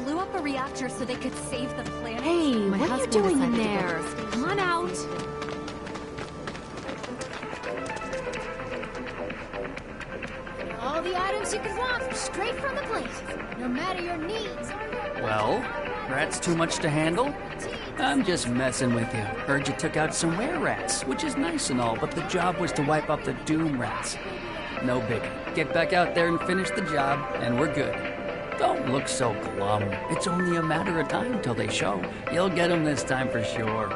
blew up a reactor so they could save the planet. Hey, My what are you husband doing in decided to there? go to the Come on out. All the items you could want, straight from the plate. No matter your needs or your... Well, rats too much to handle? I'm just messing with you. Heard you took out some were rats, which is nice and all, but the job was to wipe up the doom rats. No biggie. Get back out there and finish the job, and we're good. Don't look so glum. It's only a matter of time till they show. You'll get them this time for sure.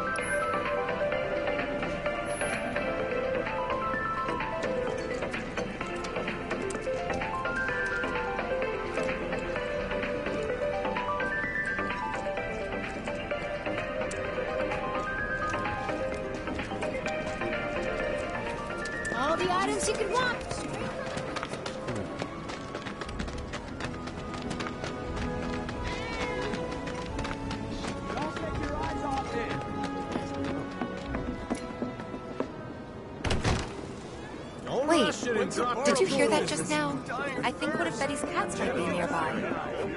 All the items you could want. Wait, did you hear that just now? I think one of Betty's cats might be nearby.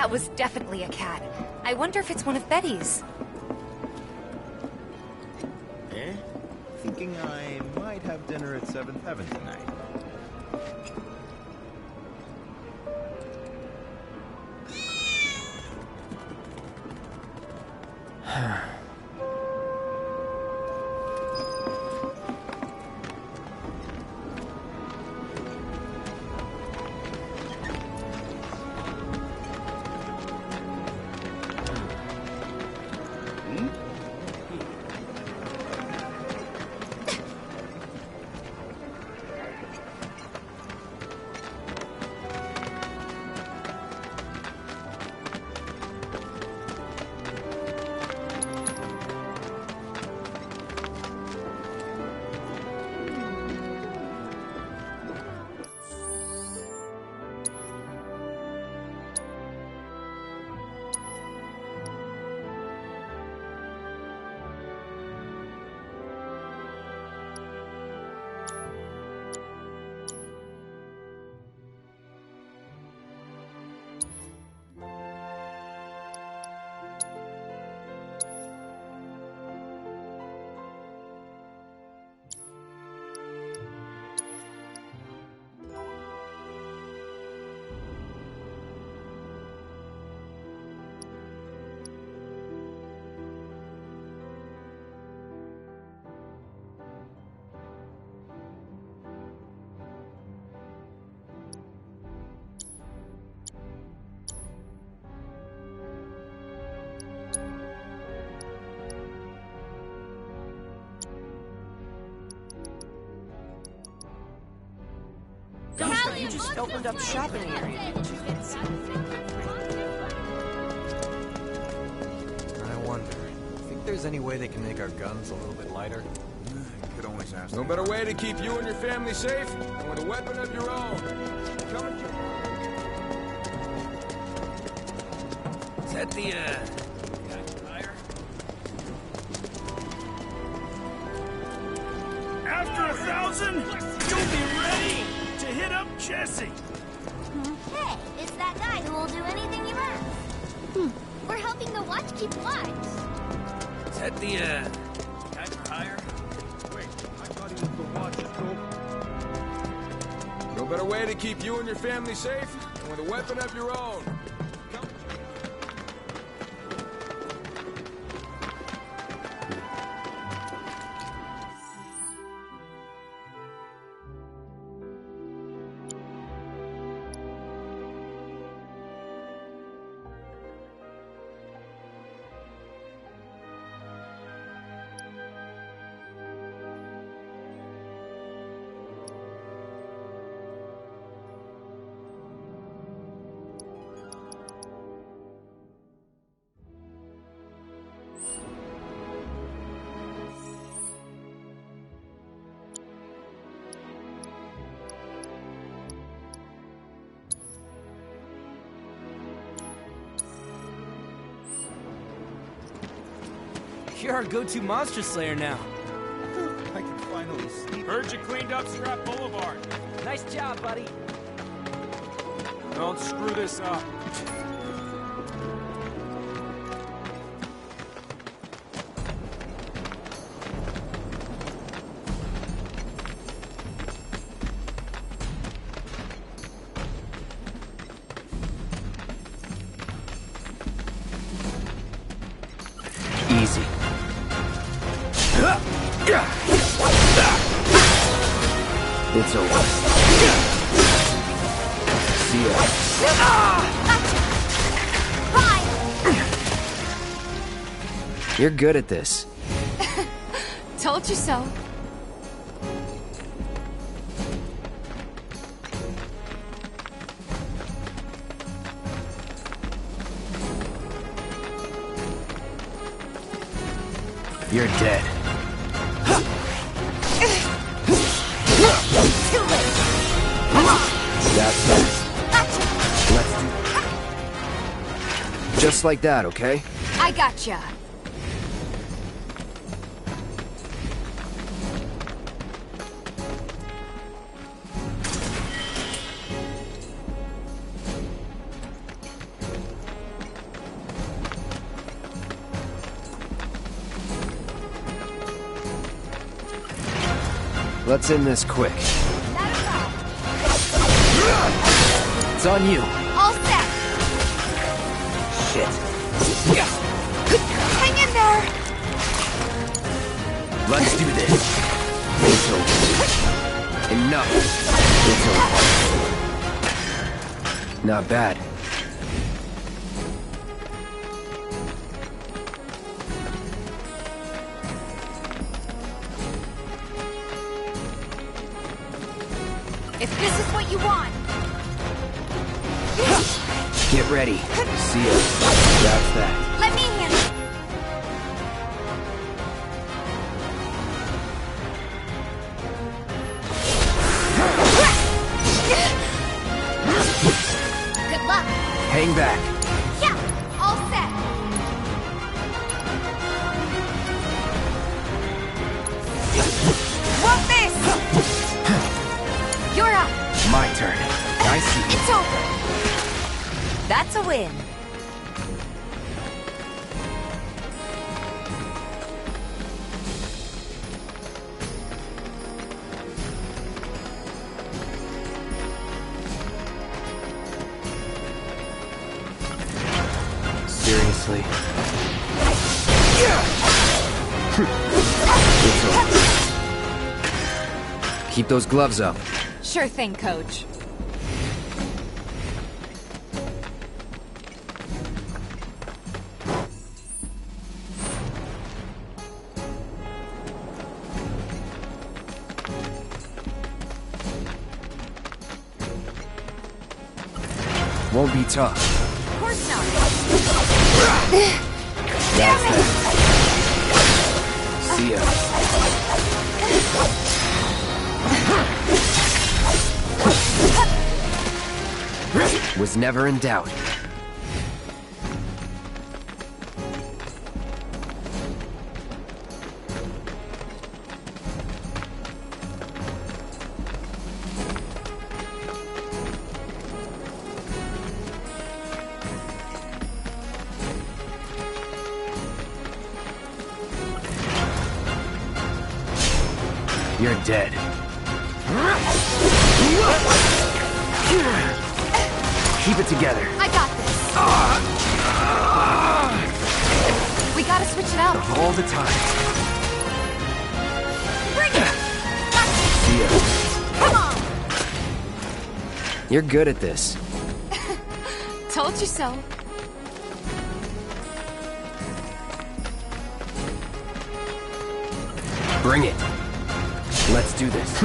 That was definitely a cat. I wonder if it's one of Betty's. Eh? Thinking I might have dinner at Seventh Heaven tonight. You just opened up shopping area. I wonder. Think there's any way they can make our guns a little bit lighter? Could always ask. No better way to keep you and your family safe than with a weapon of your own. Coming to... Is that the, fire? After 1,000, you'll be ready to hit up Jesse. Hey, it's that guy who will do anything you ask. We're helping the watch keep watch. Is that the, guy for hire? Wait, I thought he was the watch. No better way to keep you and your family safe than with a weapon of your own. You're our go-to monster slayer now. I can finally sleep. Heard you cleaned up Scrap Boulevard. Nice job, buddy. Don't screw this up. Easy. It's over. See ya. You're good at this. Told you so. You're dead. That's it. Let's do it. Just like that, okay? I gotcha. Let's end this quick. It's on you. All set. Shit. Hang in there. Let's do this. It's over. Enough. It's over. Not bad. If this is what you want. Get ready. See ya. That's that. Let me handle it. Good luck. Hang back. Yeah, all set. Want this? You're up. My turn. I see. It's over. That's a win. Seriously. It's over. Keep those gloves up. Sure thing, Coach. Won't be tough. Of course not. That's that. See ya. Was never in doubt. You're dead. Keep it together. I got this. We gotta switch it out. All the time. Bring it! See ya. Come on! You're good at this. Told you so. Bring it. Let's do this.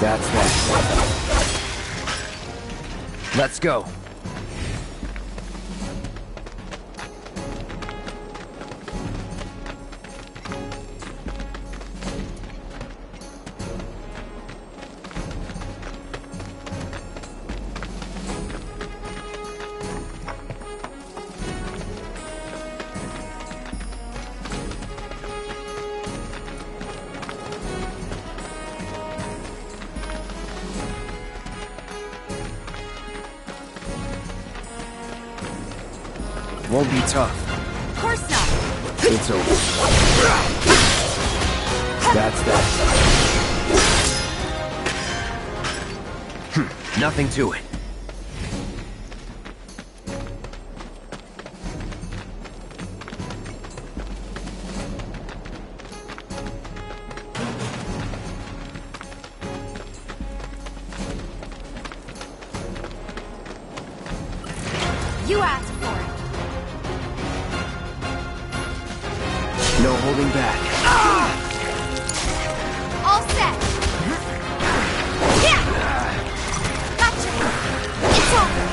That's that. Let's go. Won't be tough. Of course not. It's over. That's that. Nothing to it. You asked for it. No holding back. All set. Yeah. Gotcha. It's over.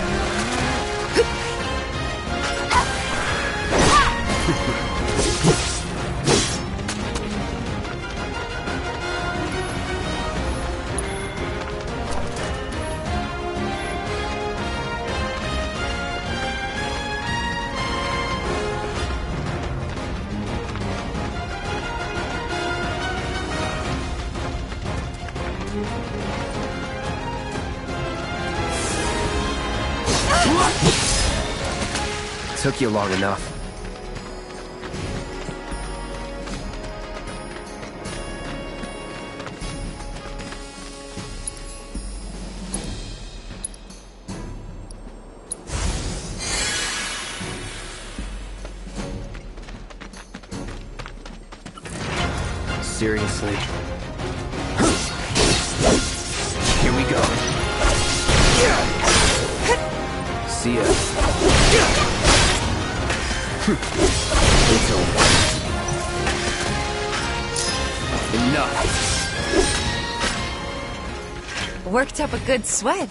Took you long enough. Seriously? Here we go. See ya. It's over. Enough. Worked up a good sweat.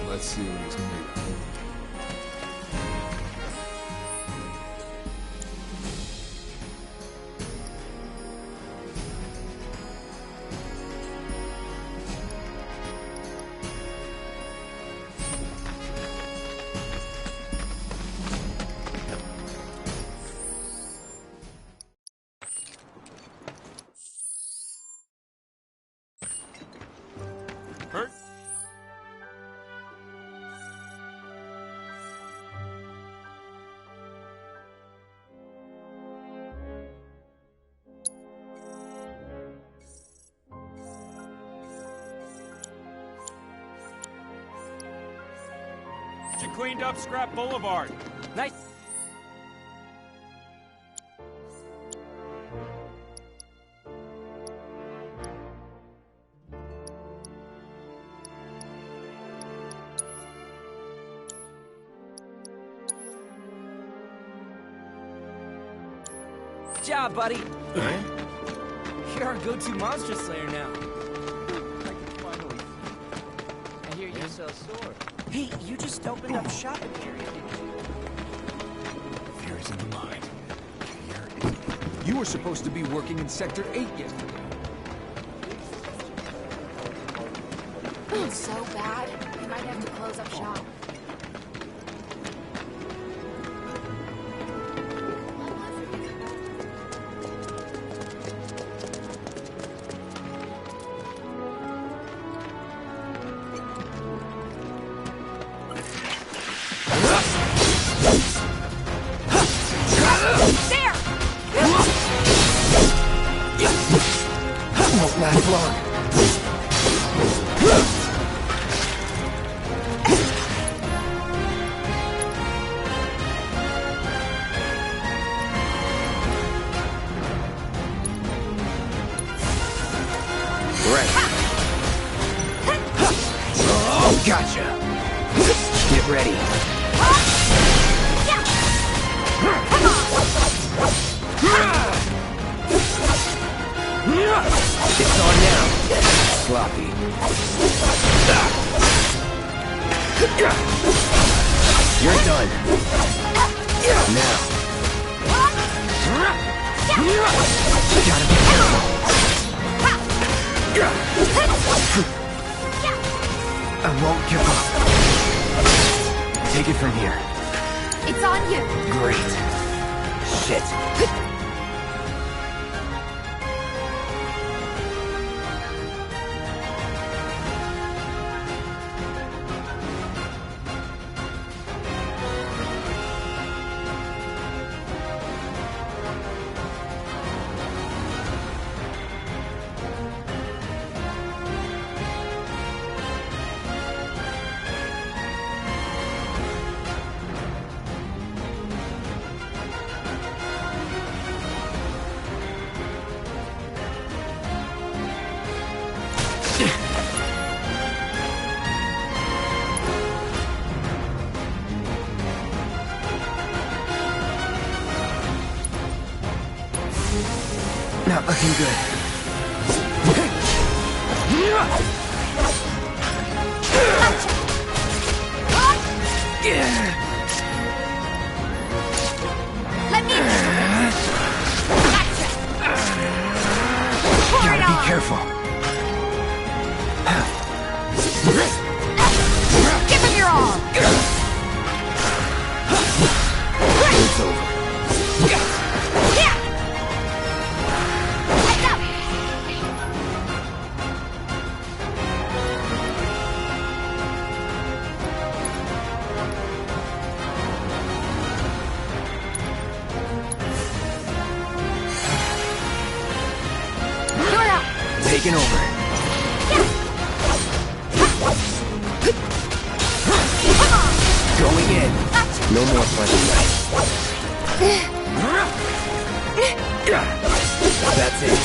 Let's see what he's made of. Hurt? You cleaned up Scrap Boulevard. Nice. Good job, buddy. You're our go-to monster slayer now. I hear you sell swords. Hey, you just opened up shop in the area, didn't you? Fear is in the mind. Fear is... You were supposed to be working in Sector 8 yesterday. It's so bad, we might have to close up shop. Won't last long. Right. Oh, gotcha. Get ready. It's on now. Sloppy. You're done. Now. Gotta be careful. I won't give up. Take it from here. It's on you. Great. Shit. Not looking good. Let me. Gotta be careful. Give him your all. It's over. Taking over. Going in. No more pleasant nights. That's it.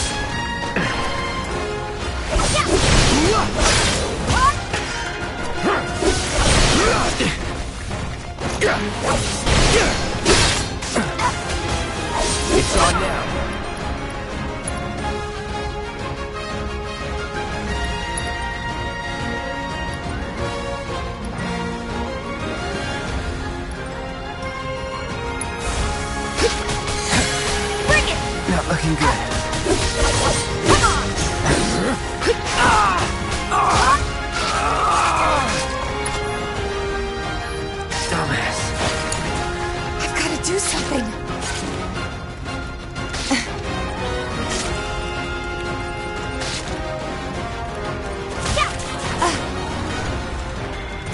It's on now. Not looking good. Dumbass. I've got to do something.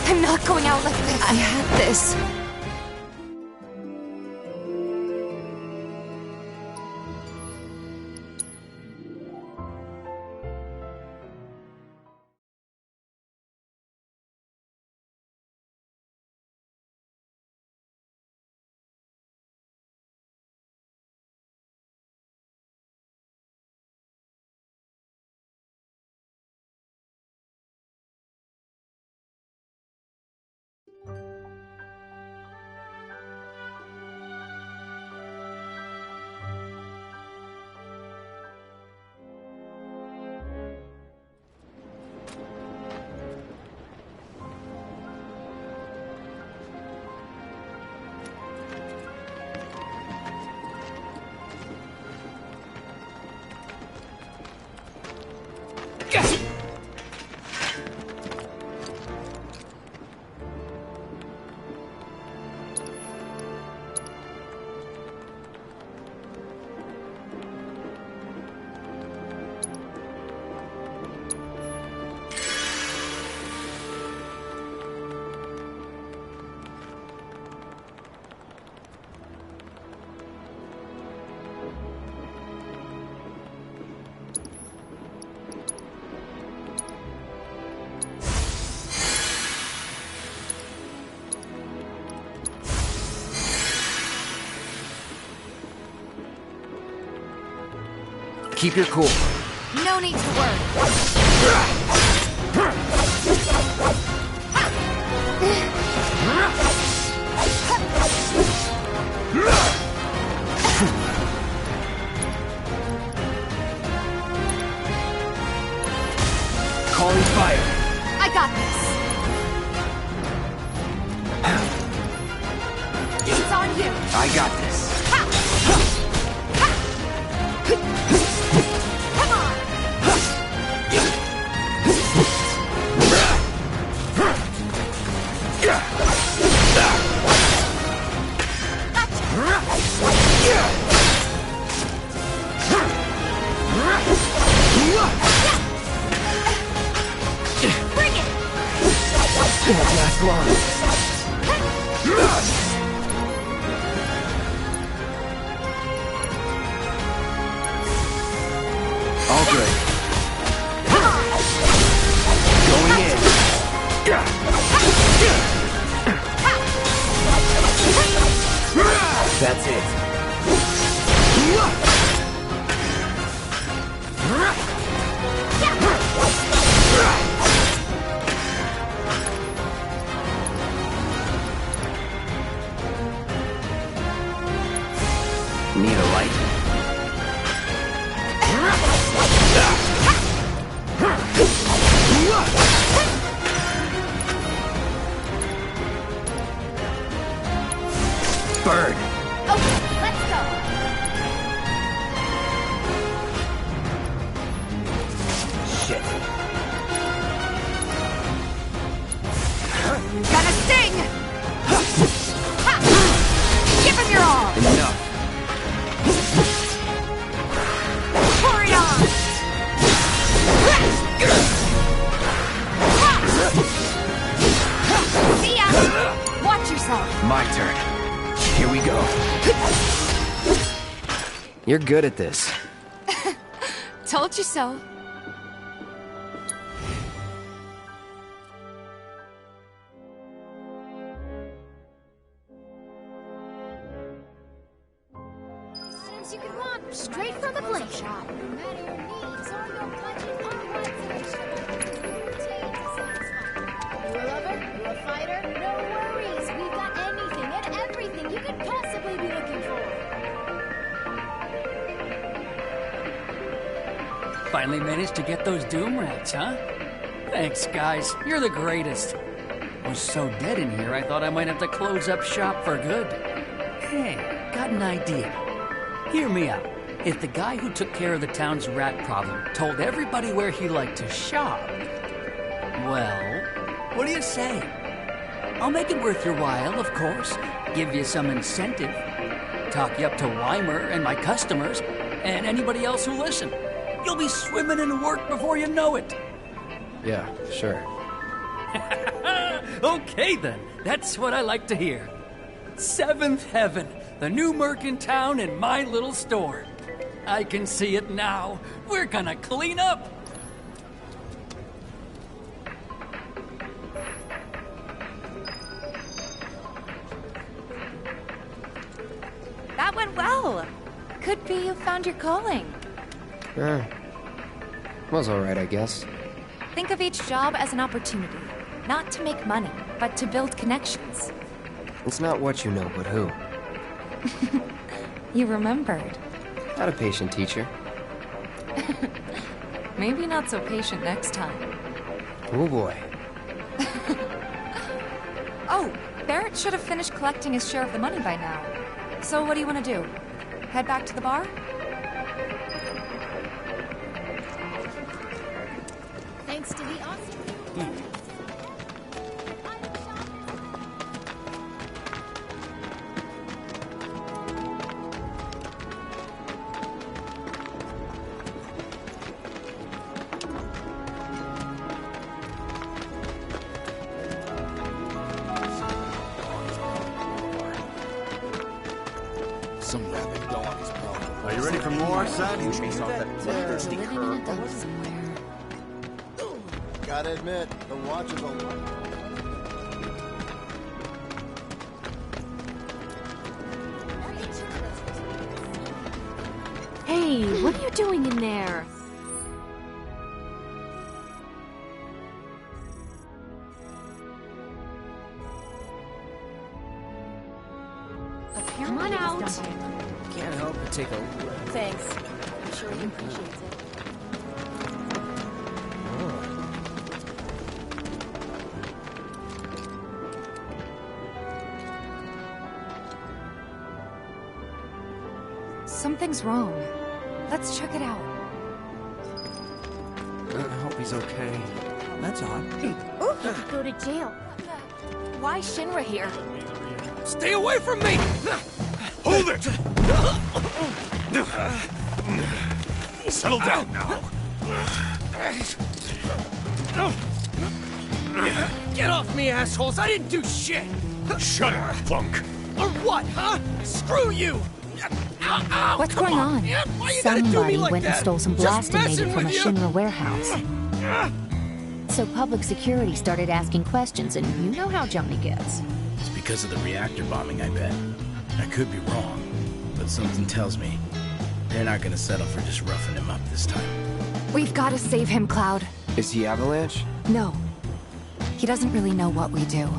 I'm not going out like this. I had this. Keep your cool. No need to worry. Calling fire. I got this. It's on you. I got this. Come on. Bring it. Won't last long. All good. Going in. That's it. Need a light? Bird. Okay, let's go. Shit. Gonna sting. Ha! Give him your all. Enough. Pour it on. See ya. Watch yourself. My turn. Here we go. You're good at this. Told you so. Items you can want straight from the plate shop. No matter your needs or your budget or what's routine to satisfy. You a lover? You a fighter? No worries. We've got anything and everything you could possibly be looking for. Finally managed to get those doom rats, huh? Thanks, guys. You're the greatest. I was so dead in here, I thought I might have to close up shop for good. Hey, got an idea. Hear me out. If the guy who took care of the town's rat problem told everybody where he liked to shop, well, what do you say? I'll make it worth your while, of course. Give you some incentive. Talk you up to Weimer and my customers, and anybody else who listen. You'll be swimming in work before you know it. Yeah, sure. Okay then, that's what I like to hear. Seventh Heaven, the new merc in town and my little store. I can see it now. We're gonna clean up. That went well. Could be you found your calling. Was alright, I guess. Think of each job as an opportunity. Not to make money, but to build connections. It's not what you know, but who. You remembered. Not a patient teacher. Maybe not so patient next time. Oh boy. Oh, Barrett should have finished collecting his share of the money by now. So what do you want to do? Head back to the bar? Thanks to the awesome... Some rabid dog is probably... Are you ready for more, son? Living in a dump somewhere. Gotta admit, the watch is a lot. Hey, what are you doing in there? take a look. Thanks. I'm sure he appreciates it. Something's wrong. Let's check it out. I hope he's okay. That's odd. Go to jail. Why Shinra here? Stay away from me! Hold it! Settle down now. Get off me, assholes! I didn't do shit! Shut up, punk! Or what, huh? Screw you! Ow, What's come going on? Why you gotta do me Somebody like went that? and stole some Just blasting messing native from a with you. Shinra warehouse. So public security started asking questions, and you know how Johnny gets. It's because of the reactor bombing, I bet. I could be wrong, but something tells me they're not gonna settle for just roughing him up this time. We've got to save him, Cloud. Is he Avalanche? No. He doesn't really know what we do.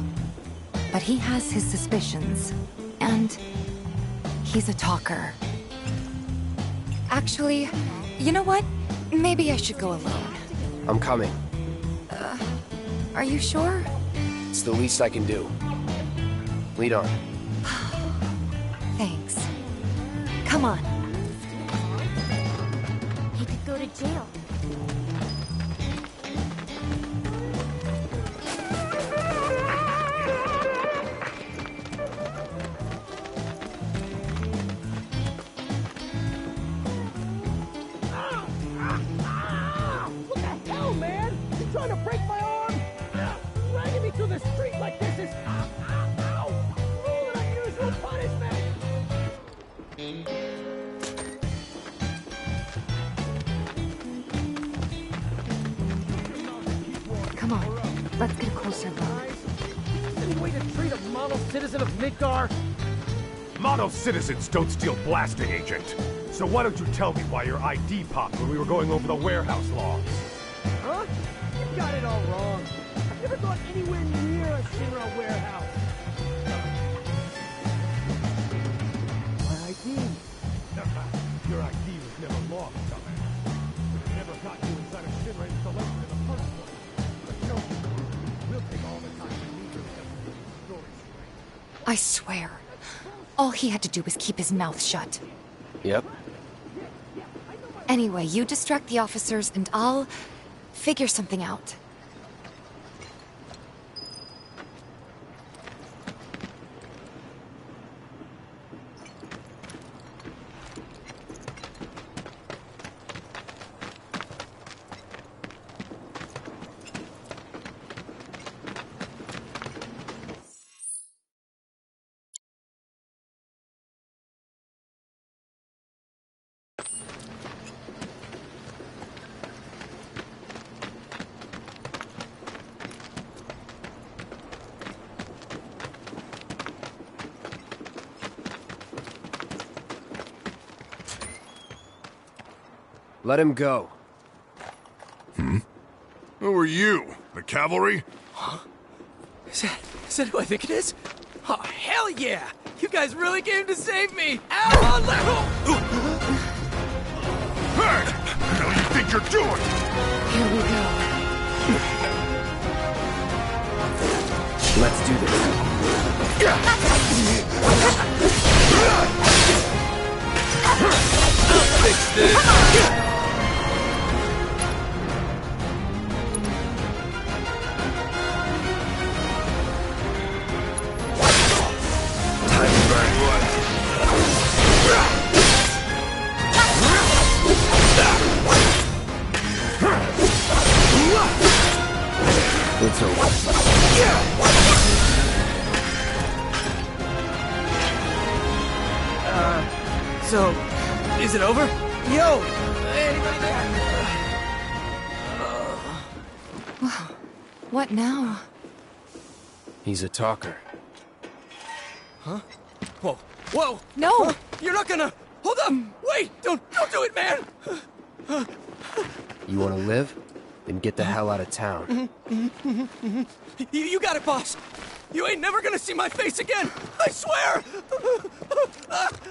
But he has his suspicions. And he's a talker. Actually, you know what? Maybe I should go alone. I'm coming. Are you sure? It's the least I can do. Lead on. Thanks. Come on. He could go to jail. What the hell, man? You trying to break my arm? Dragging me through the street like this is... Ow! Cruel and unusual punishment! Come on. Let's get a closer look. Any way to treat a model citizen of Midgar? Model citizens don't steal blasting agent. So why don't you tell me why your ID popped when we were going over the warehouse logs? Huh? You got it all wrong. I've never gone anywhere near a Shinra warehouse. My ID. Your ID was never lost, dumbass. It never got you inside a Shinra installation in the first place. But no, we'll take all the time we need to set the story straight. I swear. All he had to do was keep his mouth shut. Yep. Anyway, you distract the officers and I'll figure something out. Let him go. Who are you? The cavalry? Is that who I think it is? Oh, hell yeah! You guys really came to save me! Ow! Hey! What the hell do you think you're doing? Here we go. Let's do this. Fix this! Time to burn wood. It's over. So, is it over? Yo! Anybody there? What now? He's a talker. Huh? Whoa! Whoa! No! Huh? You're not gonna... Hold up! Wait! Don't do it, man! You want to live? Then get the hell out of town. You got it, boss! You ain't never gonna see my face again! I swear!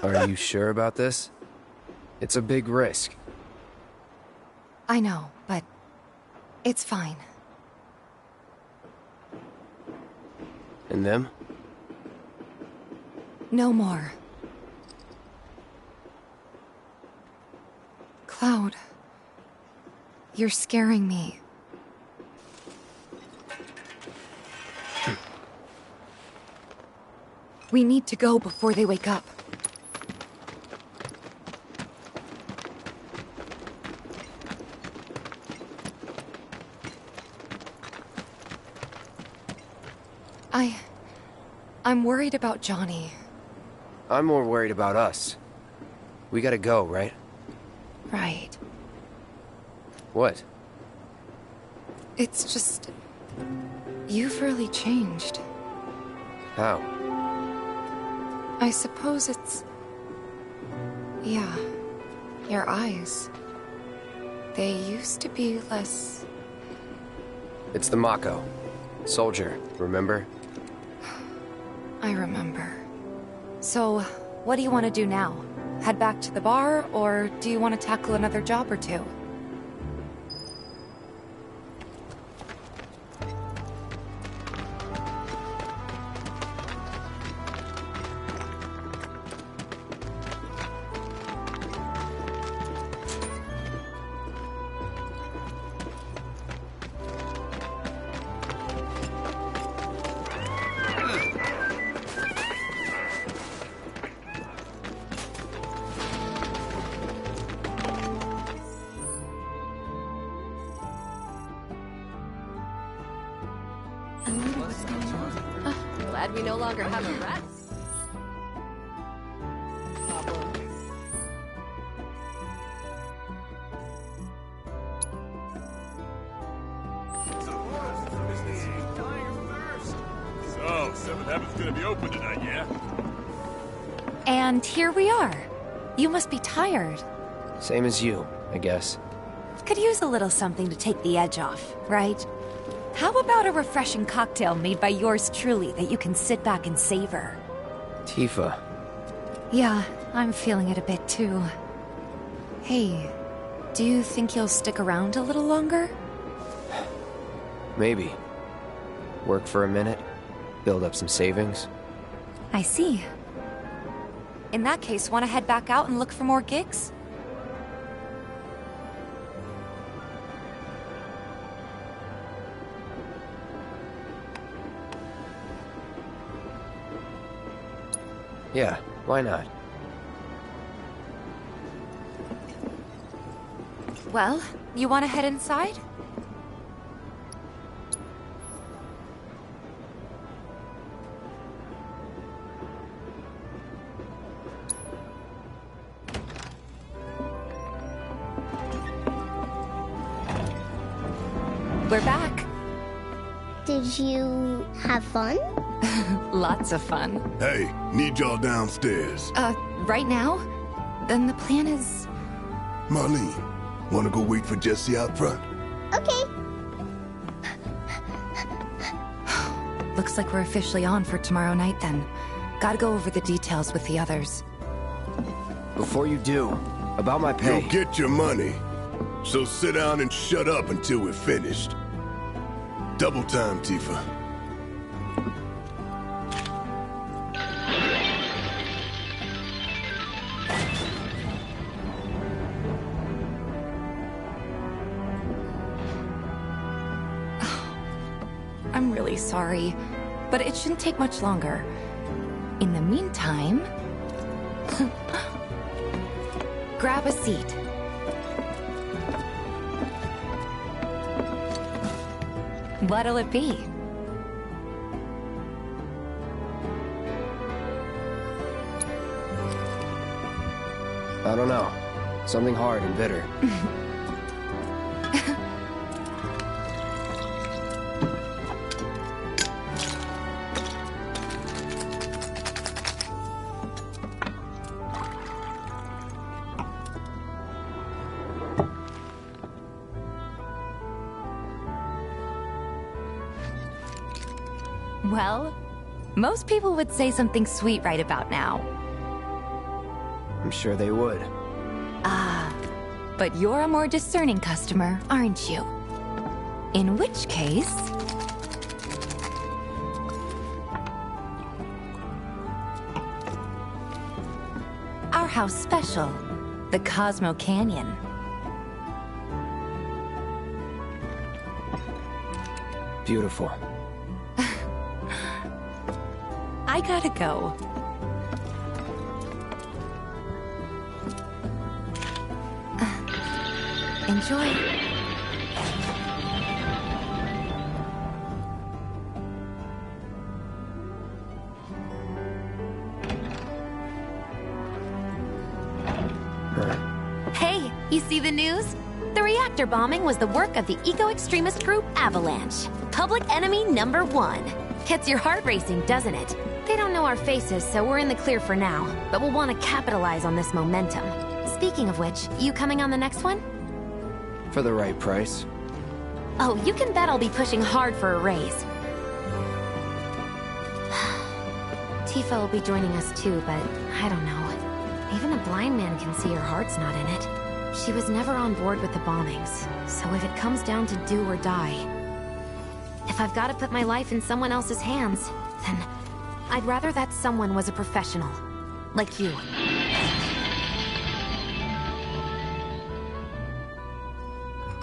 Are you sure about this? It's a big risk. I know, but it's fine. And them? No more. Cloud, you're scaring me. We need to go before they wake up. I'm worried about Johnny. I'm more worried about us. We gotta go, right? Right. What? It's just... you've really changed. How? I suppose it's... yeah. Your eyes. They used to be less... It's the Mako. Soldier, remember? I remember. So, what do you want to do now? Head back to the bar, or do you want to tackle another job or two? Glad we no longer have a rat. So, Seventh Heaven's gonna be open tonight, yeah? And here we are. You must be tired. Same as you, I guess. Could use a little something to take the edge off, right? How about a refreshing cocktail made by yours truly that you can sit back and savor? Tifa. Yeah, I'm feeling it a bit too. Hey, do you think you'll stick around a little longer? Maybe. Work for a minute, build up some savings. I see. In that case, want to head back out and look for more gigs? Yeah, why not? Well, you want to head inside? We're back. Did you have fun? Lots of fun. Hey, need y'all downstairs. Right now? Then the plan is... Marlene, wanna go wait for Jesse out front? Okay. Looks like we're officially on for tomorrow night then. Gotta go over the details with the others. Before you do, about my pay... You'll get your money. So sit down and shut up until we're finished. Double time, Tifa. I'm really sorry, but it shouldn't take much longer. In the meantime... grab a seat. What'll it be? I don't know. Something hard and bitter. Well, most people would say something sweet right about now. I'm sure they would. But you're a more discerning customer, aren't you? In which case... our house special, the Cosmo Canyon. Beautiful. I gotta go. Enjoy. Hey, you see the news? The reactor bombing was the work of the eco-extremist group Avalanche. Public enemy #1. Gets your heart racing, doesn't it? They don't know our faces, so we're in the clear for now. But we'll want to capitalize on this momentum. Speaking of which, you coming on the next one? For the right price. Oh, you can bet I'll be pushing hard for a raise. Tifa will be joining us too, but I don't know. Even a blind man can see her heart's not in it. She was never on board with the bombings, so if it comes down to do or die... if I've got to put my life in someone else's hands, then I'd rather that someone was a professional. Like you.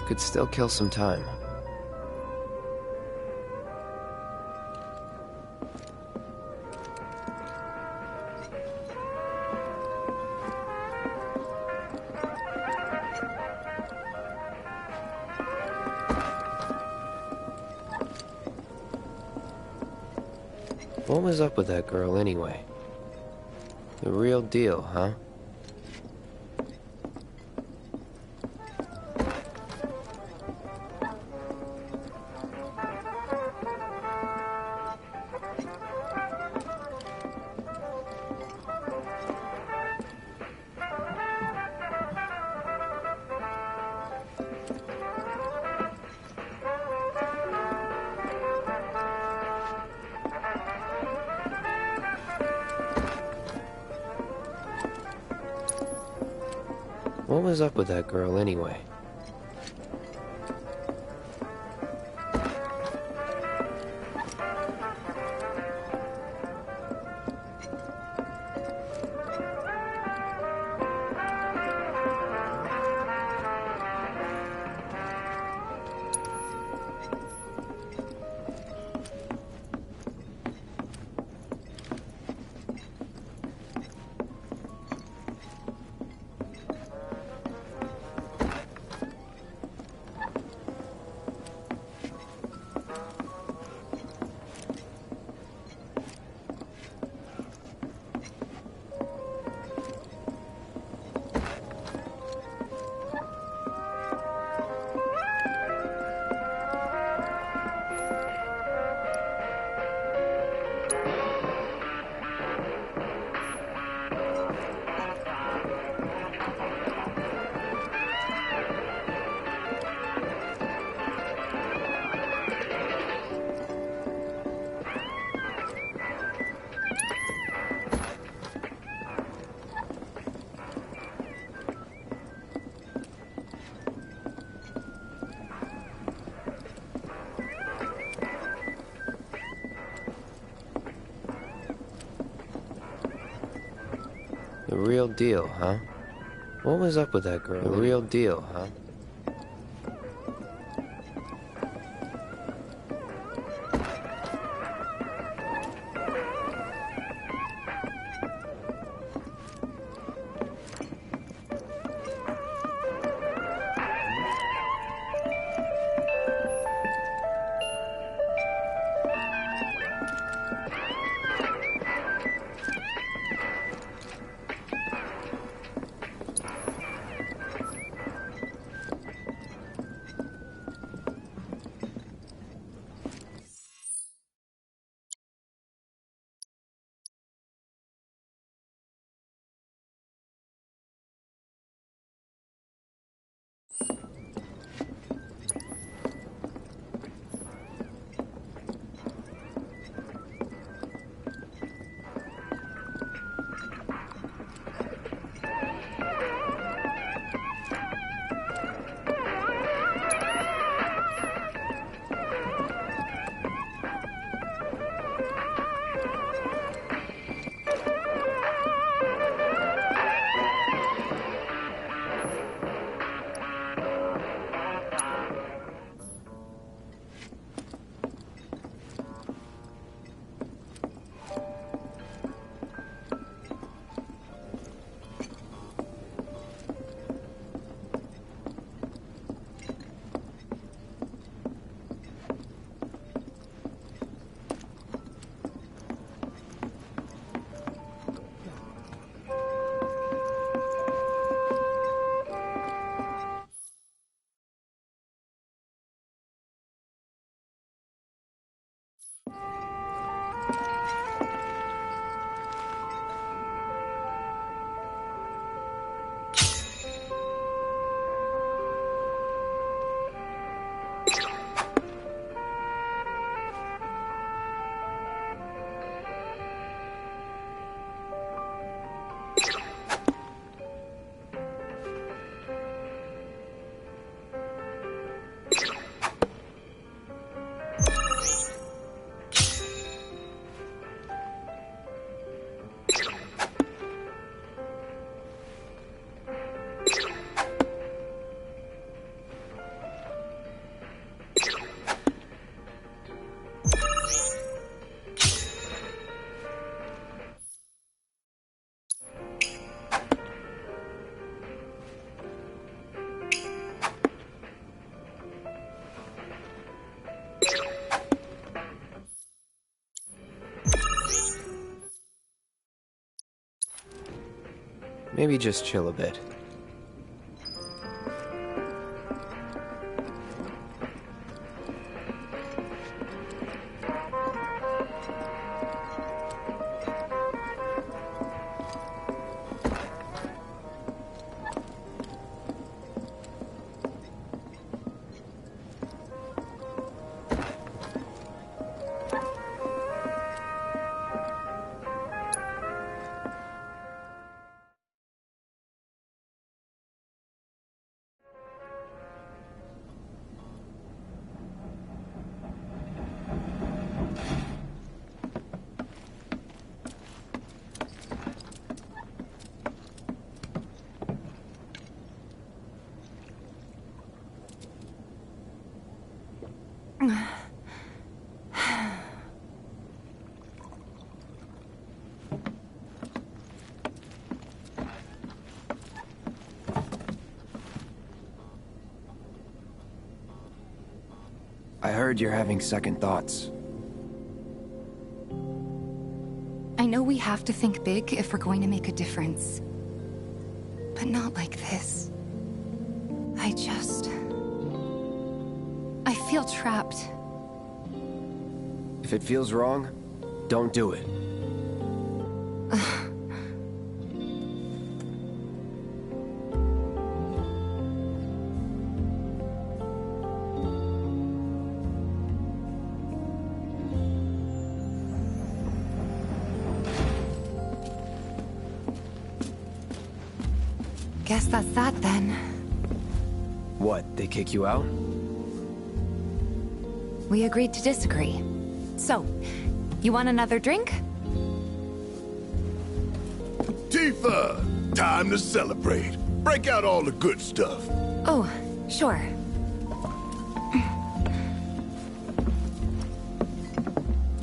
Could still kill some time. What was up with that girl anyway? The real deal, huh? What was up with that girl anyway? The real deal, huh? What was up with that girl? The real deal, huh? Maybe just chill a bit. I heard you're having second thoughts. I know we have to think big if we're going to make a difference. But not like this. I feel trapped. If it feels wrong, don't do it. Guess that's that then. What, they kick you out? We agreed to disagree. So, you want another drink? Tifa! Time to celebrate. Break out all the good stuff. Oh, sure.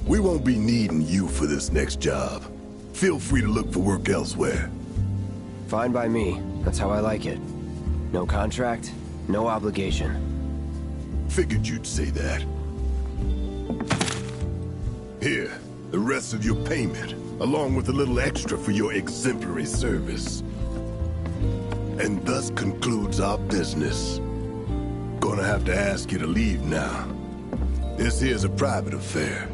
We won't be needing you for this next job. Feel free to look for work elsewhere. Fine by me. That's how I like it. No contract, no obligation. Figured you'd say that. Here, the rest of your payment, along with a little extra for your exemplary service. And thus concludes our business. Gonna have to ask you to leave now. This here's a private affair.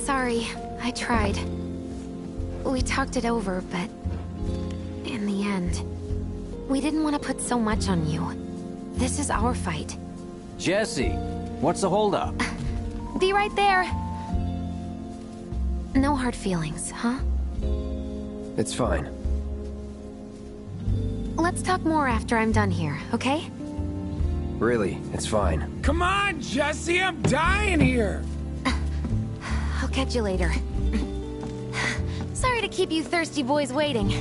Sorry, I tried. We talked it over, but... in the end, we didn't want to put so much on you. This is our fight. Jesse, what's the holdup? Be right there. No hard feelings, huh? It's fine. Let's talk more after I'm done here, okay? Really, it's fine. Come on, Jesse, I'm dying here! I'll catch you later. Sorry to keep you thirsty boys waiting.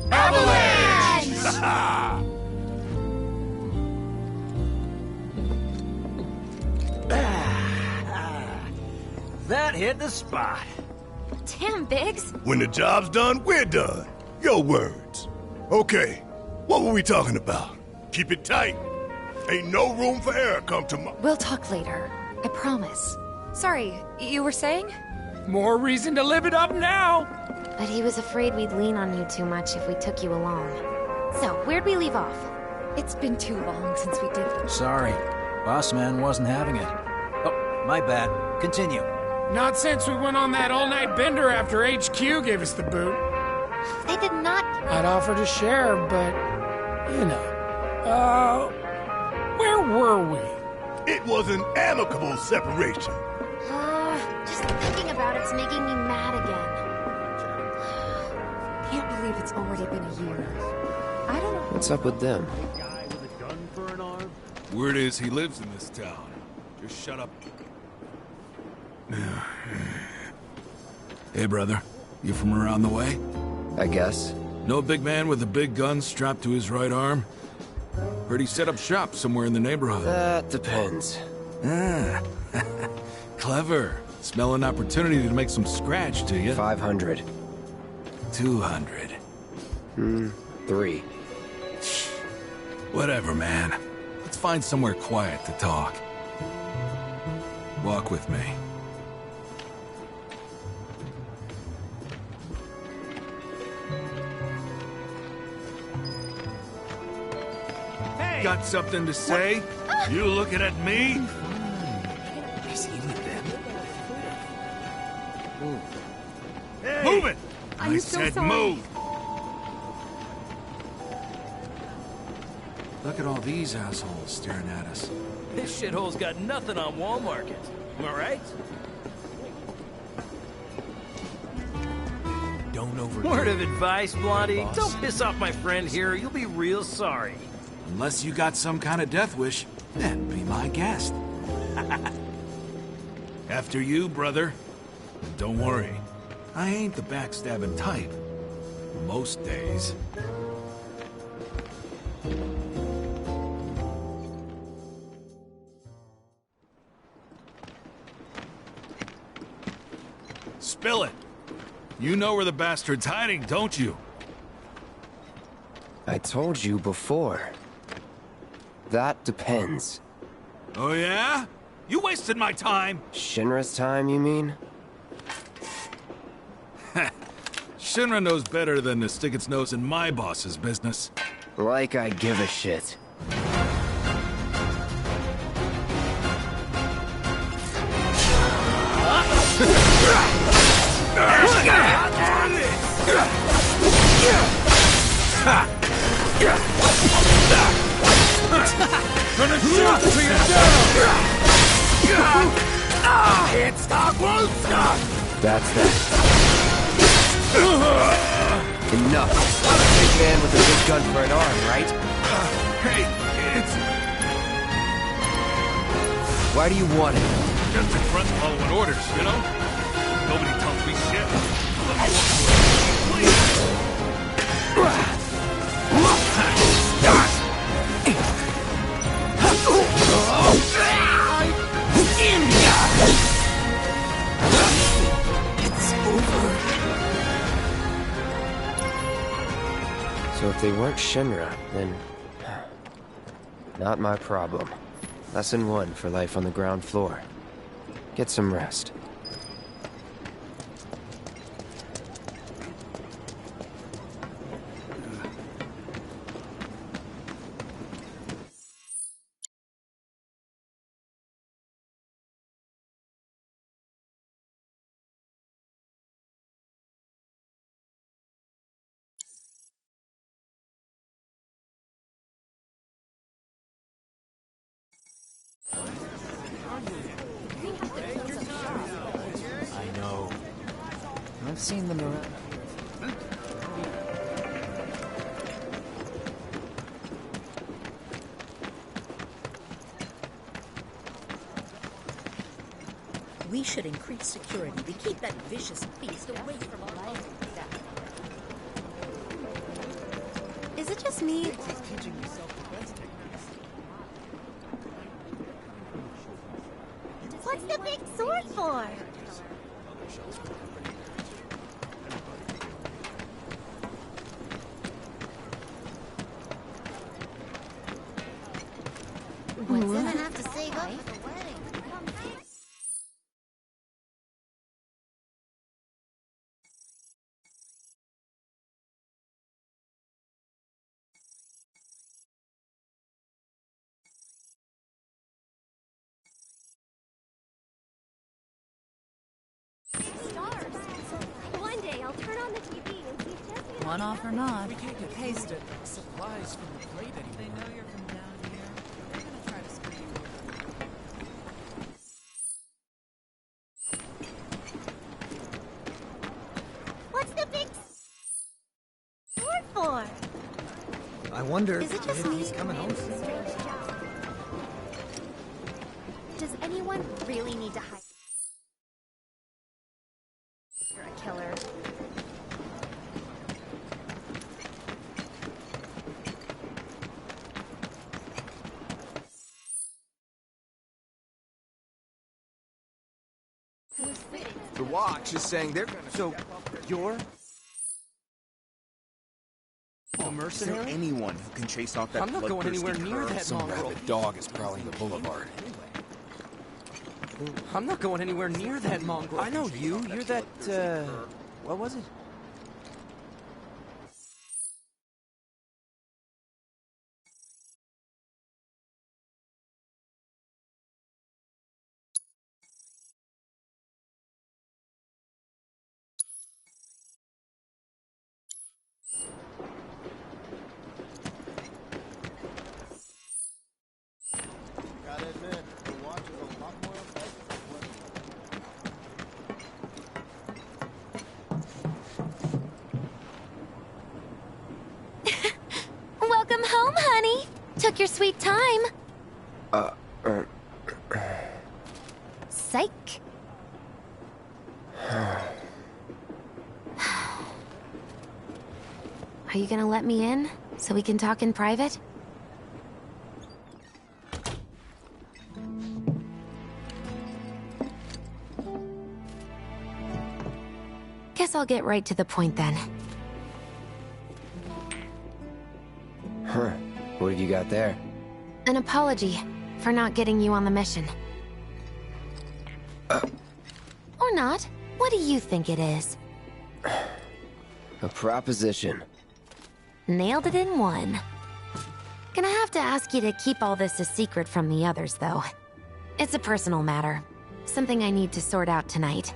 Avalanche! That hit the spot. Damn, Biggs. When the job's done, we're done. Your words. Okay, what were we talking about? Keep it tight. Ain't no room for error come tomorrow. We'll talk later. I promise. Sorry, you were saying? More reason to live it up now! But he was afraid we'd lean on you too much if we took you along. So, where'd we leave off? It's been too long since we did. Sorry. Boss man wasn't having it. Oh, my bad. Continue. Not since we went on that all-night bender after HQ gave us the boot. They did not... I'd offer to share, but... you know... where were we? It was an amicable separation. Just thinking about it's making me mad again. Can't believe it's already been a year. I don't know... What's up with them? Word is he lives in this town. Just shut up. Hey, brother. You from around the way? I guess. No big man with a big gun strapped to his right arm? Heard he set up shop somewhere in the neighborhood. That depends. Ah. Clever. Smell an opportunity to make some scratch, do you? 500. 200. 3. Whatever, man. Let's find somewhere quiet to talk. Walk with me. Hey! Got something to say? You looking at me? Is he with them? Hey. Move it! I so said sorry. move! Look at all these assholes staring at us. This shithole's got nothing on Wall Market. Am I right? Don't overdo Word it, of advice, Blondie. boss. Don't piss off my friend here. You'll be real sorry. Unless you got some kind of death wish, then be my guest. After you, brother. And don't worry, I ain't the backstabbing type. Most days. Spill it. You know where the bastard's hiding, don't you? I told you before. That depends. Oh yeah? You wasted my time. Shinra's time, you mean? Shinra knows better than to stick its nose in my boss's business. Like I give a shit. Gonna shoot till you're down! Can't stop, won't stop! That's that. Enough. Big man with a big gun for an arm, right? Hey, kids! Why do you want it? Just in front following orders, you know? Nobody tells me shit. Let me walk away, please. It's over. So if they weren't Shinra, then... not my problem. Lesson 1 for life on the ground floor. Get some rest. I know. I've seen them around. We should increase security to keep that vicious beast away from our home. Is it just me? What's the big sword for? What's gonna have to save up for the wedding? Stars. One day I'll turn on the TV and see Jesse. One off or not, We can't get paste it. supplies from the plate anymore. They know you're from down here. They're gonna try to screw you over. What's the big sword for? I wonder Is it just if me? he's coming home soon. Does anyone really need to hide? You're a killer. The watch is saying they're gonna... So, you're... A mercenary? Is there anyone who can chase off that I'm not going bloodthirsty anywhere near cur? that Some mongrel. rabid dog is prowling the boulevard. I'm not going anywhere near that mongrel. I know you. You're that, what was it? Gotta admit, the watch is a lot more impressive than what. Welcome home, honey. Took your sweet time. Psych. Are you gonna let me in so we can talk in private? Guess I'll get right to the point then. Huh. What have you got there? An apology for not getting you on the mission. Or not. What do you think it is? A proposition. Nailed it in one. Gonna have to ask you to keep all this a secret from the others, though. It's a personal matter. Something I need to sort out tonight.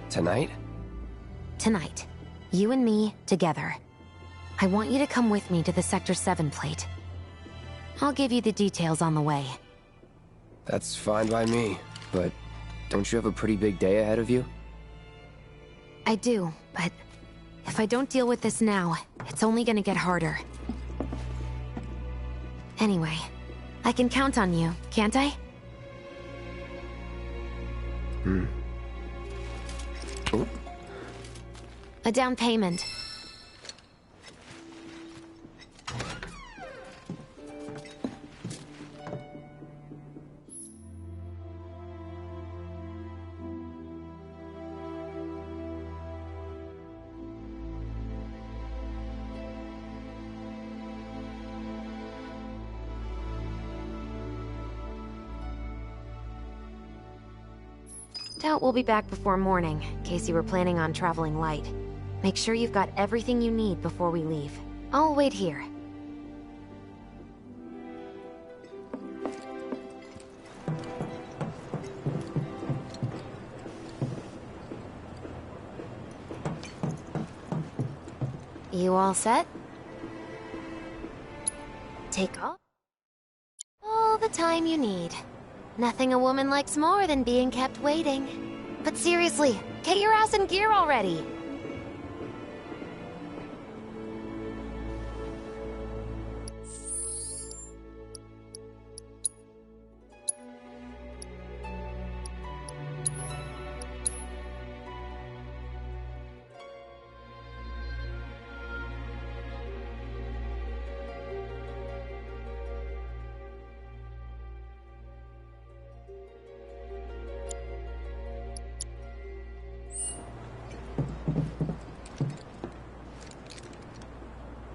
Tonight? Tonight. You and me, together. I want you to come with me to the Sector 7 plate. I'll give you the details on the way. That's fine by me, but don't you have a pretty big day ahead of you? I do, but if I don't deal with this now, it's only gonna get harder. Anyway, I can count on you, can't I? Oh. A down payment. Doubt we'll be back before morning, in case you were planning on traveling light. Make sure you've got everything you need before we leave. I'll wait here. You all set? Take all the time you need. Nothing a woman likes more than being kept waiting. But seriously, get your ass in gear already!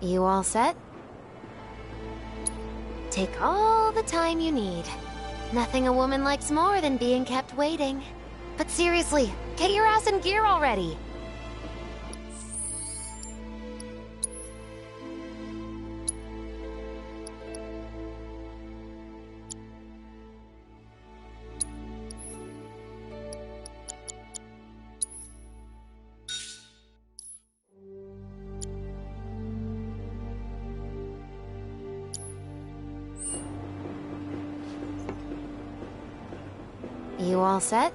You all set? Take all the time you need. Nothing a woman likes more than being kept waiting. But seriously, get your ass in gear already! You all set?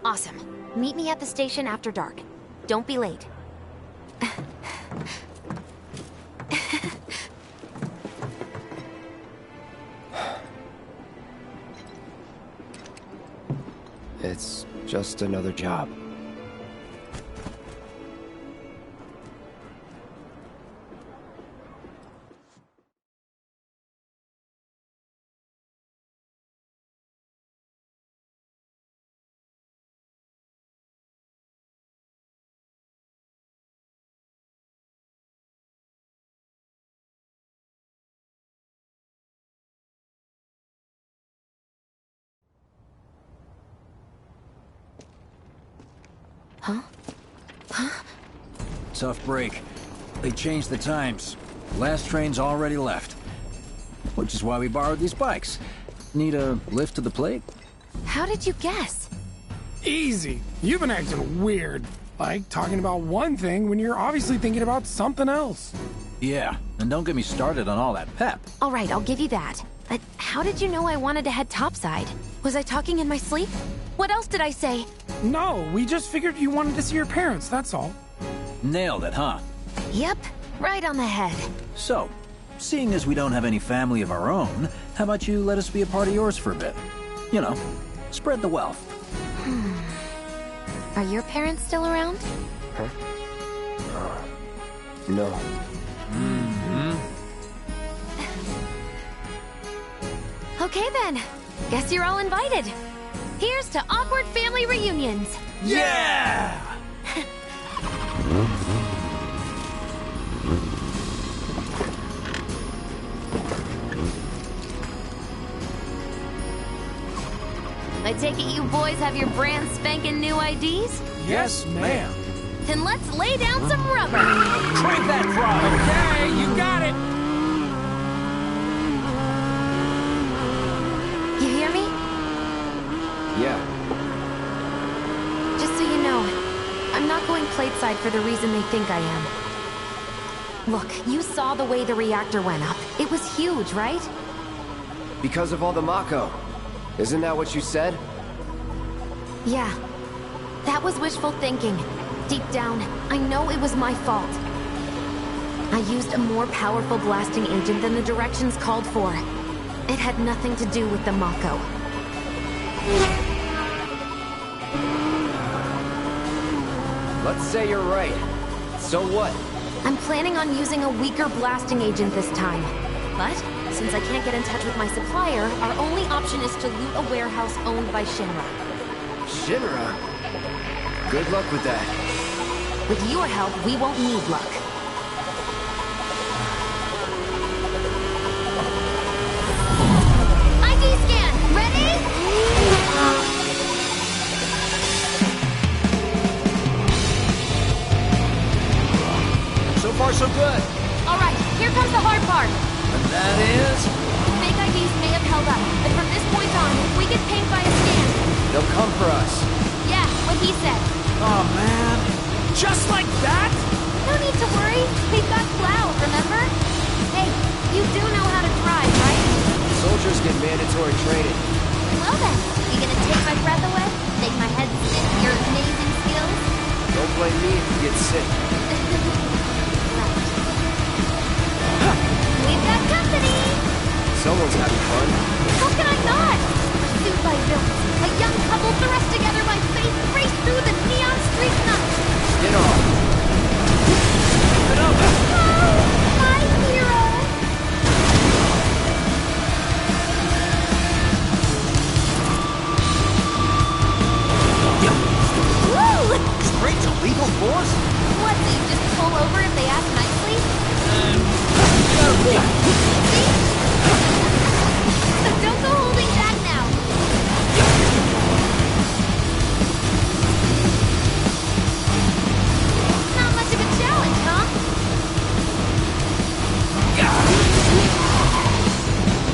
Awesome. Meet me at the station after dark. Don't be late. It's just another job. Huh? Tough break. They changed the times. Last train's already left. Which is why we borrowed these bikes. Need a lift to the plate? How did you guess? Easy. You've been acting weird. Like talking about one thing when you're obviously thinking about something else. Yeah, and don't get me started on all that pep. All right, I'll give you that. But how did you know I wanted to head topside? Was I talking in my sleep? What else did I say? No, we just figured you wanted to see your parents, that's all. Nailed it, huh? Yep, right on the head. So, seeing as we don't have any family of our own, how about you let us be a part of yours for a bit? You know, spread the wealth. Are your parents still around? Huh? No. Okay then. Guess you're all invited. Here's to awkward family reunions. Yeah! I take it you boys have your brand spanking new IDs? Yes, ma'am. Then let's lay down some rubber. Crank that throttle! Okay, you got it. You hear me? Yeah. Just so you know, I'm not going plateside for the reason they think I am. Look, you saw the way the reactor went up. It was huge, right? Because of all the Mako. Isn't that what you said? Yeah. That was wishful thinking. Deep down, I know it was my fault. I used a more powerful blasting agent than the directions called for. It had nothing to do with the Mako. Let's say you're right. So what? I'm planning on using a weaker blasting agent this time. But, since I can't get in touch with my supplier, our only option is to loot a warehouse owned by Shinra. Shinra? Good luck with that. With your help, we won't need luck. ID scan! Ready? So far, so good. Alright, here comes the hard part. And that is... Fake IDs may have held up, but from this point on, we get pinged by a scan. They'll come for us. Yeah, what he said. Oh, man. Just like that? No need to worry. We've got Cloud, remember? Hey, you do know how to drive, right? Soldiers get mandatory training. Well then, you gonna take my breath away? Make my head spin with your amazing skills? Don't blame me if you get sick. We've got company! Someone's having fun. How can I not? Pursued by villains, a young couple thrust together by fate race through the neon street night. Get off. Keep it up! Oh, my hero! Woo! Straight to legal force? What, do you just pull over if they ask nicely? See? So don't go holding back now. Not much of a challenge, huh?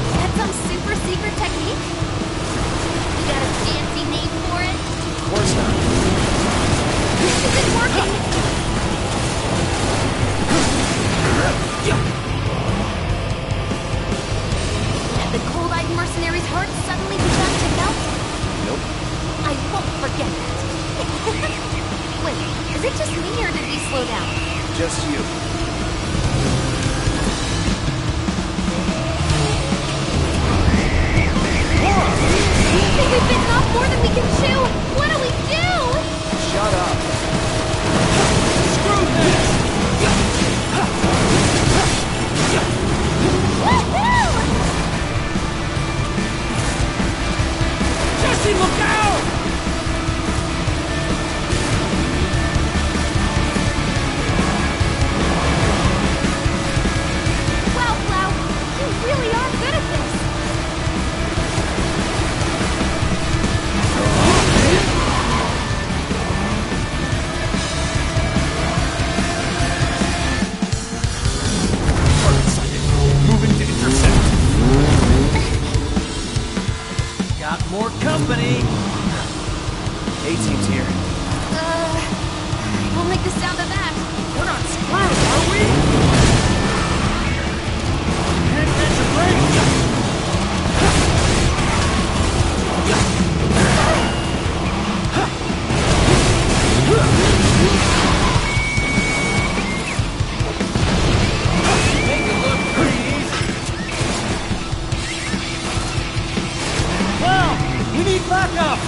Is that some super secret technique? You got a fancy name for it? Of course not. This isn't working! And the cold-eyed mercenary's heart suddenly began to melt? Nope. I won't forget that. Wait, is it just me or did he slow down? Just you. I think we've bitten off more than we can chew! What do we do? Shut up. Screw this! Woohoo! Jesse, look out! Wow, Cloud, you really are good at this! Got more company. A-team's here. We'll make the sound of that. We're not screwed, are we? Can't catch a break. Make it look pretty easy. Well, we need backup.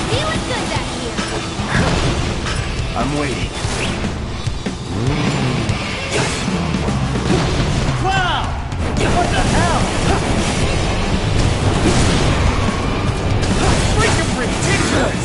Feeling good back here. I'm waiting. Wow! What the hell? Freaking ridiculous!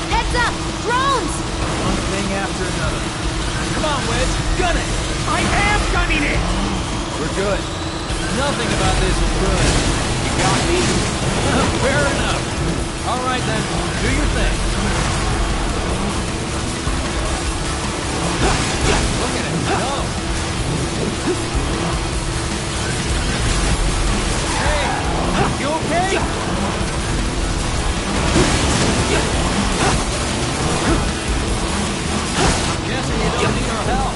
Heads up! Drones! One thing after another. Come on, Wedge, gun it! I am gunning it! We're good. Nothing about this is good. You got me? Fair enough. All right then, do your thing. Look at it, go! Hey, you okay? I'm guessing you don't need our help.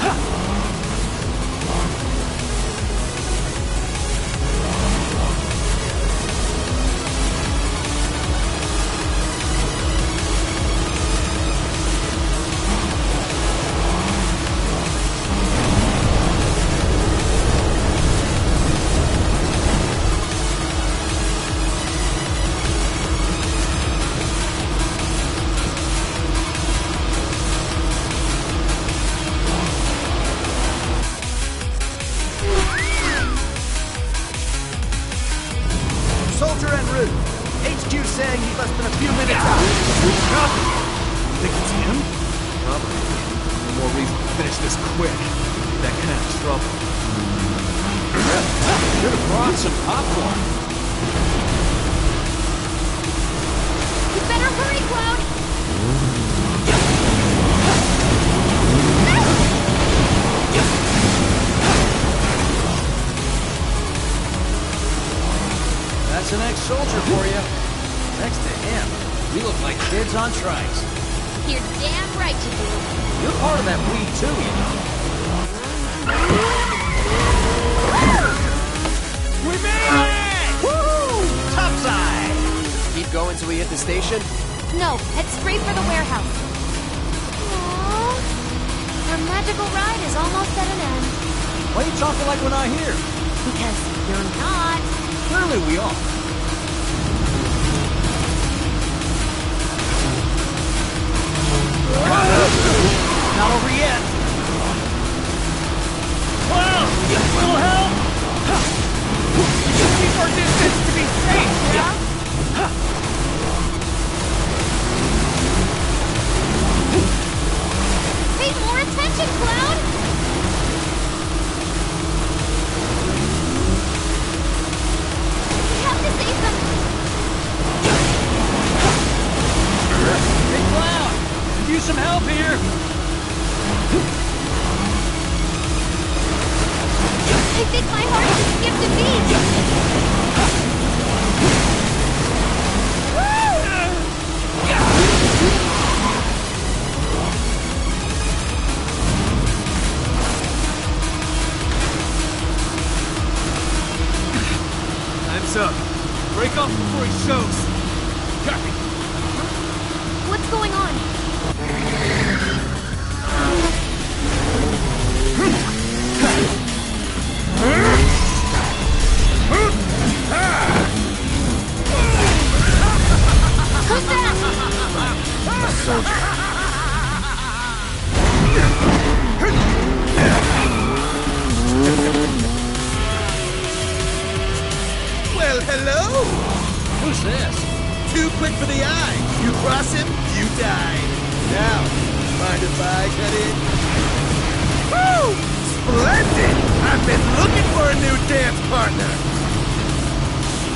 Soldier en route. HQ saying he's less than a few minutes out. Copy. Think it's him? Probably. No more reason to finish this quick. That kind of trouble. Should have brought some popcorn. You better hurry, Cloud! That's an ex-soldier for you. Next to him, we look like kids on trikes. You're damn right you do. You're part of that we too, you know. We made it! Woo! Topside! Keep going till we hit the station? No, head straight for the warehouse. Aww. Our magical ride is almost at an end. Why are you talking like we're not here? Because you're not. Clearly we are. Not over yet. Wow! Little help! Keep our distance to be safe, yeah? Pay more attention, Cloud! We have to say something. Hey, Cloud! Could use some help here. I think my heart just skipped a beat. Time's up. Break off before he shows. Copy. What's going on? Who's that? A soldier. Well, hello! Who's this? Too quick for the eye. You cross him, you die. Now, mind if I cut in? Woo! been looking for a new dance partner.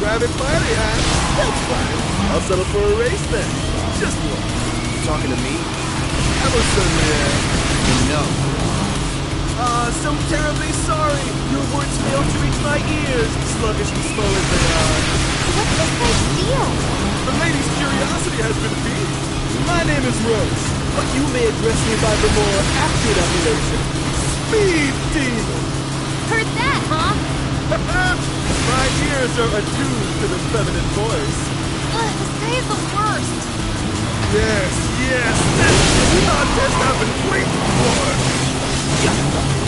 Private party, huh? That's fine. I'll settle for a race then. Just one. Talking to me? I most certainly am. No. So terribly sorry. Your words failed to reach my ears, sluggish and slow as they are. What's this guy's deal? The lady's curiosity has been piqued. My name is Rose, but you may address me by the more accurate appellation, Speed Demon. Heard that, huh? My ears are attuned to the feminine voice. Ugh, this guy is the worst. Yes, this contest I've been waiting for.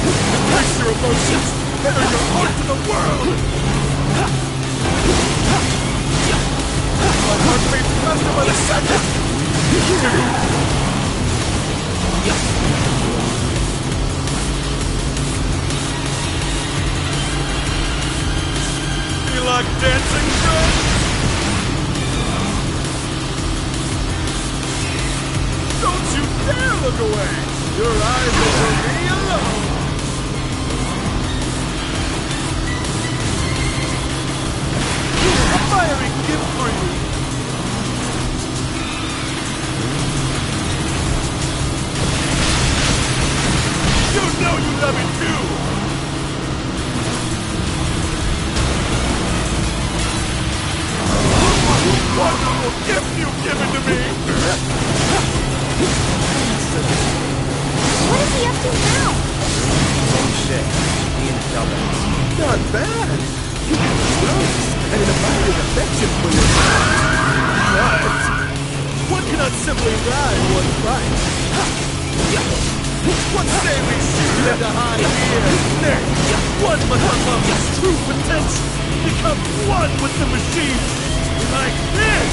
Express your emotions, better your heart to the world. My heart beats faster by the second. You like dancing, friend? Don't you dare look away! Your eyes are for me alone! A fiery gift for you! You know you love it too! What little gift you've given to me! What is he up to now? Same shit. Me and dumbass. Not bad! You can close and an abiding affection for you. But one cannot simply ride one fight. What say we shoot into high gear? Nay, one must unlock its true potential. Become one with the machine. Like this!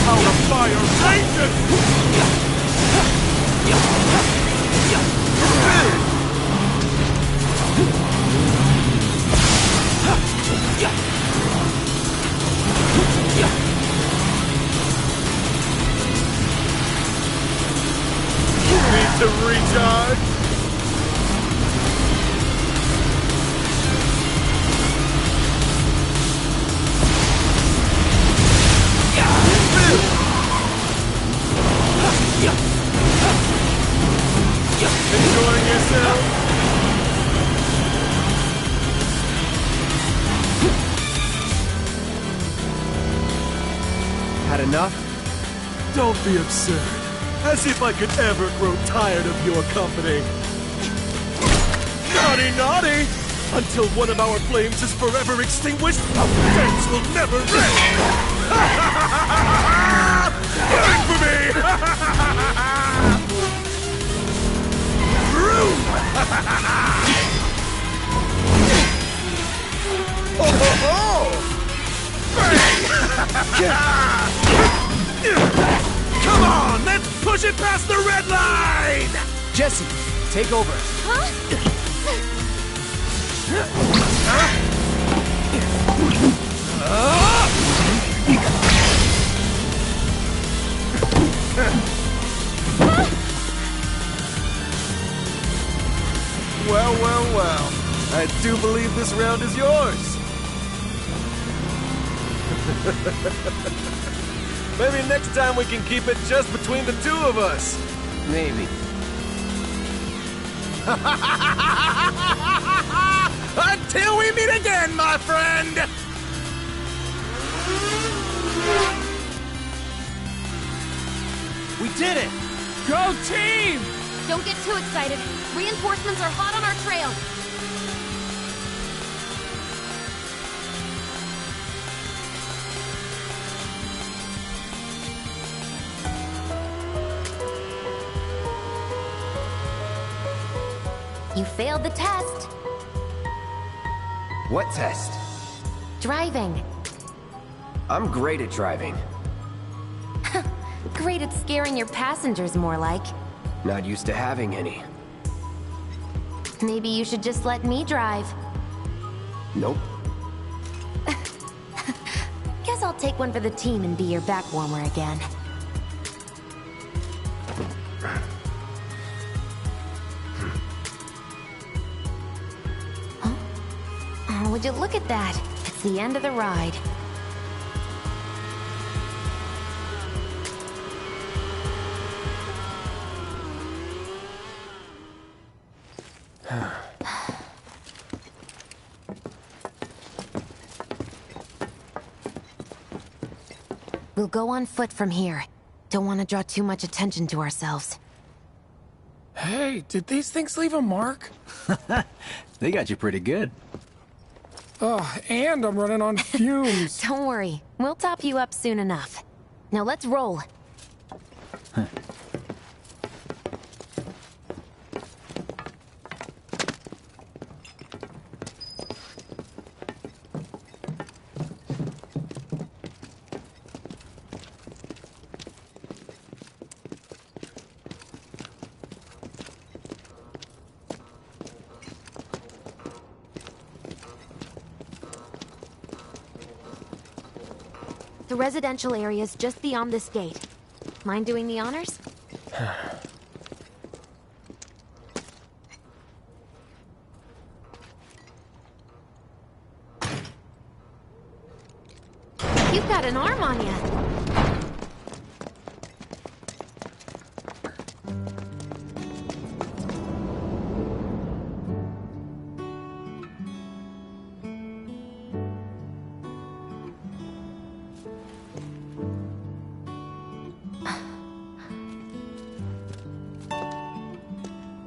How the fire rages! Need to recharge? Enjoying yourself? Had enough? Don't be absurd. As if I could ever grow tired of your company. Naughty, naughty! Until one of our flames is forever extinguished, our dance will never end! Wait for me! Ho ho ho! Bang! Come on, let's push it past the red line! Jesse, take over. Huh? Well, well, well. I do believe this round is yours. Maybe next time we can keep it just between the two of us. Maybe. Until we meet again, my friend! We did it! Go team! Don't get too excited. Reinforcements are hot on our trail. You failed the test. What test? Driving. I'm great at driving. Great at scaring your passengers, more like. Not used to having any. Maybe you should just let me drive. Nope. Guess I'll take one for the team and be your back warmer again. Huh? Oh, would you look at that? It's the end of the ride. We'll go on foot from here. Don't want to draw too much attention to ourselves. Hey, did these things leave a mark? They got you pretty good. Oh, and I'm running on fumes. Don't worry. We'll top you up soon enough. Now let's roll. The residential area's just beyond this gate. Mind doing the honors? You've got an arm on you.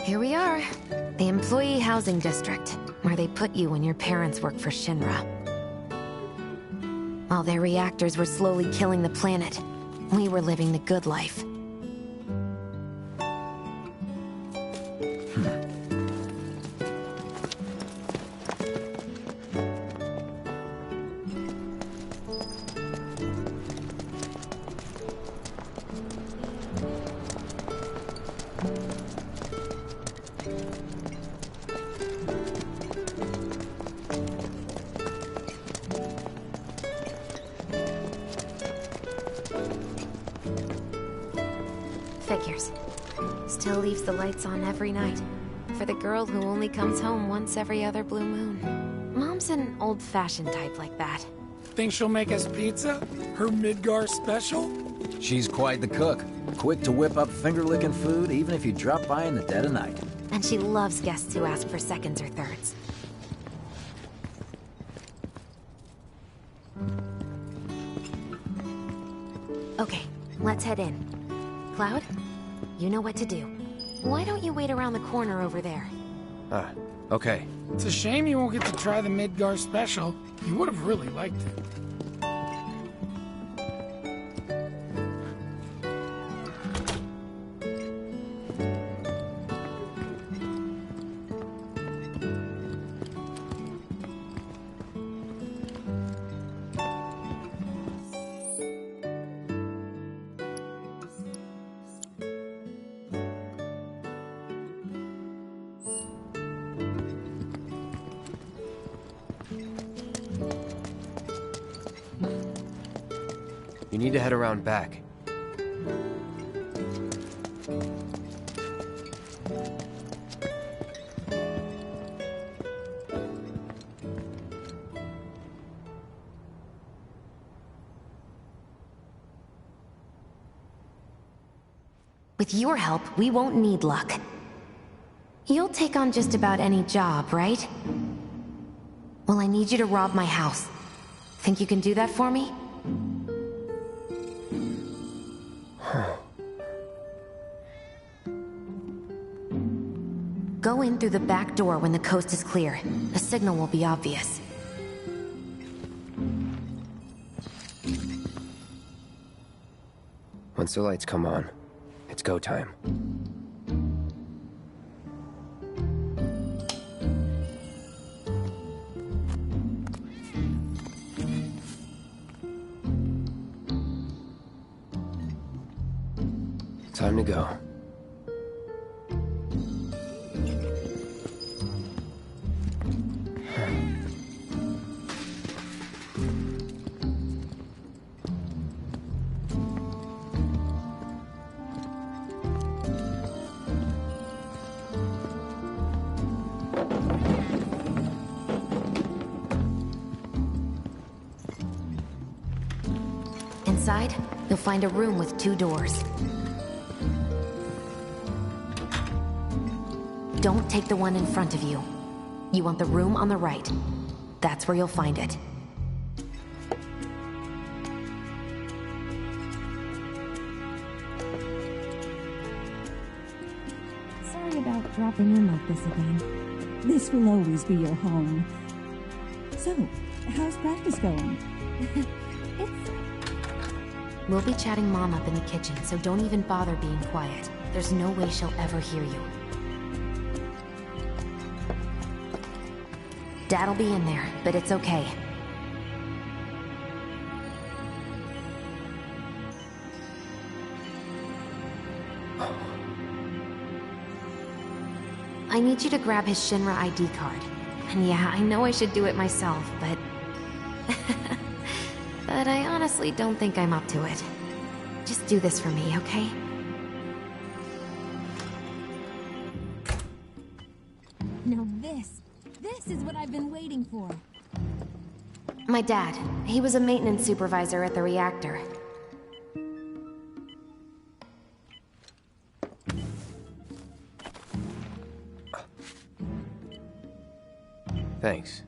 Here we are. The Employee Housing District, where they put you when your parents work for Shinra. While their reactors were slowly killing the planet, we were living the good life. Figures. Still leaves the lights on every night. For the girl who only comes home once every other blue moon. Mom's an old-fashioned type like that. Think she'll make us pizza? Her Midgar special? She's quite the cook. Quick to whip up finger-licking food, even if you drop by in the dead of night. And she loves guests who ask for seconds or thirds. Okay, let's head in. Cloud, you know what to do. Why don't you wait around the corner over there? Okay. It's a shame you won't get to try the Midgar special. You would have really liked it. You need to head around back. With your help, we won't need luck. You'll take on just about any job, right? Well, I need you to rob my house. Think you can do that for me? Go in through the back door when the coast is clear. The signal will be obvious. Once the lights come on, it's go time. Time to go. outside, you'll find a room with 2 doors. Don't take the one in front of you. You want the room on the right. That's where you'll find it. Sorry about dropping in like this again. This will always be your home. So, how's practice going? We'll be chatting Mom up in the kitchen, so don't even bother being quiet. There's no way she'll ever hear you. Dad'll be in there, but it's okay. I need you to grab his Shinra ID card. And yeah, I know I should do it myself, but... but I honestly don't think I'm up to it. Just do this for me, okay? Now this is what I've been waiting for. My dad. He was a maintenance supervisor at the reactor. Thanks.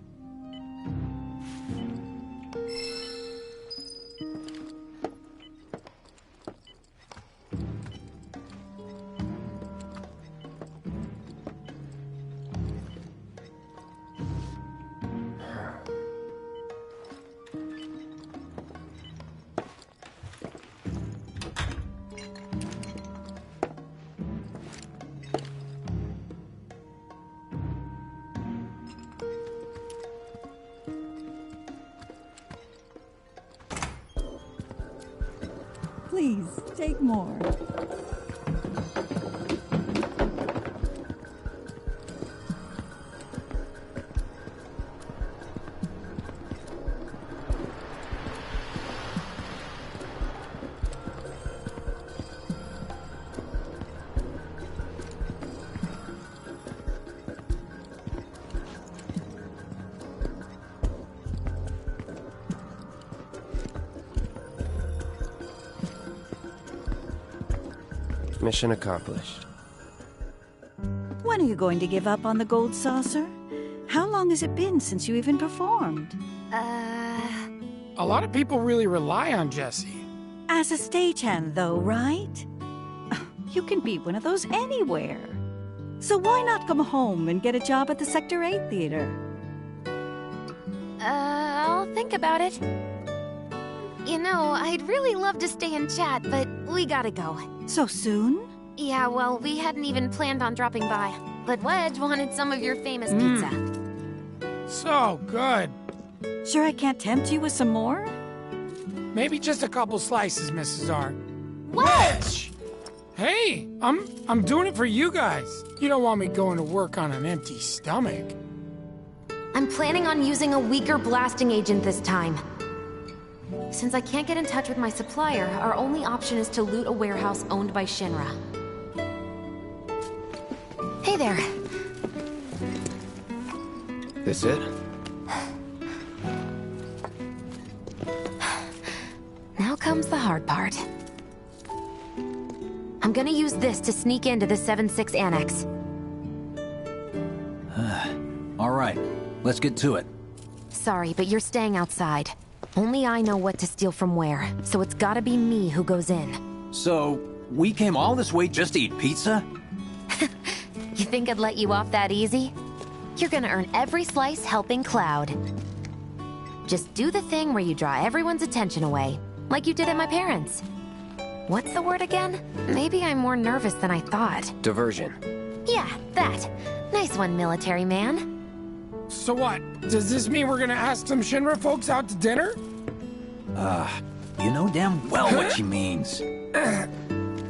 Please, take more. Mission accomplished. When are you going to give up on the gold saucer? How long has it been since you even performed? A lot of people really rely on Jesse. As a stagehand, though, right? You can be one of those anywhere. So why not come home and get a job at the Sector 8 theater? I'll think about it. You know, I'd really love to stay and chat, but we gotta go. So soon? Yeah, well, we hadn't even planned on dropping by. But Wedge wanted some of your famous pizza. So good. Sure I can't tempt you with some more? Maybe just a couple slices, Mrs. R. Wedge! Hey, I'm doing it for you guys. You don't want me going to work on an empty stomach. I'm planning on using a weaker blasting agent this time. Since I can't get in touch with my supplier, our only option is to loot a warehouse owned by Shinra. Hey there. This it? Now comes the hard part. I'm gonna use this to sneak into the 7-6 annex. All right, let's get to it. Sorry, but you're staying outside. Only I know what to steal from where, so it's gotta be me who goes in. So, we came all this way just to eat pizza? You think I'd let you off that easy? You're gonna earn every slice helping Cloud. Just do the thing where you draw everyone's attention away, like you did at my parents'. What's the word again? Maybe I'm more nervous than I thought. Diversion. Yeah, that. Nice one, military man. So what? Does this mean we're gonna ask some Shinra folks out to dinner? You know damn well what she means.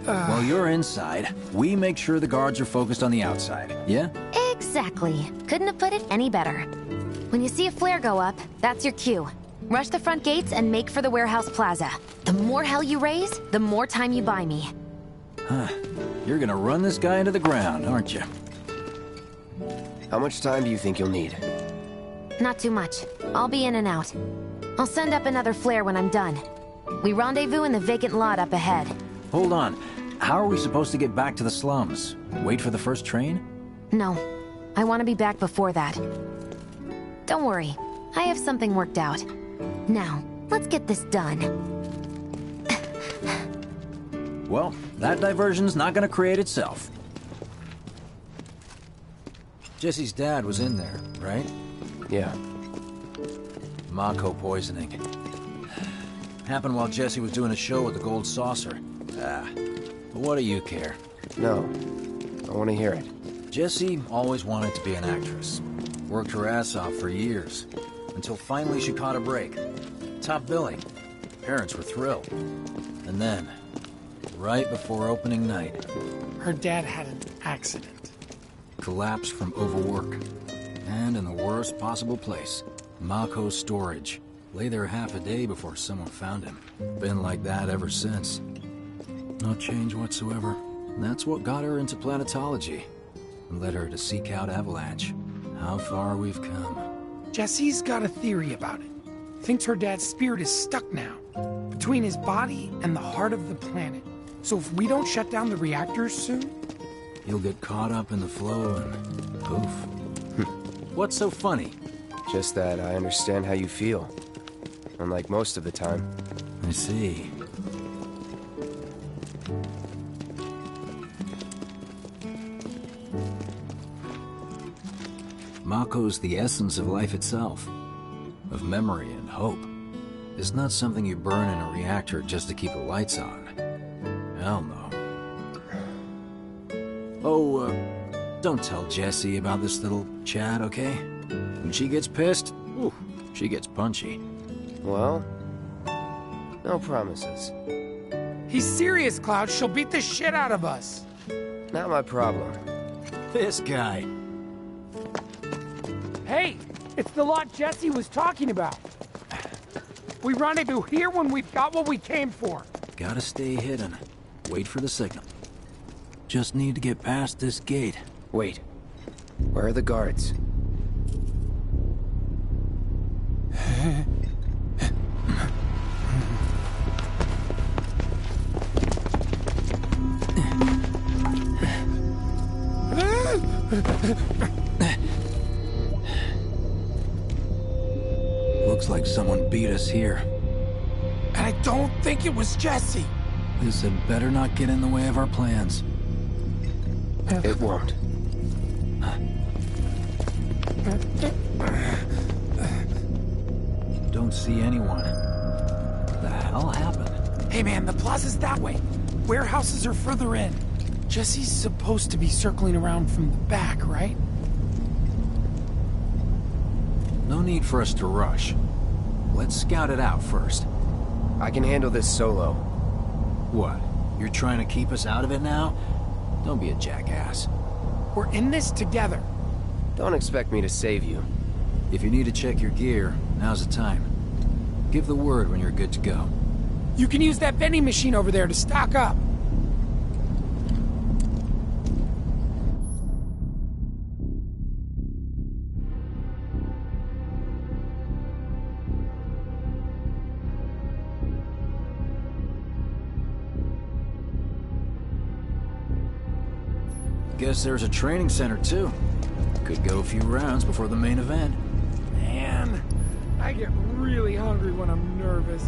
While you're inside, we make sure the guards are focused on the outside, yeah? Exactly. Couldn't have put it any better. When you see a flare go up, that's your cue. Rush the front gates and make for the warehouse plaza. The more hell you raise, the more time you buy me. Huh. You're gonna run this guy into the ground, aren't you? How much time do you think you'll need? Not too much. I'll be in and out. I'll send up another flare when I'm done. We rendezvous in the vacant lot up ahead. Hold on. How are we supposed to get back to the slums? Wait for the first train? No. I want to be back before that. Don't worry. I have something worked out. Now, let's get this done. Well, that diversion's not gonna create itself. Jesse's dad was in there, right? Yeah. Mako poisoning. Happened while Jesse was doing a show with the Gold Saucer. But what do you care? No. I want to hear it. Jessie always wanted to be an actress. Worked her ass off for years. Until finally she caught a break. Top billing. Parents were thrilled. And then, right before opening night... Her dad had an accident. Collapsed from overwork. And in the worst possible place. Mako's storage. Lay there half a day before someone found him. Been like that ever since. No change whatsoever. That's what got her into planetology. And led her to seek out Avalanche. How far we've come. Jesse's got a theory about it. Thinks her dad's spirit is stuck now. Between his body and the heart of the planet. So if we don't shut down the reactors soon... He'll get caught up in the flow and poof. What's so funny? Just that I understand how you feel. Unlike most of the time. I see. Mako's the essence of life itself. Of memory and hope. It's not something you burn in a reactor just to keep the lights on. Hell no. Oh, don't tell Jessie about this little chat, okay? When she gets pissed, ooh, she gets punchy. Well, no promises. He's serious, Cloud. She'll beat the shit out of us. Not my problem. This guy. Hey, it's the lot Jesse was talking about. We rendezvous here when we've got what we came for. Gotta stay hidden. Wait for the signal. Just need to get past this gate. Wait. Where are the guards? Looks like someone beat us here. And I don't think it was Jesse. This had better not get in the way of our plans. It won't. Don't see anyone. What the hell happened? Hey man, the plaza's that way. Warehouses are further in. Jesse's supposed to be circling around from the back, right? No need for us to rush. Let's scout it out first. I can handle this solo. What? You're trying to keep us out of it now? Don't be a jackass. We're in this together. Don't expect me to save you. If you need to check your gear, now's the time. Give the word when you're good to go. You can use that vending machine over there to stock up. Guess there's a training center, too. Could go a few rounds before the main event. Man, I get really hungry when I'm nervous.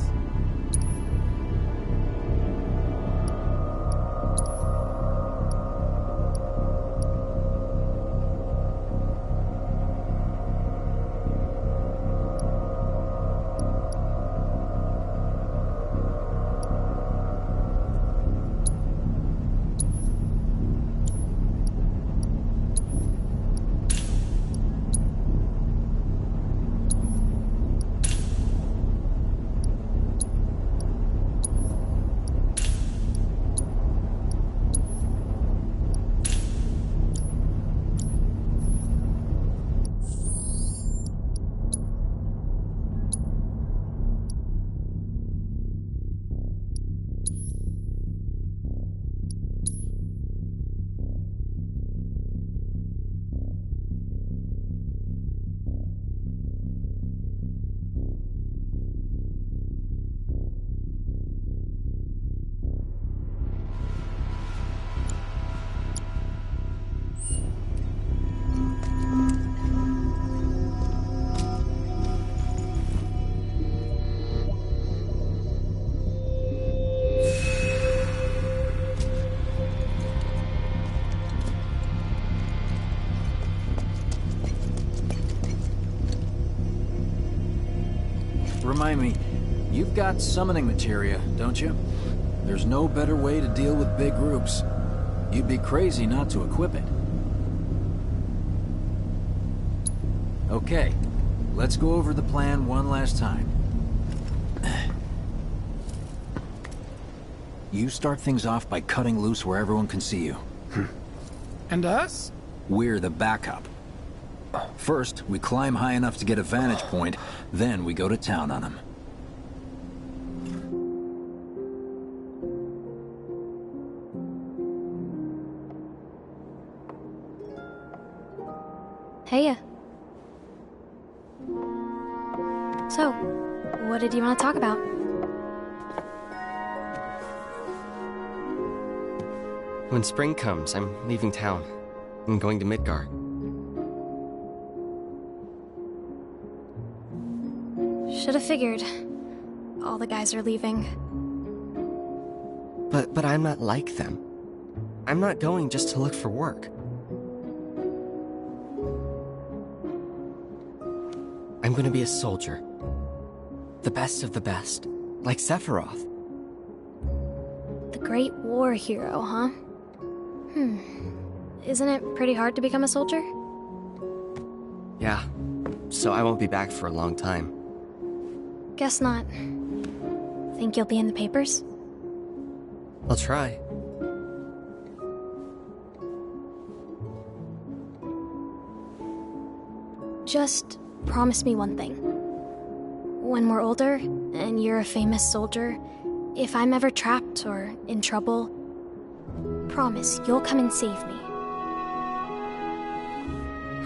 Remind me, you've got summoning materia, don't you? There's no better way to deal with big groups. You'd be crazy not to equip it. Okay, let's go over the plan one last time. You start things off by cutting loose where everyone can see you. And us? We're the backup. First, we climb high enough to get a vantage point, then we go to town on them. Heya. So, what did you want to talk about? When spring comes, I'm leaving town. I'm going to Midgar. Should have figured. All the guys are leaving. But I'm not like them. I'm not going just to look for work. I'm gonna be a soldier. The best of the best. Like Sephiroth. The Great War hero, huh? Isn't it pretty hard to become a soldier? Yeah. So I won't be back for a long time. Guess not. Think you'll be in the papers? I'll try. Just promise me one thing. When we're older, and you're a famous soldier, if I'm ever trapped or in trouble, promise you'll come and save me.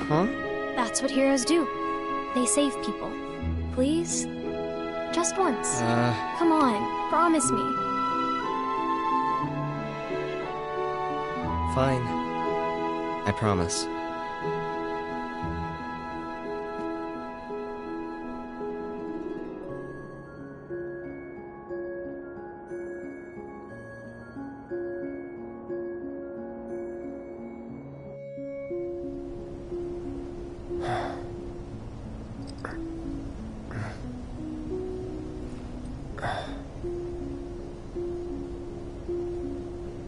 Huh? That's what heroes do. They save people. Please? Just once. Come on, promise me. Fine. I promise.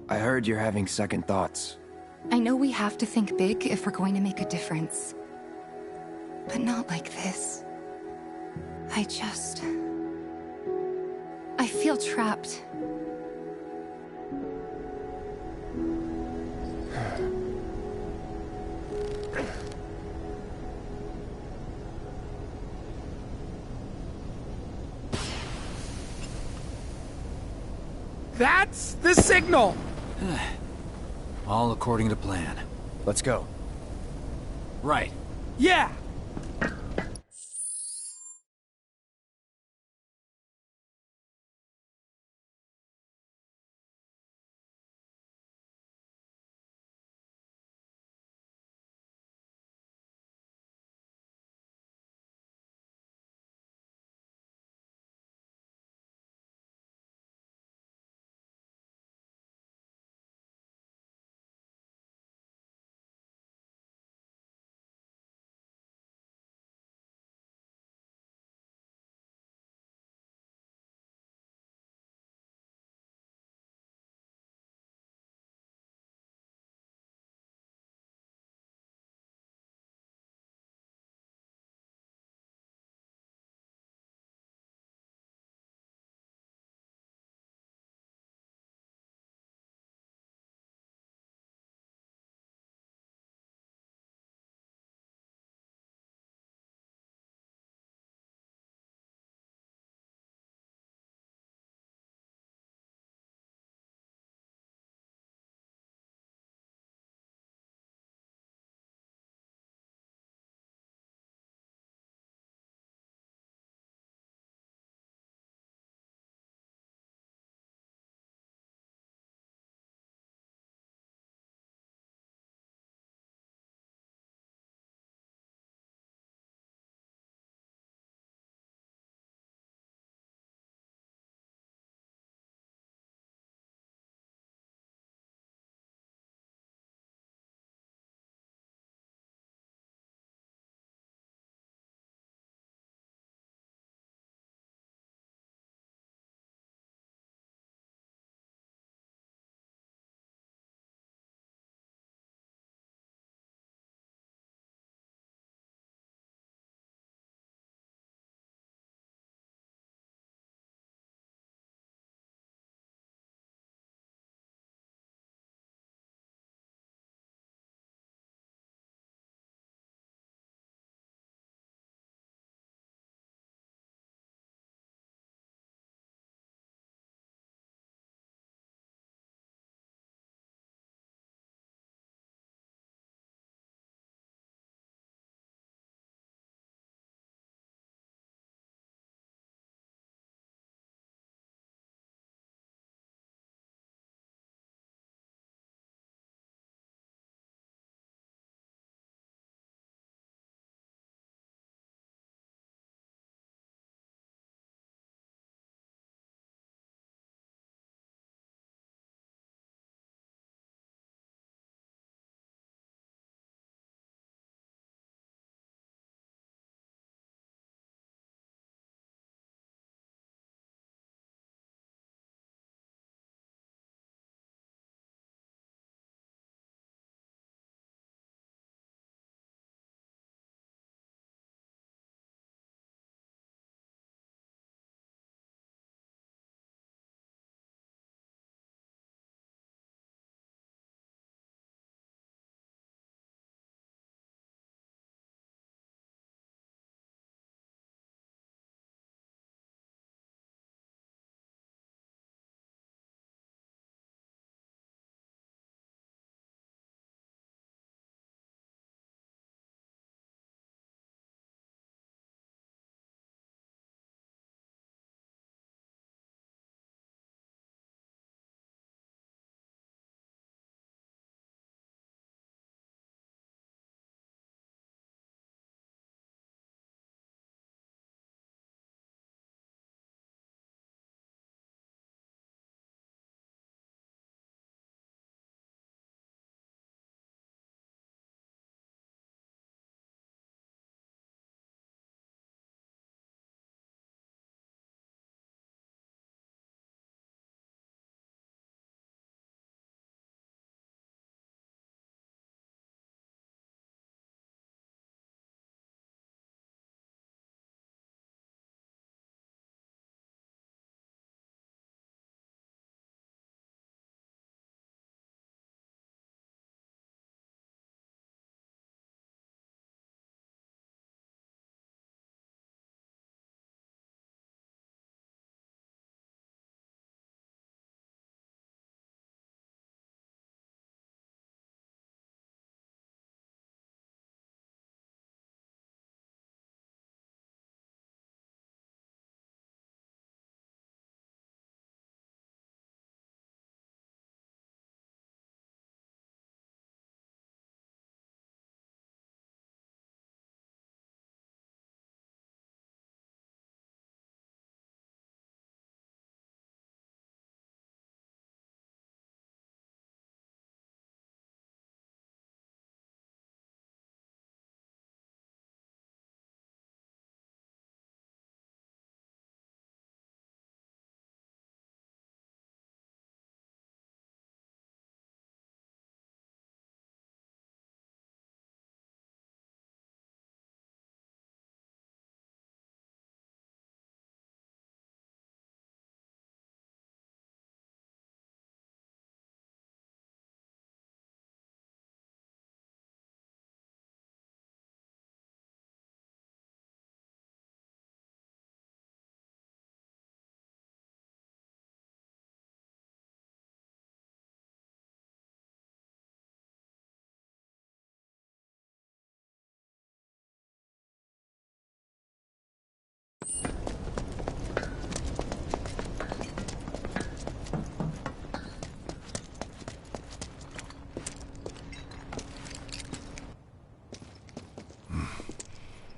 I heard you're having second thoughts. I know we have to think big if we're going to make a difference. But not like this. I feel trapped. That's the signal! All according to plan. Let's go. Right. Yeah!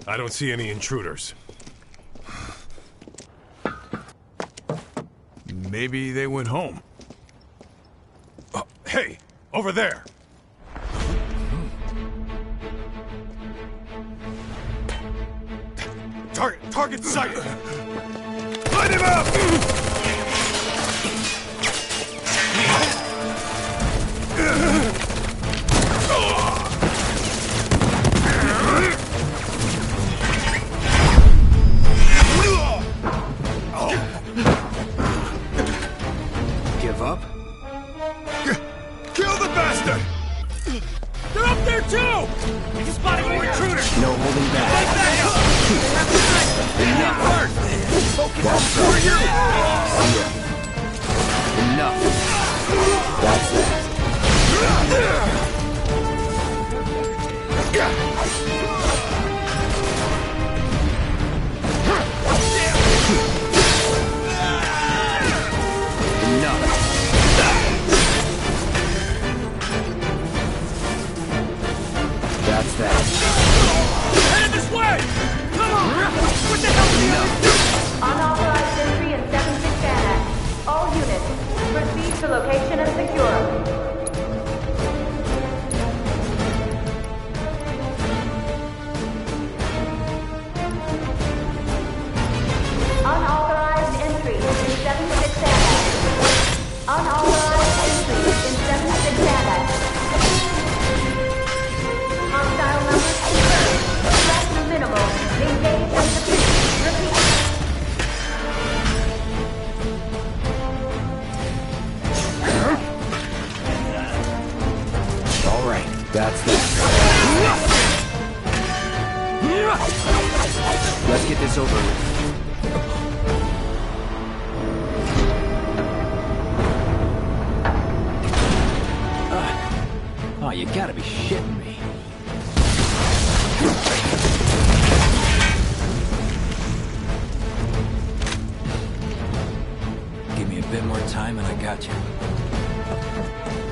I don't see any intruders. Maybe they went home. Oh, hey! Over there! Target sighted! Light him up! Give up? Kill the bastard! They're up there too! We just spotted more intruders! No holding back. Fight back up! They have the sniper! They need first! Focus on warrior! Enough. That's that. That's that. Headed this way! Come on! What the hell are you doing? Unauthorized entry in 7-6 Annex. All units, proceed to location and secure them. Unauthorized entry in 7-6 Annex. Unauthorized entry in 7-6 Annex. Hostile numbers confirmed. Threat minimal. Engage and defeat. Repeat. All right. That's that. Let's get this over with. Oh, you gotta be shitting me. Give me a bit more time and I got you.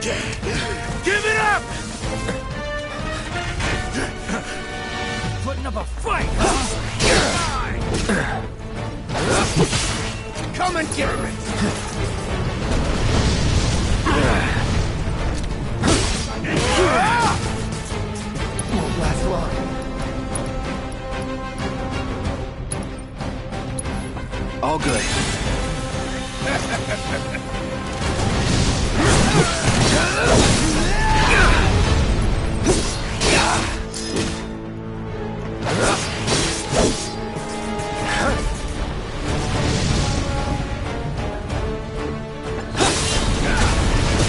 Give it up! Putting up a fight, huh? Come and get it! Won't last long. All good.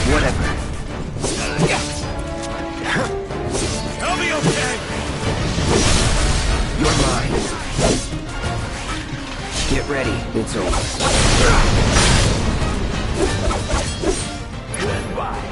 Whatever. I'll be okay! You're mine. Get ready. It's over. Goodbye.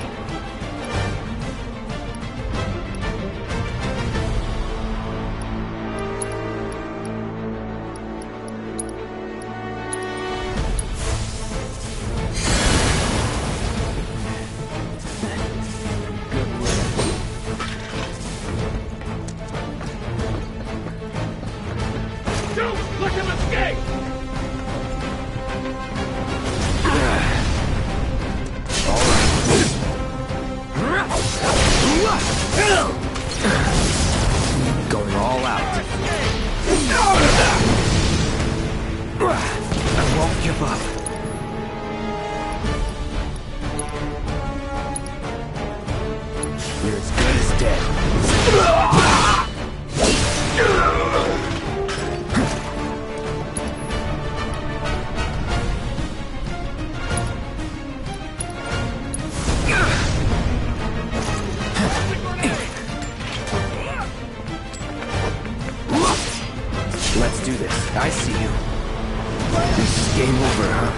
Don't let him escape! Going all out. I won't give up. You're as good as dead. Let's do this. I see you. This is game over, huh?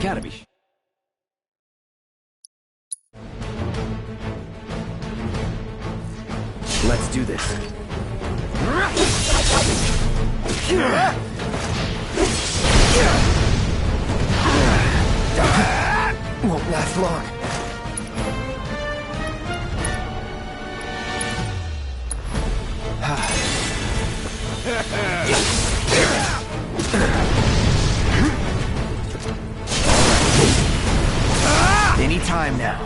gotta be. Let's do this. Won't last long. Any time now.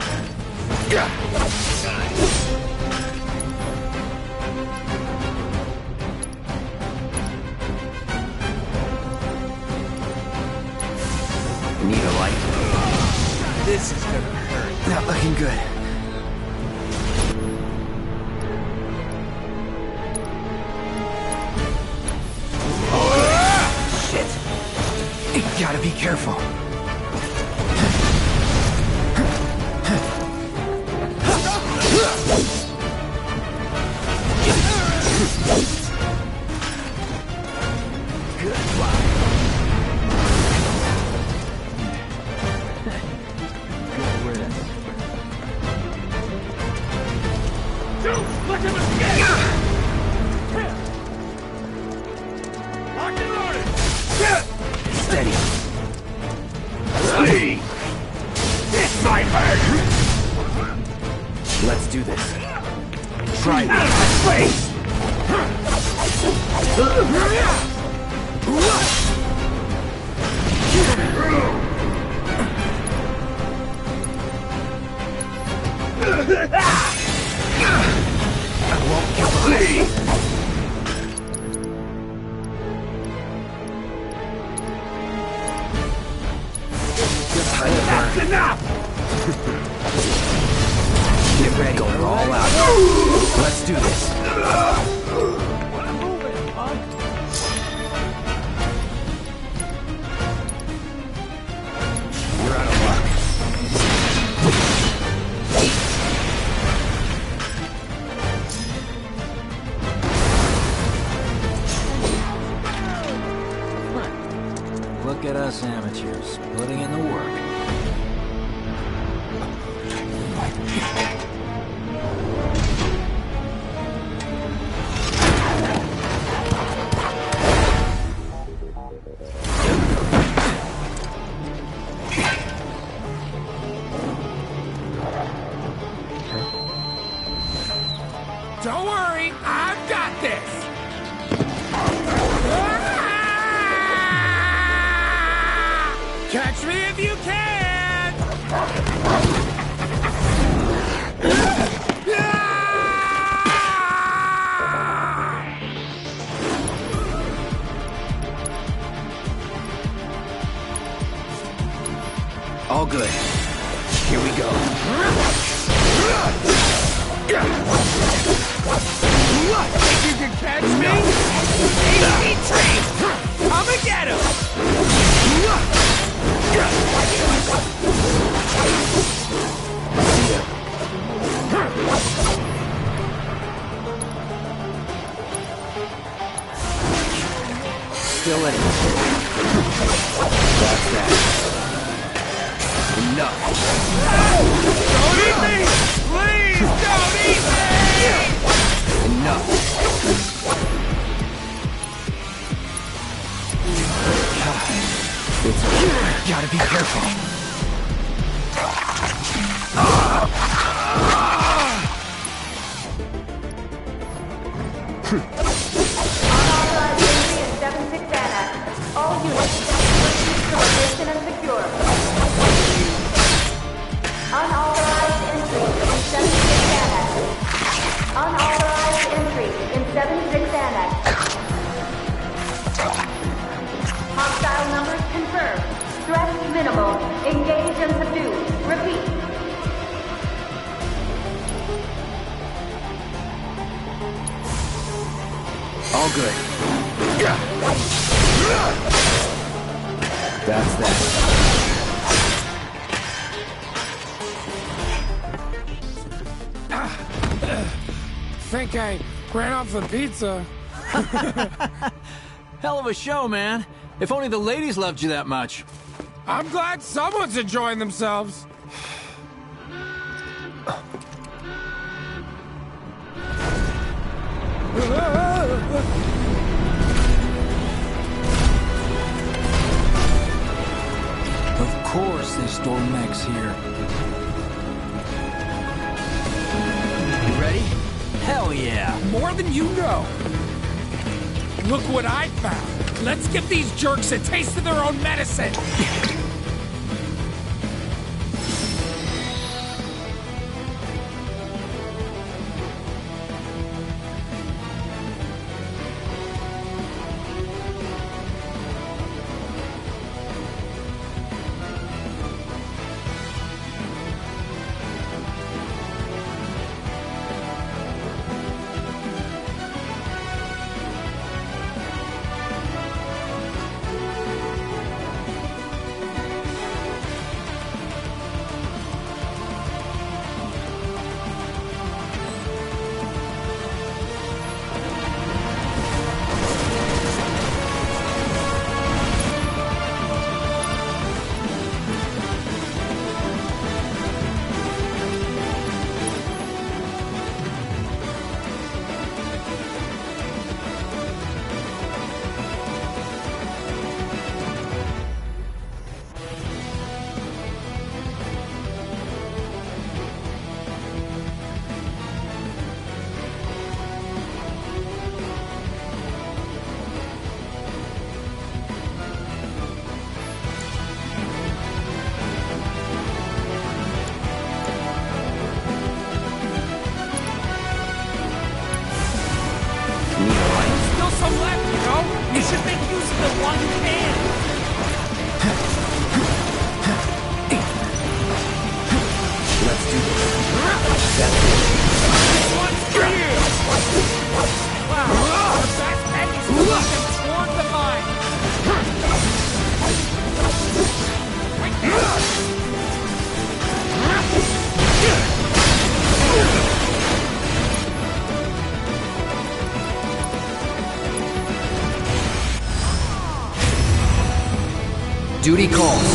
Need a light? This is gonna hurt. Not looking good. Shit. You gotta be careful. Steady. This might hurt. Let's do this. Try me. Face. I won't give up. That's enough! Get ready, we're all out. Let's do this. You're out of luck. Look at us amateurs, putting in the work. Don't worry, I've got this! Catch me if you can! All good. Here we go. Think you can catch me? Easy treat! Come and get him! Still in it. That's that. Enough. Don't eat me! Please don't eat me! Enough. It's over. Gotta be careful. Unauthorized entry in 7-6 Annex. All units, proceed to location and secure. Unauthorized entry in 7-6 Annex. Unauthorized entry in 7-6 Annex. Hostile numbers confirmed. Threat minimal. Engage and subdue. Repeat. All good. That's that. Think I ran off the pizza. Hell of a show, man. If only the ladies loved you that much. I'm glad someone's enjoying themselves. Of course they store mechs here. You ready? Hell yeah! More than you know. Look what I found. Let's give these jerks a taste of their own medicine. Still some left, you know? You should make use of the one you can. Let's do this. This one's for you! Wow, our best bet is to let them swarm the mine. Right there. Duty calls.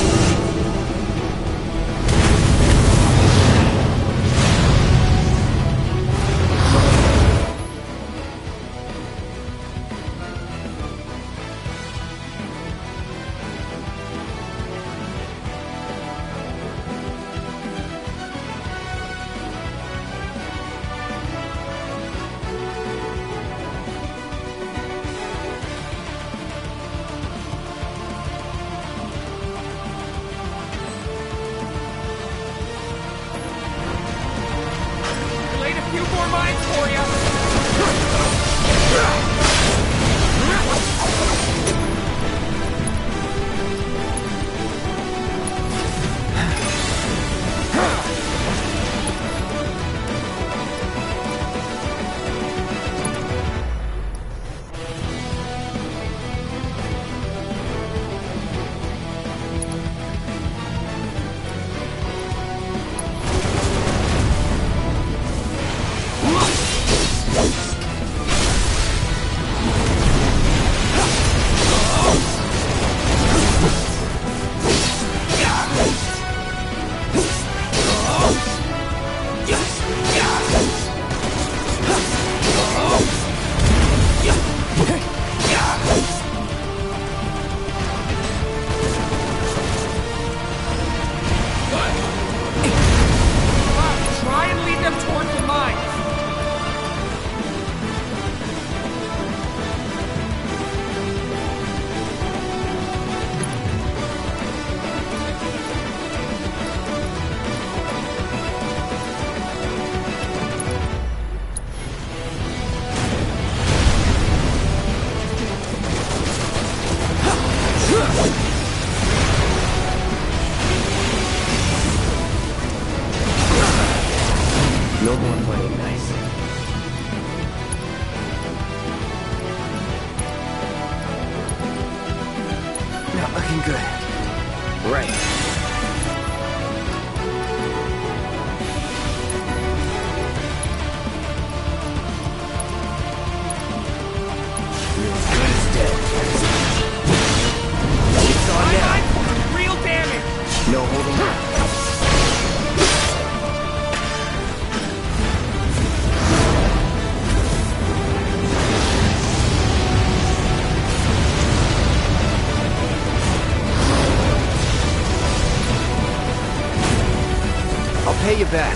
pay you back.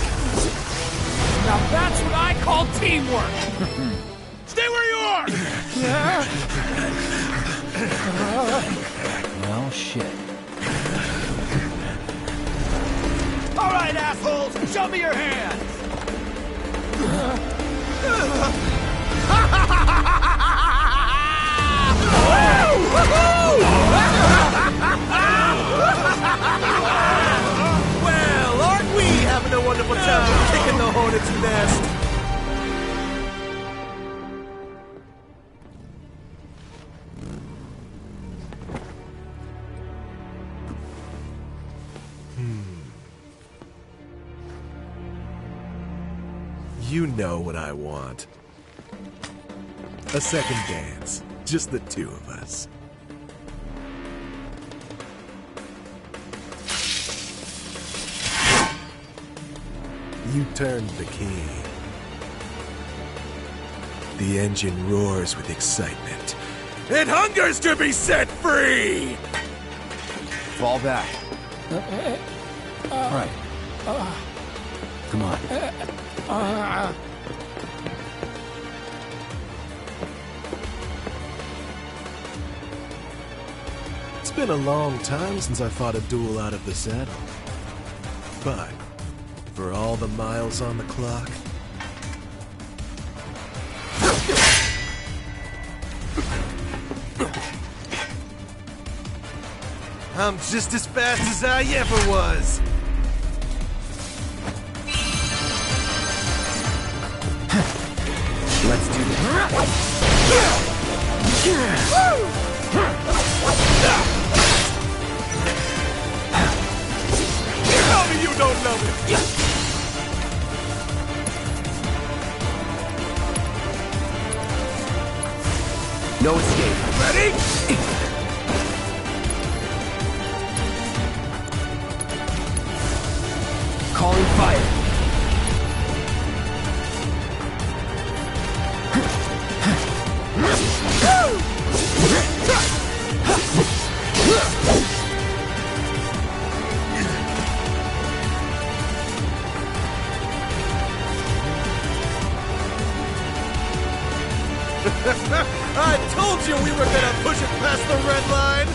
Now that's what I call teamwork! Stay where you are! Well, shit. All right, assholes, show me your hands! Well, aren't we having a wonderful time kicking the hornet's nest? You know what I want. A second dance. Just the two of us. You turned the key. The engine roars with excitement. It hungers to be set free! Fall back. Right. Come on. It's been a long time since I fought a duel out of the saddle. But, for all the miles on the clock... I'm just as fast as I ever was! Let's do this. Tell me you don't love it! No escape. Ready? Calling fire. I told you we were gonna push it past the red line!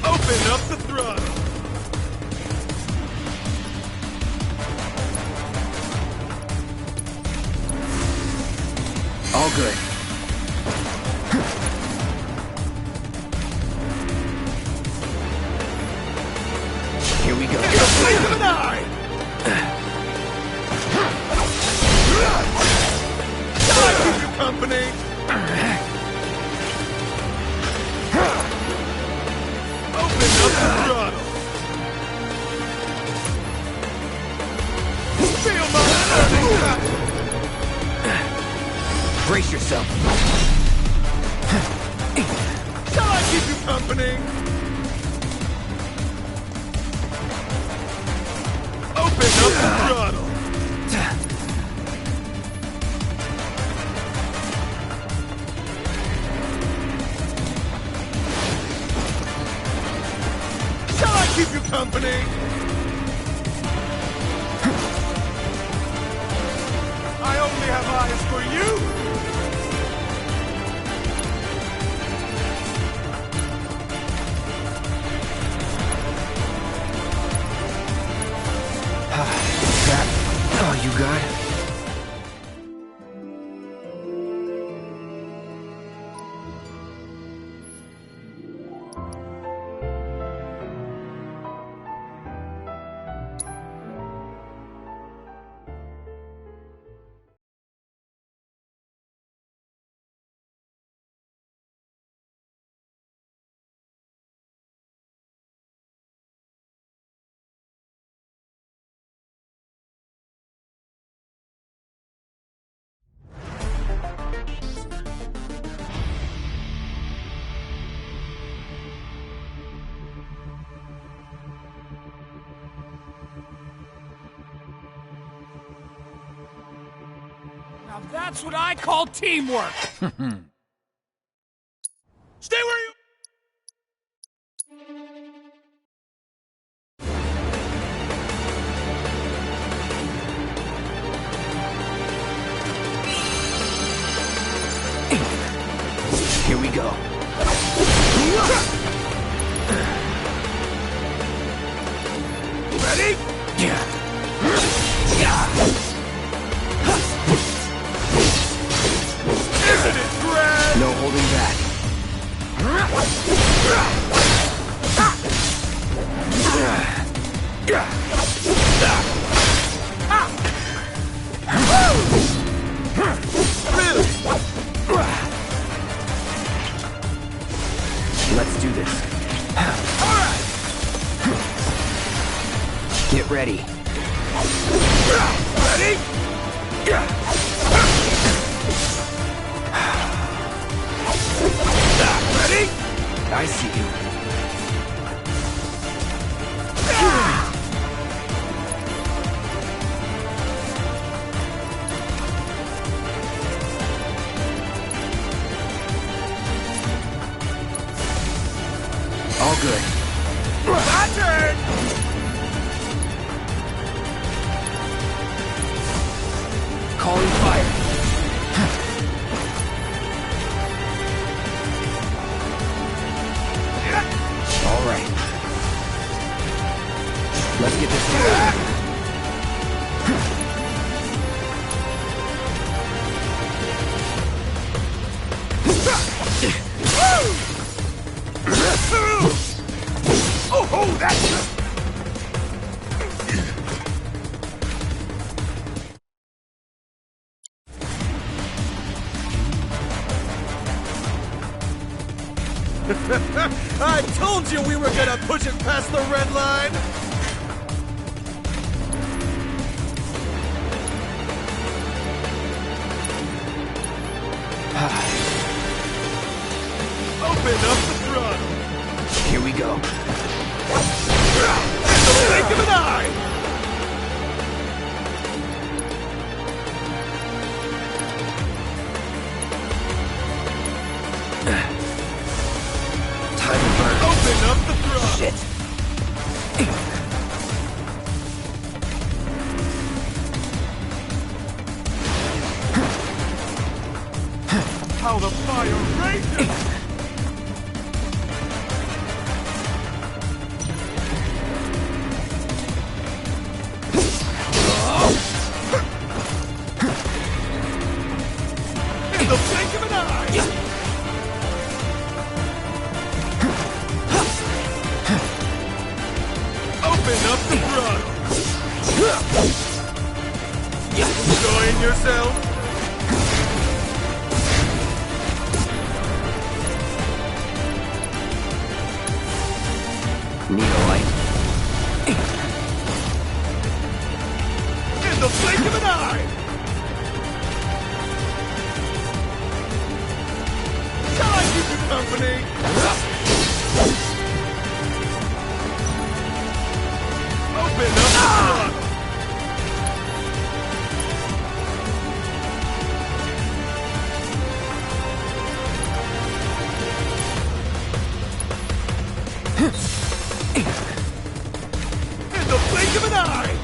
Open up the throttle! All good. Here we go. In a blink of an eye! Shall I keep you company? Open up the throttle! Feel my burning! Brace yourself. Shall I keep you company? Open up the throttle! Shall I keep you company? I only have eyes for you! Oh, you got it. Now that's what I call teamwork! Isn't it grand? No holding back. Really? Let's do this. Alright! Get ready. Ready? Ready? I see you. All good. My turn! Calling fire. All right. Let's get this going. Oh, that's... I told you we were gonna push it past the red line! Open up the throttle! Here we go. In the blink of an eye! Time to burn. Open up the throttle! Shit. How the fire rages! In the blink of an eye! Open up the throttle! Enjoying yourself? Need a light. In the blink of an eye! Shall I keep you company? Open up the throttle! In the blink of an eye!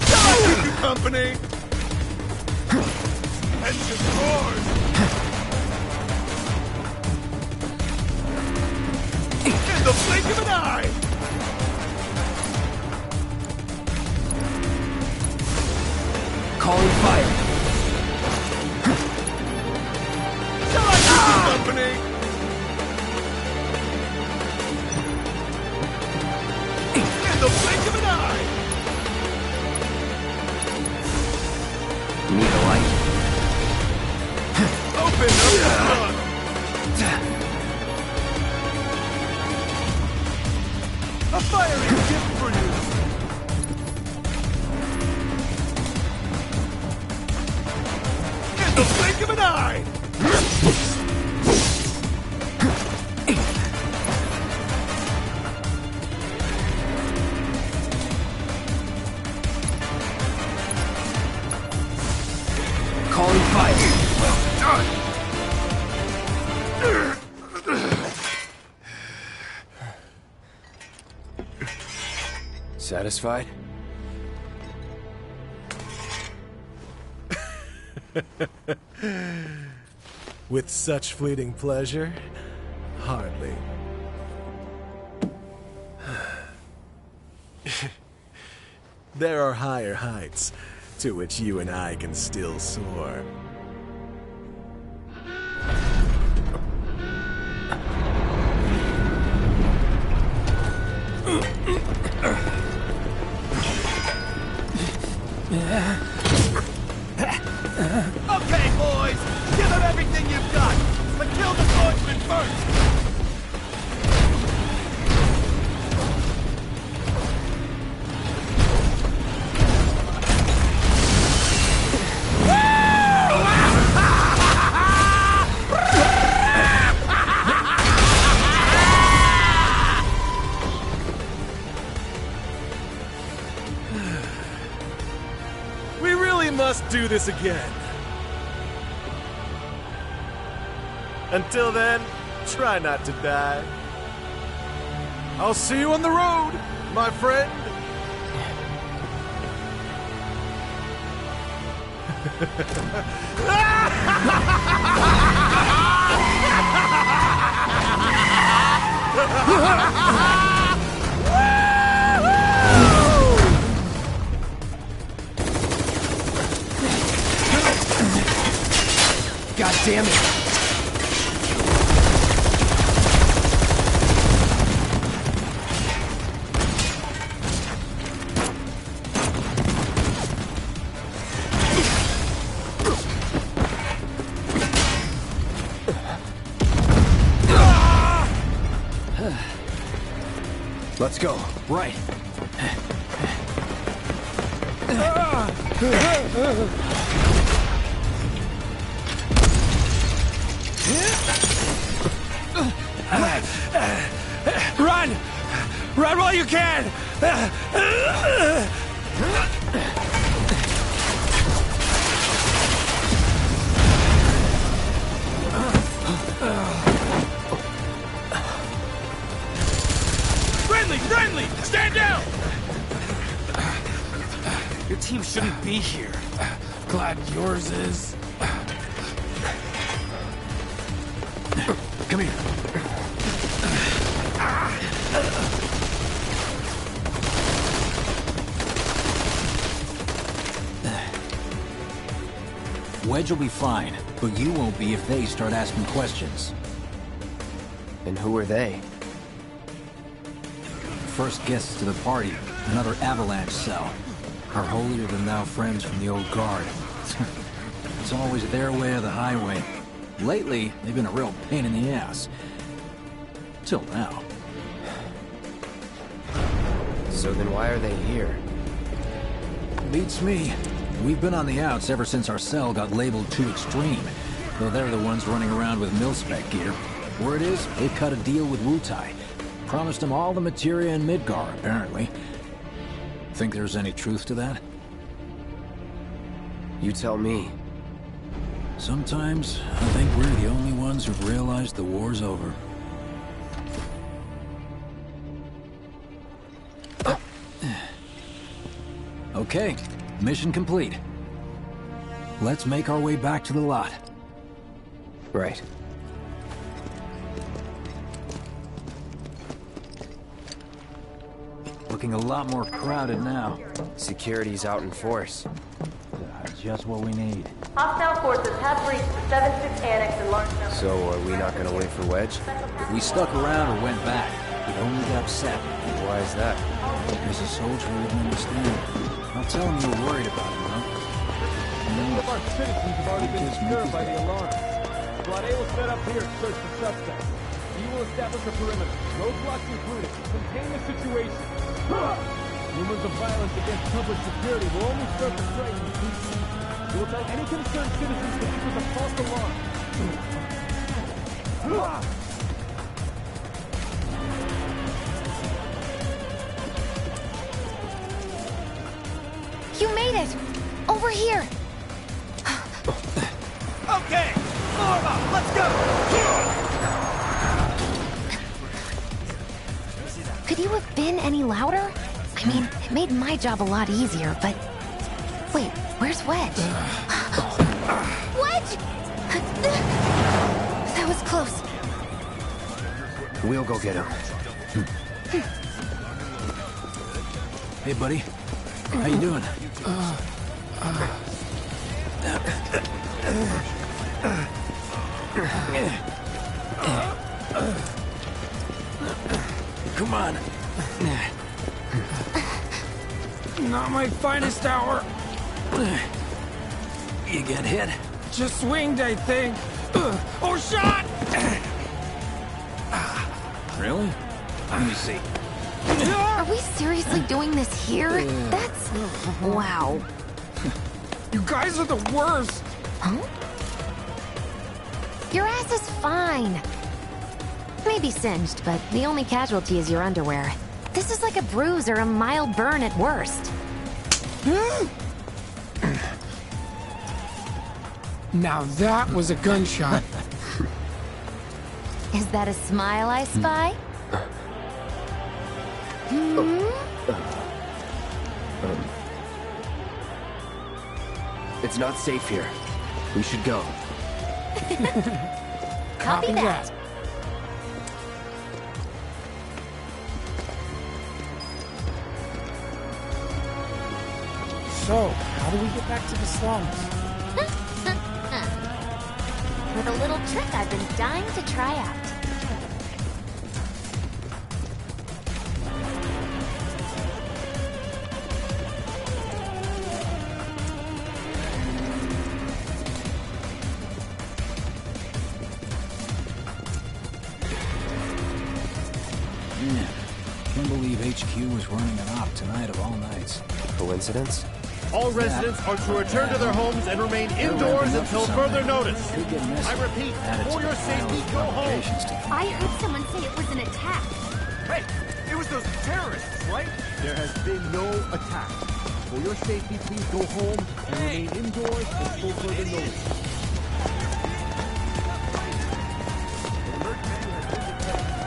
Shall I keep you company? Engine roars! In the blink of an eye! Calling fire. Shall I keep you company? In the blink of an eye! Need a light. Open up the throttle! A fiery gift for you! In the blink of an eye! Calling fire. Well done! Satisfied? With such fleeting pleasure? Hardly. there are higher heights to which you and I can still soar. Okay, boys! Give them everything you've got! But kill the swordsman first! We really must do this again. Until then, try not to die. I'll see you on the road, my friend. God damn it! Let's go. Right. Run! Run while you can! Friendly! Friendly! Stand down! Your team shouldn't be here. Glad yours is. Come here. Wedge will be fine, but you won't be if they start asking questions. And who are they? First guests to the party, another avalanche cell. Our holier-than-thou friends from the old guard. It's always their way or the highway. Lately, they've been a real pain in the ass. Till now. So then why are they here? Beats me. We've been on the outs ever since our cell got labeled too extreme. Though they're the ones running around with mil-spec gear. Word is, they've cut a deal with Wutai. Promised them all the materia in Midgar, apparently. Think there's any truth to that? You tell me. Sometimes, I think we're the only ones who've realized the war's over. Okay, mission complete. Let's make our way back to the lot. Right. Looking a lot more crowded now. Security's out in force. Just what we need. Hostile forces have reached the 7-6 annex in large numbers. So, are we not gonna wait for Wedge? If we stuck around or went back, we'd only get upset. Why is that? Because a soldier wouldn't understand. I'll tell him you're worried about him, huh? Some of our citizens have already been disturbed by the alarm. Squad A will set up here to search for suspects. You will establish a perimeter, roadblocks included. Contain the situation. Rumors of violence against public security will only serve to frighten people. We will tell any concerned citizens that this was a false alarm. You made it! Over here! Okay! Form up! Let's go! Could you have been any louder? I mean, it made my job a lot easier, but... Wait, where's Wedge? Wedge! That was close. We'll go get him. Hey, buddy. How you doing? Come on. Not my finest hour. You get hit? Just swinged, I think. Oh, shot! Really? Let me see. Are we seriously doing this here? Yeah. That's... wow. You guys are the worst! Huh? Your ass is fine. Maybe singed, but the only casualty is your underwear. This is like a bruise or a mild burn at worst. Now that was a gunshot. Is that a smile I spy? It's not safe here. We should go. Copy that. So, how do we get back to the slums? With a little trick I've been dying to try out. Man, can't believe HQ was running an op tonight of all nights. Coincidence? All residents are to return to their homes and remain indoors until further notice. I repeat, for your safety, go home. I heard someone say it was an attack. Hey, it was those terrorists, right? There has been no attack. For your safety, please go home and remain indoors until further notice.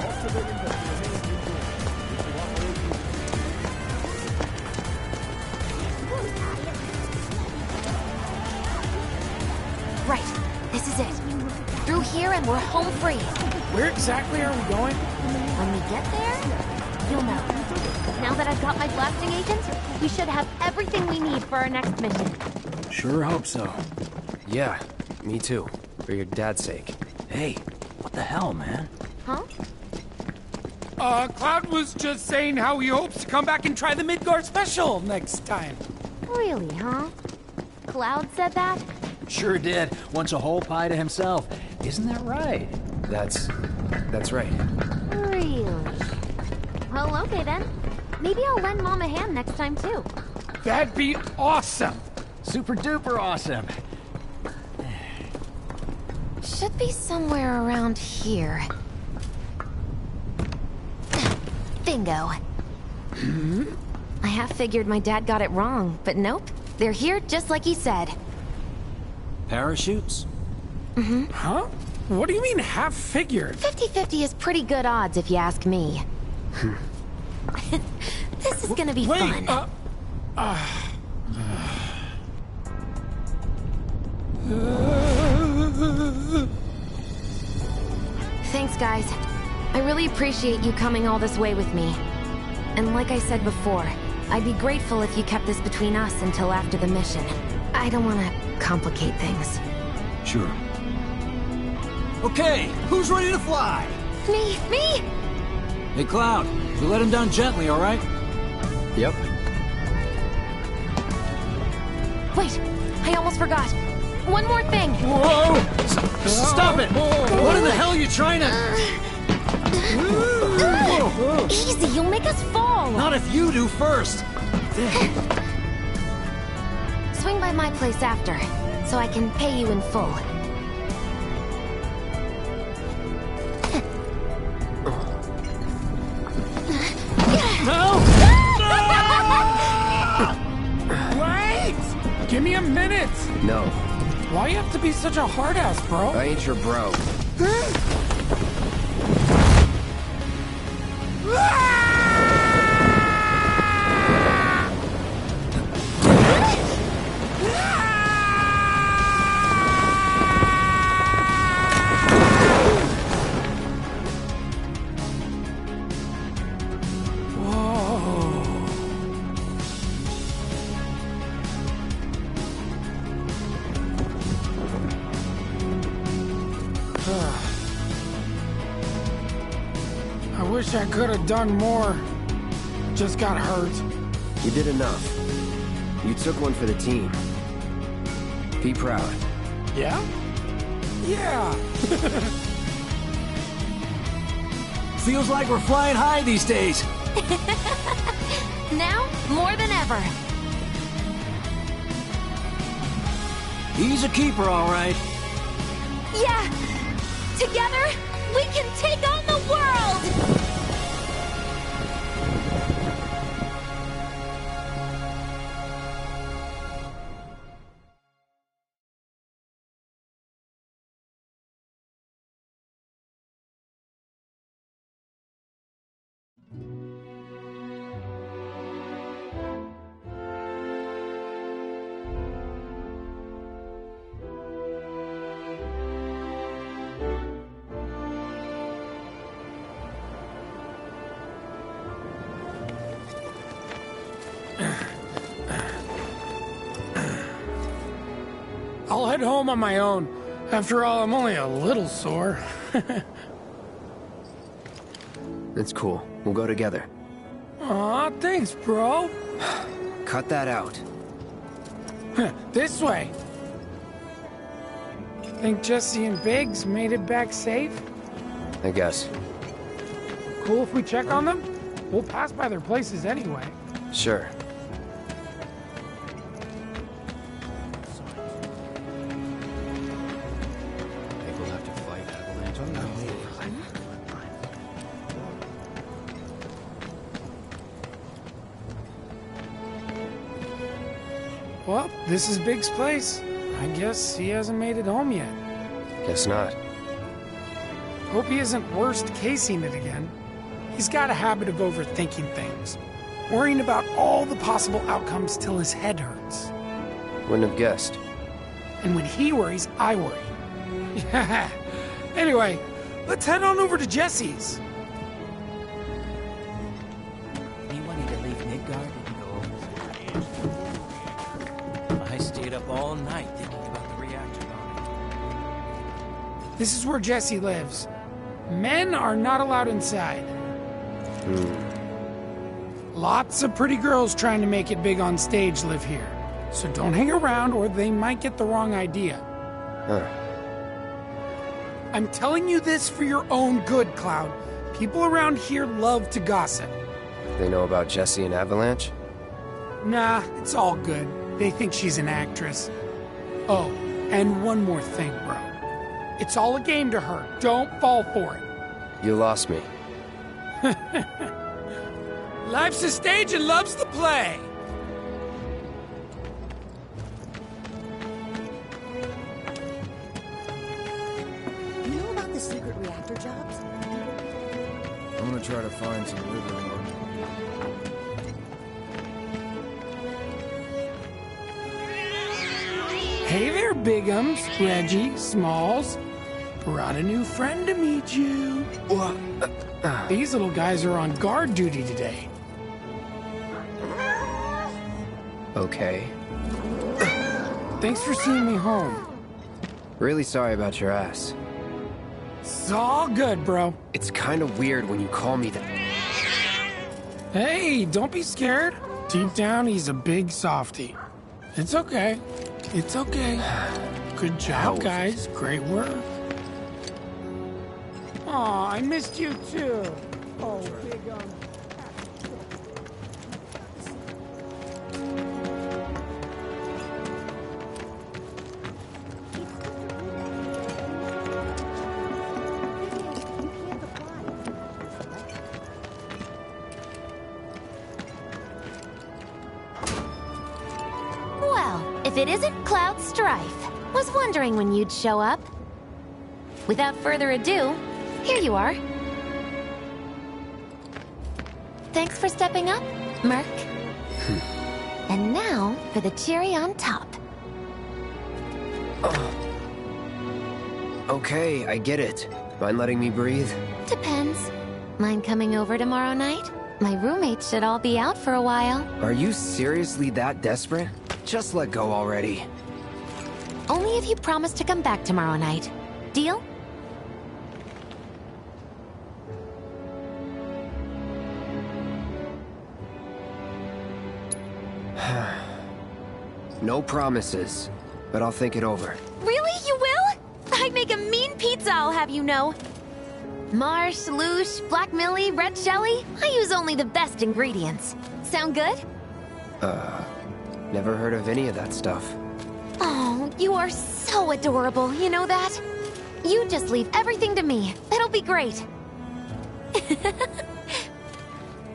All civilians are to remain indoors. Right, this is it. Through here and we're home free. Where exactly are we going? When we get there, you'll know. Now that I've got my blasting agent, we should have everything we need for our next mission. Sure hope so. Yeah, me too. For your dad's sake. Hey, what the hell, man? Huh? Cloud was just saying how he hopes to come back and try the Midgar special next time. Really, huh? Cloud said that? Sure did. Wants a whole pie to himself. Isn't that right? That's right. Really? Well, okay then. Maybe I'll lend Mom a hand next time too. That'd be awesome! Super duper awesome! Should be somewhere around here. Bingo. I half figured my dad got it wrong, but nope. They're here just like he said. Parachutes? Huh? What do you mean half figured? 50-50 is pretty good odds if you ask me. This is gonna be fun. Thanks, guys. I really appreciate you coming all this way with me. And like I said before, I'd be grateful if you kept this between us until after the mission. I don't want to complicate things. Sure. Okay, who's ready to fly? Me! Hey, Cloud, we let him down gently, all right? Yep. Wait, I almost forgot. One more thing. Whoa! Stop it! What in the hell are you trying to... Easy, you'll make us fall. Not if you do first. Swing by my place after, so I can pay you in full. No! Wait! Give me a minute! No. Why you have to be such a hard ass, bro? I ain't your bro. Wish I could have done more. Just got hurt. You did enough. You took one for the team. Be proud. Yeah? Yeah! Feels like we're flying high these days. Now, more than ever. He's a keeper, all right. Yeah! Together, we can take on the world! I'll head home on my own. After all, I'm only a little sore. It's cool. We'll go together. Aw, thanks, bro. Cut that out. This way. Think Jesse and Biggs made it back safe? I guess. Cool if we check on them? We'll pass by their places anyway. Sure. Well, this is Big's place. I guess he hasn't made it home yet. Guess not. Hope he isn't worst-casing it again. He's got a habit of overthinking things, worrying about all the possible outcomes till his head hurts. Wouldn't have guessed. And when he worries, I worry. Anyway, let's head on over to Jesse's. Anyone need to leave Midgard? We can go over. I stayed up all night thinking about the reactor bombing. This is where Jesse lives. Men are not allowed inside. Lots of pretty girls trying to make it big on stage live here. So don't hang around or they might get the wrong idea. Huh. I'm telling you this for your own good, Cloud. People around here love to gossip. They know about Jesse and Avalanche? Nah, it's all good. They think she's an actress. Oh, and one more thing, bro. It's all a game to her. Don't fall for it. You lost me. Life's a stage and love's the play. You know about the secret reactor jobs? I'm gonna try to find some wiggle room. Hey there, Bigums, Reggie, Smalls. Brought a new friend to meet you. These little guys are on guard duty today. Okay. Thanks for seeing me home. Really sorry about your ass. It's all good, bro. It's kind of weird when you call me that. Hey, don't be scared. Deep down, he's a big softie. It's okay. It's okay. Good job, guys. Great work. Aw, I missed you too. Oh, Bigum. If it isn't Cloud Strife. Was wondering when you'd show up. Without further ado, here you are. Thanks for stepping up, Merc. And now for the cherry on top. Okay, I get it. Mind letting me breathe? Depends. Mind coming over tomorrow night? My roommates should all be out for a while. Are you seriously that desperate? Just let go already. Only if you promise to come back tomorrow night. Deal? No promises, but I'll think it over. Really? You will? I make a mean pizza, I'll have you know. Marsh, loosh, black millie, red jelly. I use only the best ingredients. Sound good? Never heard of any of that stuff. Oh, you are so adorable, you know that? You just leave everything to me. It'll be great.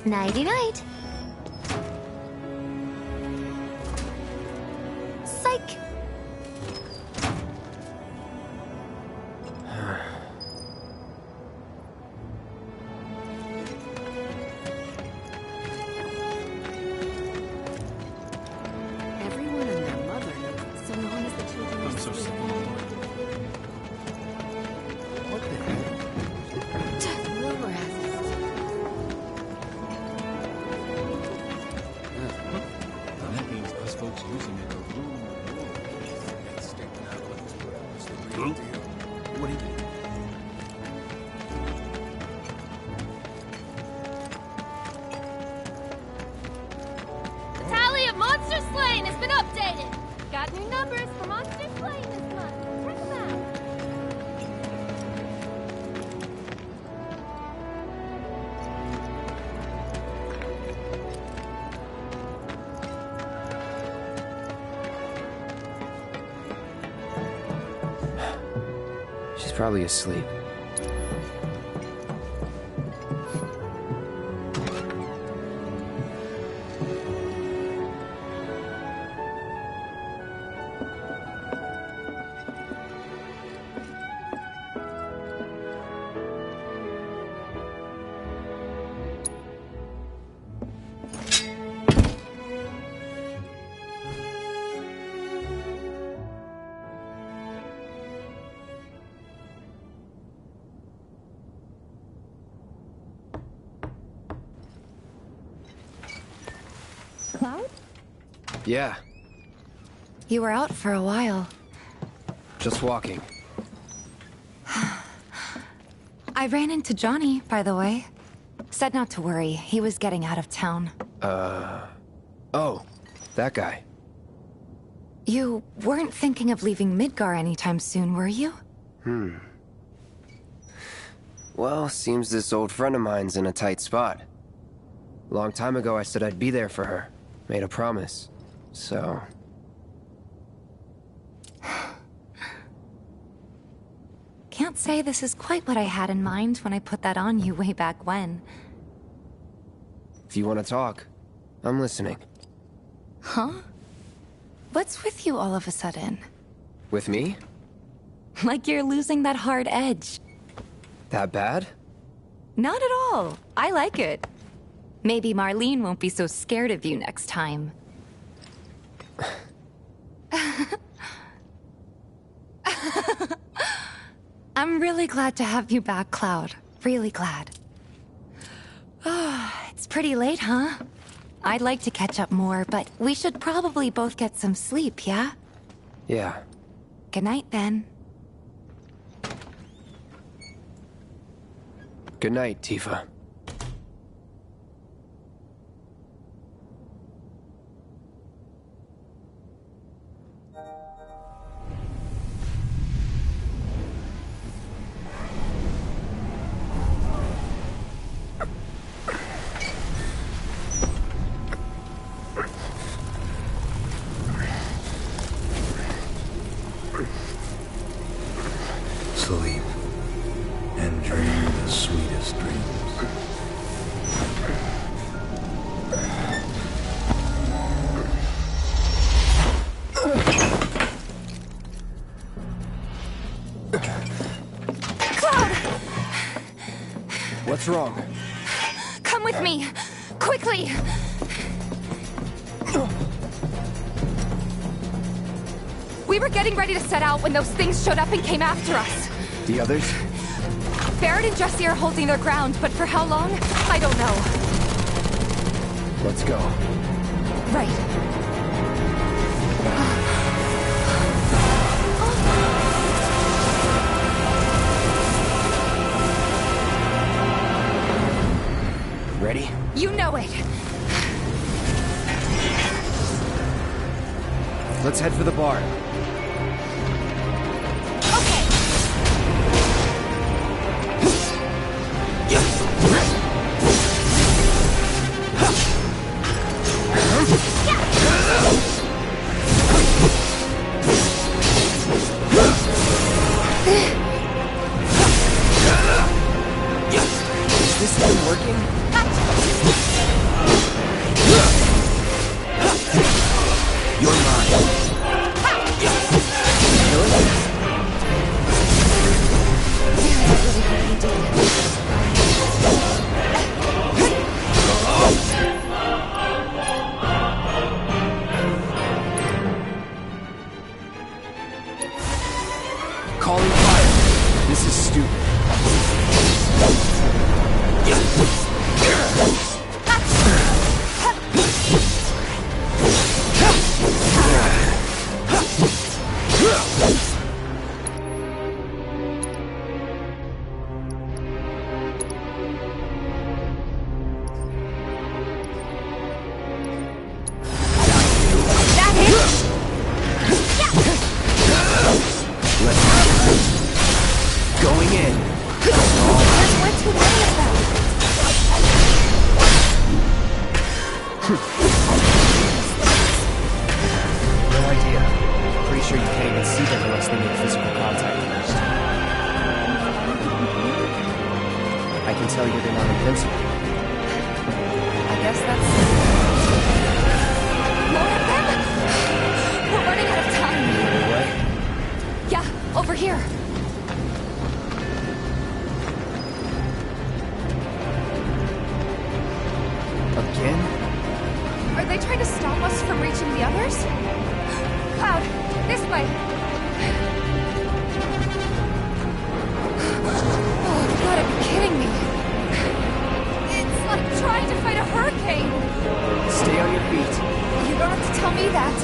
Nighty-night. Psych. Everyone and their mother knows so long as the children are so small. What the heck? Rumor has it. That means us folks using it are room. What do you think? The tally of monsters slain has been updated. Got new numbers for monsters slain this month. Check them out. She's probably asleep. Cloud? Yeah, You were out for a while. just walking. I ran into Johnny, by the way. Said not to worry. He was getting out of town. Oh, that guy. You weren't thinking of leaving Midgar anytime soon, were you? Well, seems this old friend of mine's in a tight spot. Long time ago, I said I'd be there for her. Made a promise. So... Can't say this is quite what I had in mind when I put that on you way back when. if you want to talk, I'm listening. Huh? What's with you all of a sudden? With me? Like you're losing that hard edge. That bad? Not at all. I like it. Maybe Marlene won't be so scared of you next time. I'm really glad to have you back, Cloud. Really glad. It's pretty late, huh? I'd like to catch up more, but we should probably both get some sleep, yeah? Yeah. Good night, then. Good night, Tifa. Sleep and dream the sweetest dreams. Cloud! What's wrong? Come with me! Quickly! We were getting ready to set out when those things showed up and came after us. The others? Barrett and Jesse are holding their ground, but for how long? I don't know. Let's go. Right. Ready? You know it. Let's head for the barn. Is this thing working? You're mine. Calling fire. This is stupid. Going in. There's way too many of them. No idea. Pretty sure you can't even see them unless they make physical contact first. I can tell you they're not invincible. I guess that's... More of them? We're running out of time. Any way? Yeah, over here. Again? Are they trying to stop us from reaching the others? Cloud, this way. Oh, you gotta be kidding me. It's like trying to fight a hurricane. Stay on your feet. You don't have to tell me that.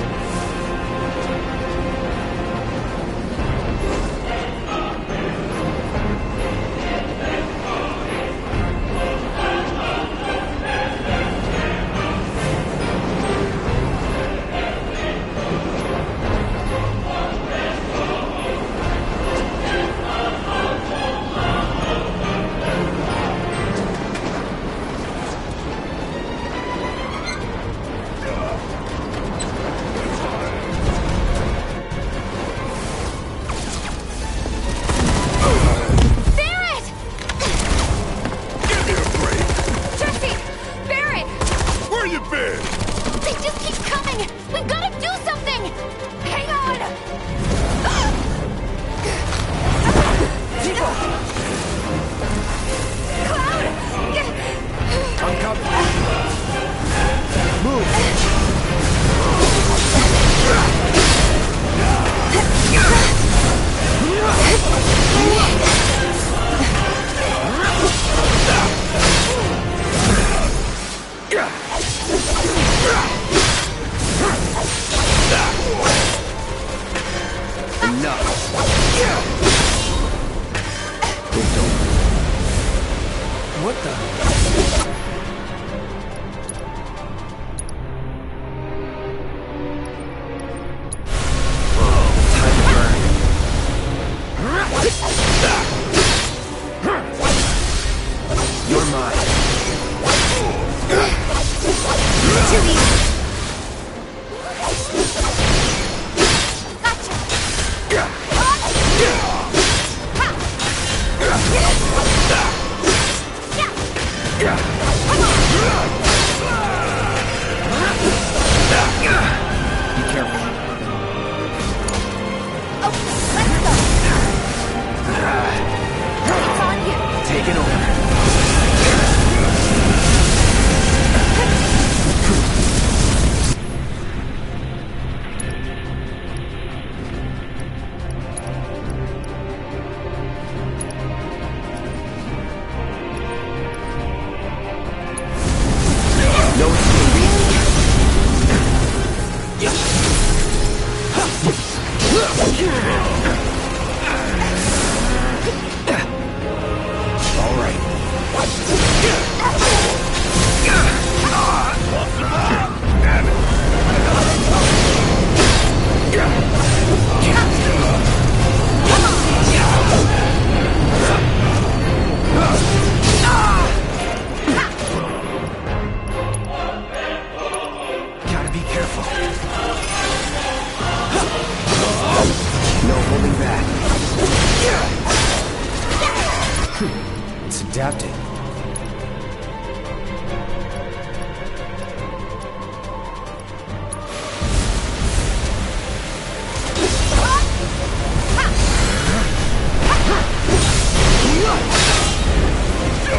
adapting.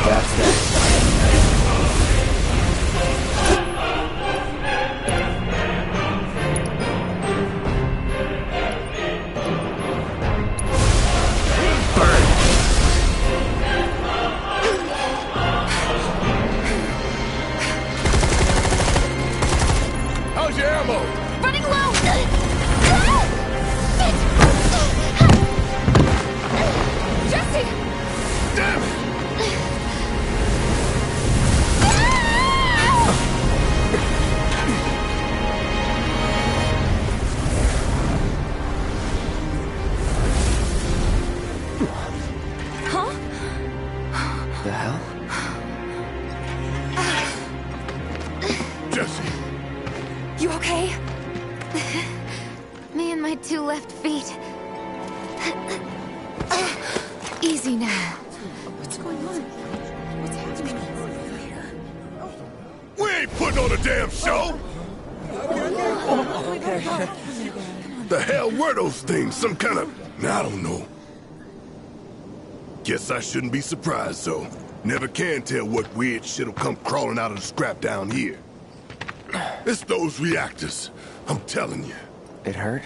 That's that. How's your ammo? Running low! Jesse! Damn it! Huh? The hell? Jesse! You okay? Me and my 2 left feet. Easy now. What's going on? What's happening? We ain't putting on a damn show! The hell were those things? Some kind of... I don't know. Guess I shouldn't be surprised, though. Never can tell what weird shit'll come crawling out of the scrap down here. It's those reactors. I'm telling you. It hurt?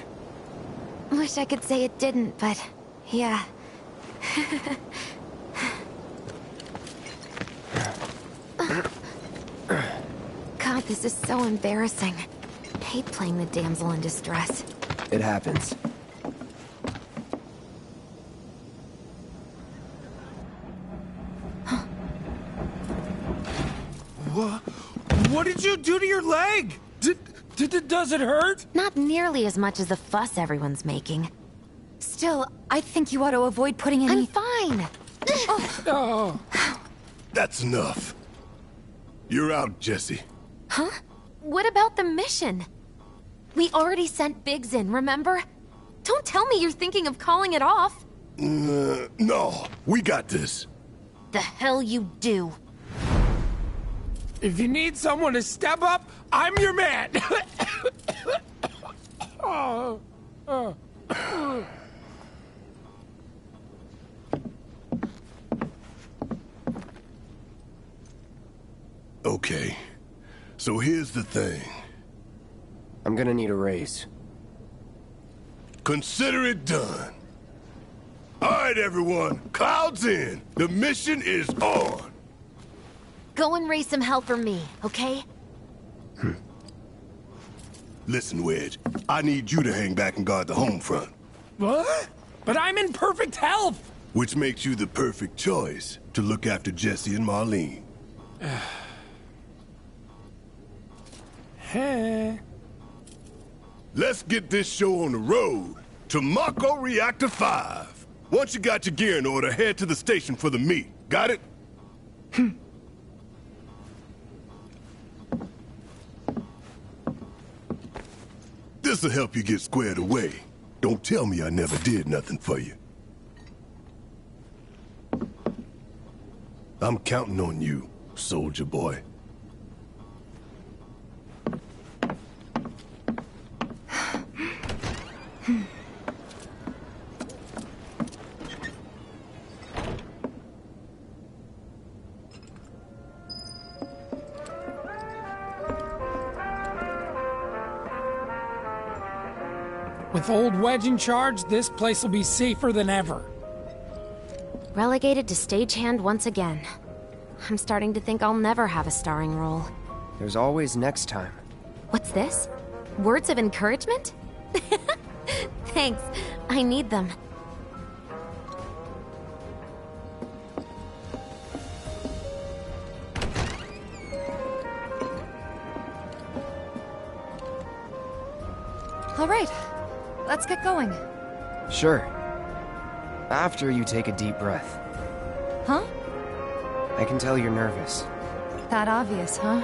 Wish I could say it didn't, but yeah. God, this is so embarrassing. Hate playing the damsel in distress. It happens. What did you do to your leg? Does it hurt? Not nearly as much as the fuss everyone's making. Still, I think you ought to avoid putting any... I'm fine. Oh. That's enough. You're out, Jesse. Huh? What about the mission? We already sent Biggs in, remember? Don't tell me you're thinking of calling it off. No, we got this. The hell you do. If you need someone to step up, I'm your man. Okay, so here's the thing. I'm gonna need a raise. Consider it done. All right, everyone, clouds in. The mission is on. Go and raise some hell for me, okay? Listen, Wedge, I need you to hang back and guard the home front. What? But I'm in perfect health. Which makes you the perfect choice to look after Jesse and Marlene. Hey. Let's get this show on the road to Mako Reactor 5. Once you got your gear in order, head to the station for the meet. Got it? This'll help you get squared away. Don't tell me I never did nothing for you. I'm counting on you, soldier boy. With old Wedge in charge, this place will be safer than ever. Relegated to stagehand once again. I'm starting to think I'll never have a starring role. There's always next time. What's this? Words of encouragement? Thanks. I need them. All right, let's get going. Sure. After you take a deep breath. Huh? I can tell you're nervous. That obvious, huh?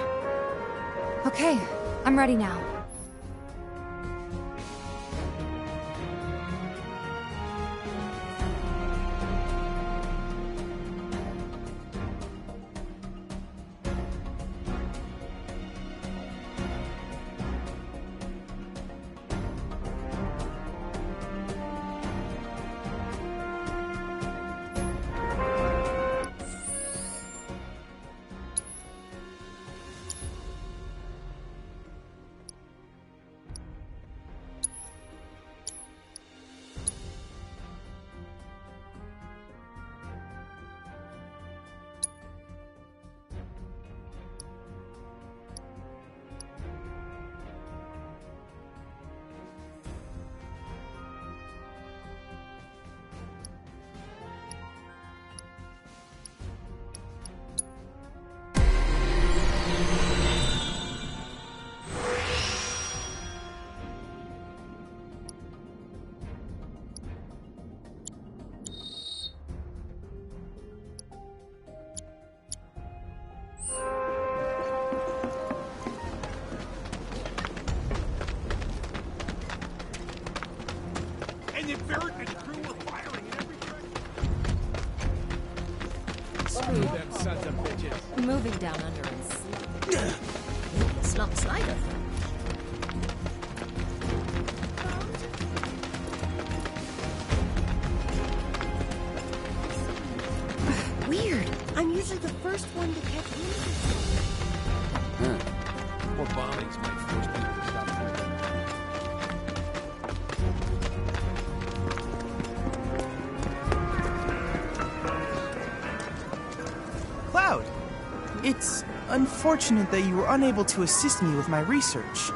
Okay, I'm ready now. down under and slump cider. Weird. I'm usually the first one to catch wind of it. More bombings might force people to stop drinking. Cloud! It's unfortunate that you were unable to assist me with my research.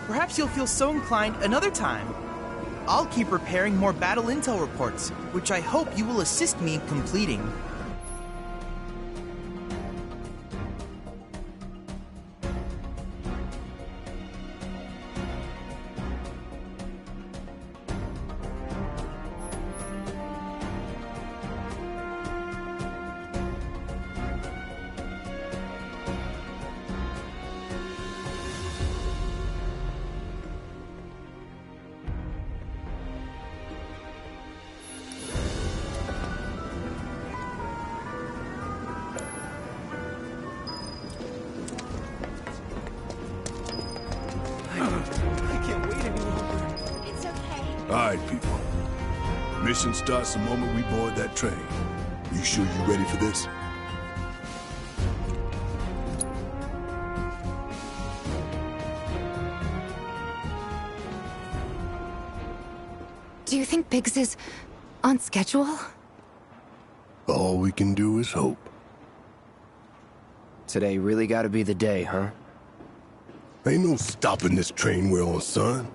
Perhaps you'll feel so inclined another time. I'll keep preparing more battle intel reports, which I hope you will assist me in completing. Alright, people. Mission starts the moment we board that train. You sure you ready for this? Do you think Biggs is on schedule? All we can do is hope. Today really gotta be the day, huh? Ain't no stopping this train we're on, son.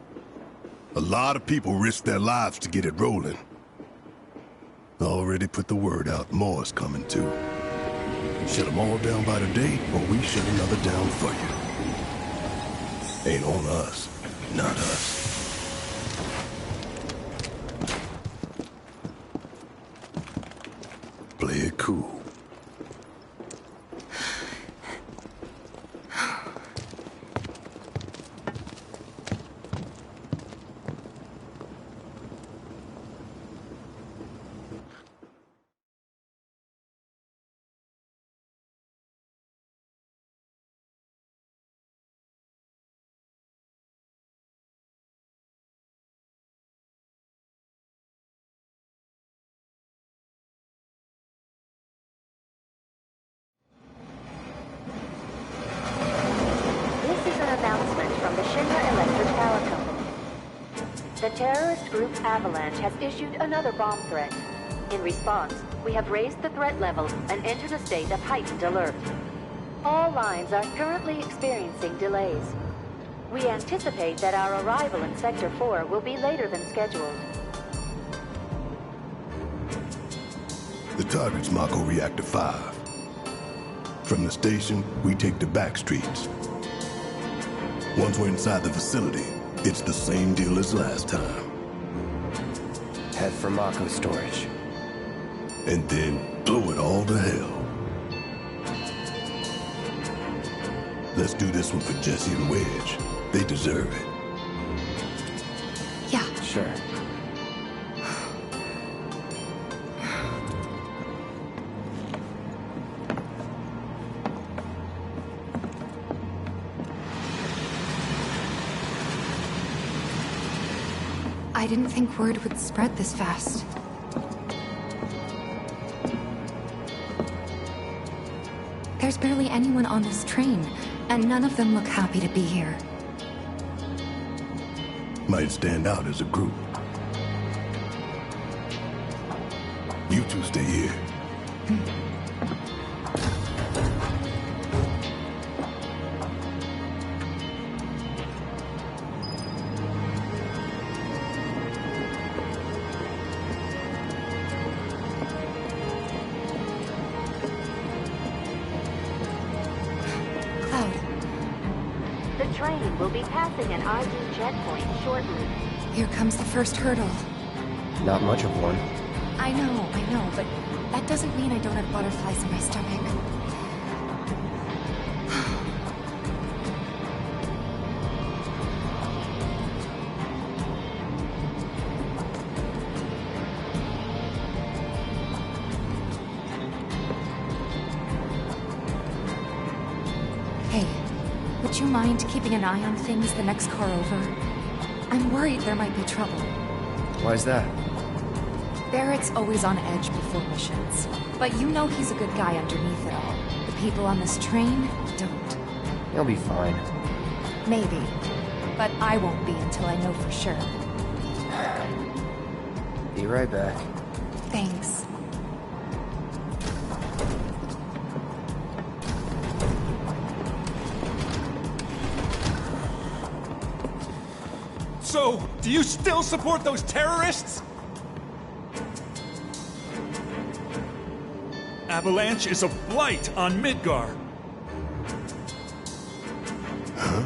A lot of people risk their lives to get it rolling. Already put the word out, more's coming too. Shut them all down by today, or we shut another down for you. Ain't on us, not us. Play it cool. The terrorist group Avalanche has issued another bomb threat. In response, we have raised the threat level and entered a state of heightened alert. All lines are currently experiencing delays. We anticipate that our arrival in Sector 4 will be later than scheduled. The target's Mako Reactor 5. From the station, we take the back streets. Once we're inside the facility, it's the same deal as last time. Head for Mako storage. And then blow it all to hell. Let's do this one for Jesse and Wedge. They deserve it. Yeah. Sure. I didn't think word would spread this fast. There's barely anyone on this train, and none of them look happy to be here. Might stand out as a group. You two stay here. We'll be passing an ID checkpoint shortly. Here comes the first hurdle. Not much of one. I know, but that doesn't mean I don't have butterflies in my stomach. Would you mind keeping an eye on things the next car over? I'm worried there might be trouble. Why's that? Barrett's always on edge before missions. But you know he's a good guy underneath it all. The people on this train don't. He'll be fine. Maybe. But I won't be until I know for sure. Be right back. Thanks. So, do you still support those terrorists? Avalanche is a blight on Midgar. Huh?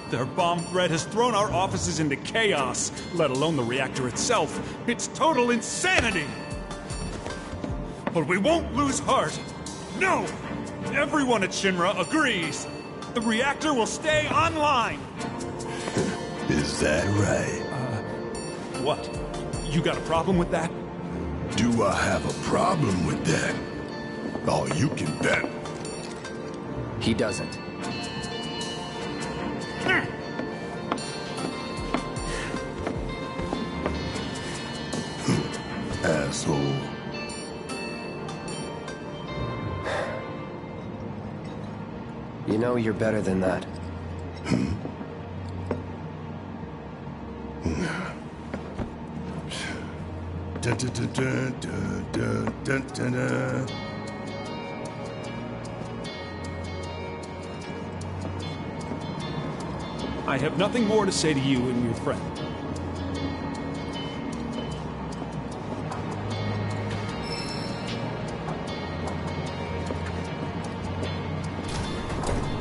Their bomb threat has thrown our offices into chaos, let alone the reactor itself. It's total insanity! But we won't lose heart. No! Everyone at Shinra agrees. The reactor will stay online. Is that right? What? You got a problem with that? Do I have a problem with that? Oh, you can bet. He doesn't. Asshole. You know you're better than that. Dun, dun, dun, dun, dun, dun, dun, dun. I have nothing more to say to you and your friend.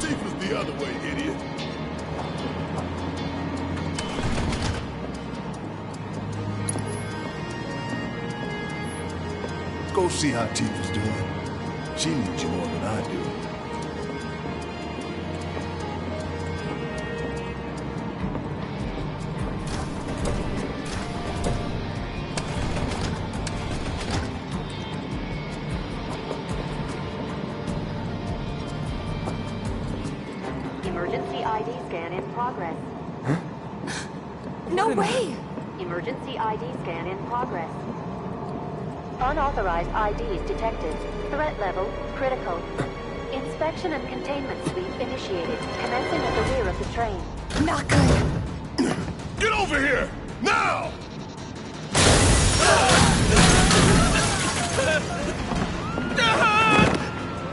Tifa's the other way, idiot. Go see how Tifa's doing. She needs you more than I do. Emergency ID scan in progress. No way! Emergency ID scan in progress. Unauthorized IDs detected. Threat level critical. Inspection and containment sweep initiated, commencing at the rear of the train. Not good. Get over here! Now!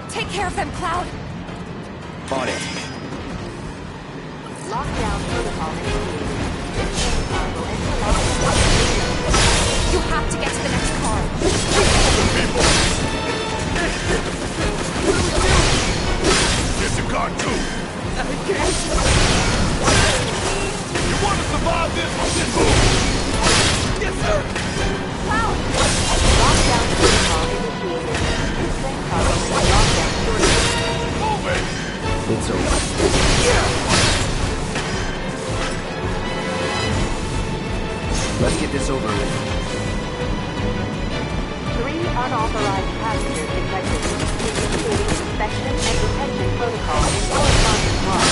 Take care of them, Cloud. On it. Lockdown protocol initiated. This train car will enter lockdown. You have to get to the next car. It's a cartoon! I can't. You want to survive this? Then move! Yes, sir! Cloud! Lockdown protocol initiated. This train car will enter lockdown shortly. Move it! It's over. Let's get this over with. 3 unauthorized passengers detected. Initiating inspection and detection protocol in corresponding block.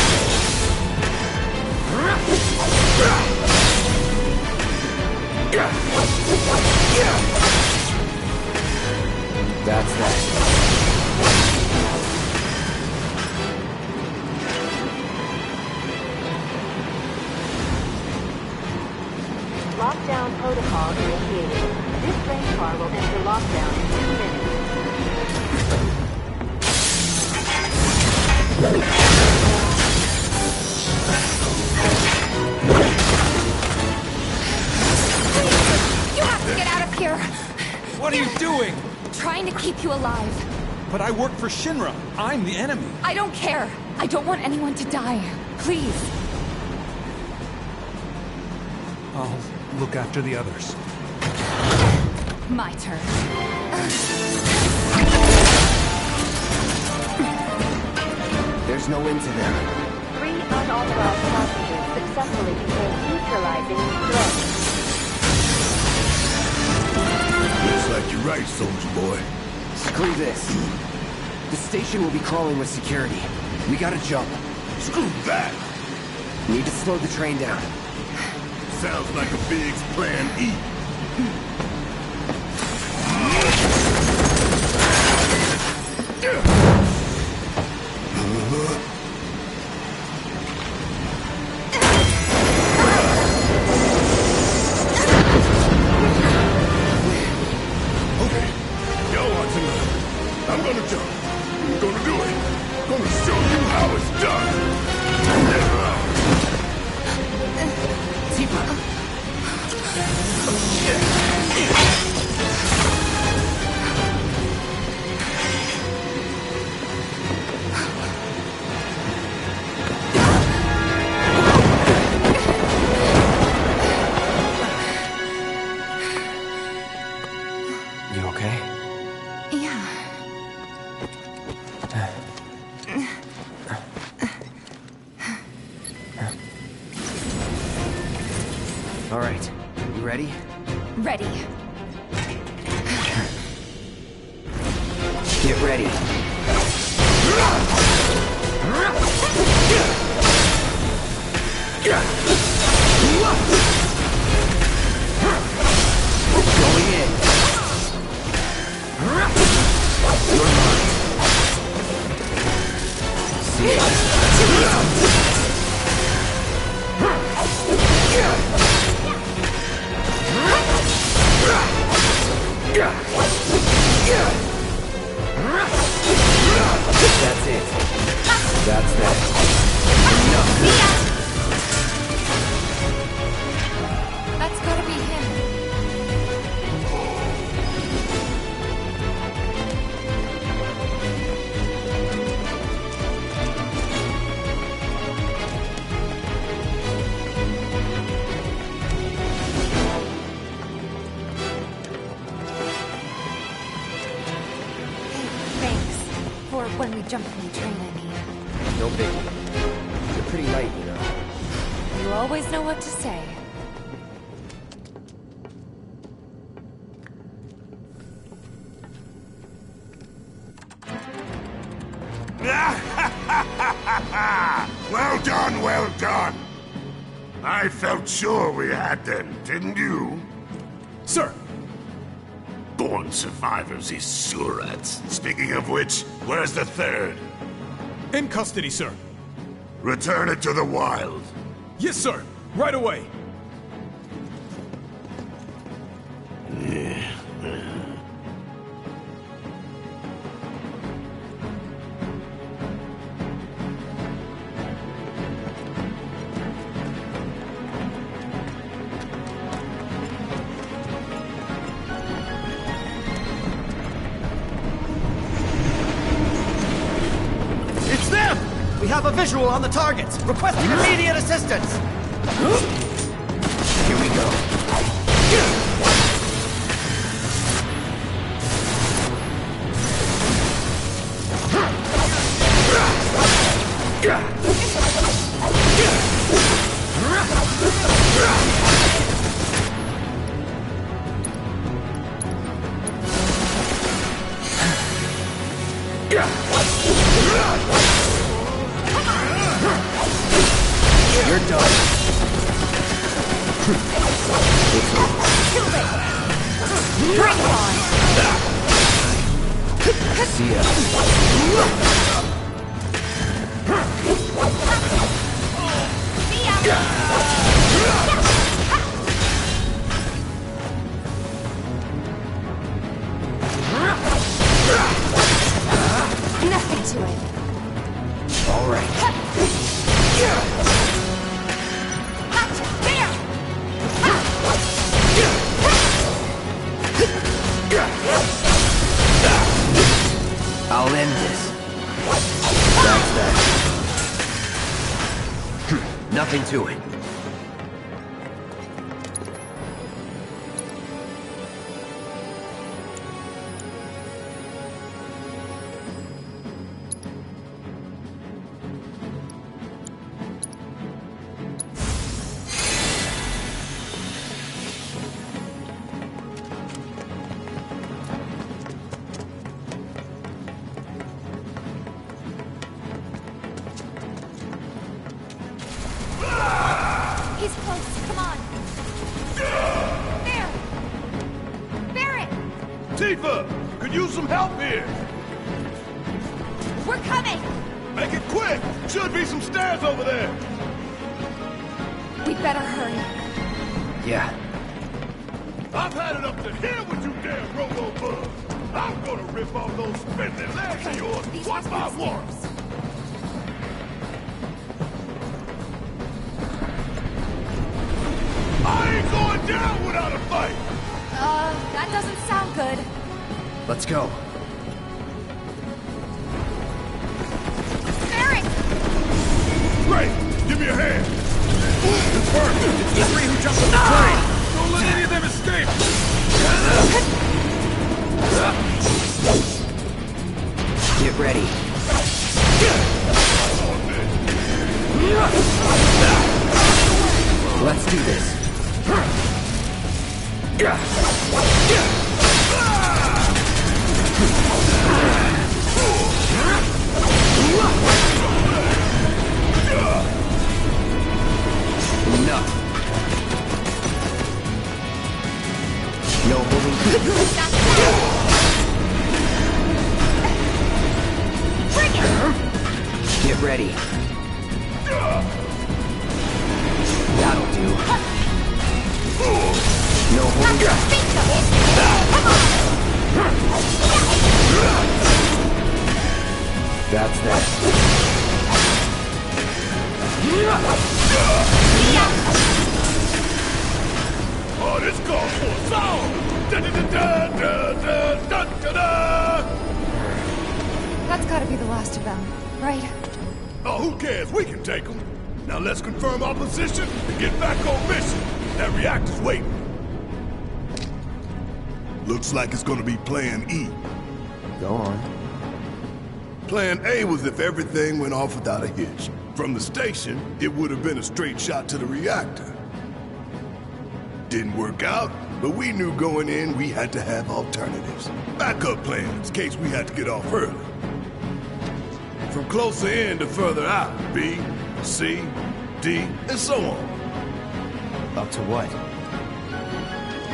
That's that. Lockdown protocol initiated. This train car will enter lockdown in 2 minutes. You have to get out of here! What are you doing? Trying to keep you alive. But I work for Shinra. I'm the enemy. I don't care. I don't want anyone to die. Please. I'll look after the others. My turn. There's no end to them. 3 unauthorized passengers successfully became neutralizing threat. Looks like you're right, soldier boy. Screw this. The station will be crawling with security. We gotta jump. Screw that! Need to slow the train down. Sounds like a Biggs plan E. Okay, y'all want to know? I'm gonna jump. I'm gonna do it. Gonna show you how it's done. Tifa! You okay? Yeah. All right, you ready? Ready. Get ready. Going in. You're mine. See it. That's it. That's that. Enough. That's gotta be him. Thanks. For when we jump from the train, I mean. No biggie. You're pretty light, you know. You always know what to say. Well done, well done. I felt sure we had them, didn't you? Sir! Born survivors, these surats. Speaking of which, where's the third? In custody, sir. Return it to the wild. Yes, sir. Right away. It's them! We have a visual on the targets. Requesting immediate assistance. Here we go. You're done. Bring it on! See ya. Nothing to it. All right. I'll end this. That's that. Nothing to it. He's close. Come on. There! Barret! Tifa! Could use some help here! We're coming! Make it quick! Should be some stairs over there! We better hurry. Yeah. I've had it up to here with you damn robo-bugs! I'm gonna rip off those spindly legs of yours one by one! I ain't going down without a fight! That doesn't sound good. Let's go. Barret! Great! Give me a hand! It's working! It's the three who jumped on the train! Don't let any of them escape! Get ready. Let's do this. Enough. No holding. Bring it! Get ready. That'll do. No holding. That's that. Oh, this calls for a song! Da-da-da-da-da-da-da-da-da! That's gotta be the last of them, right? Oh, who cares? We can take them. Now let's confirm our position and get back on mission. That reactor's waiting. Looks like it's gonna be Plan E. Go on. Plan A was if everything went off without a hitch. From the station, it would have been a straight shot to the reactor. Didn't work out, but we knew going in we had to have alternatives. Backup plans in case we had to get off early. From closer in to further out, B, C, D, and so on. Up to what?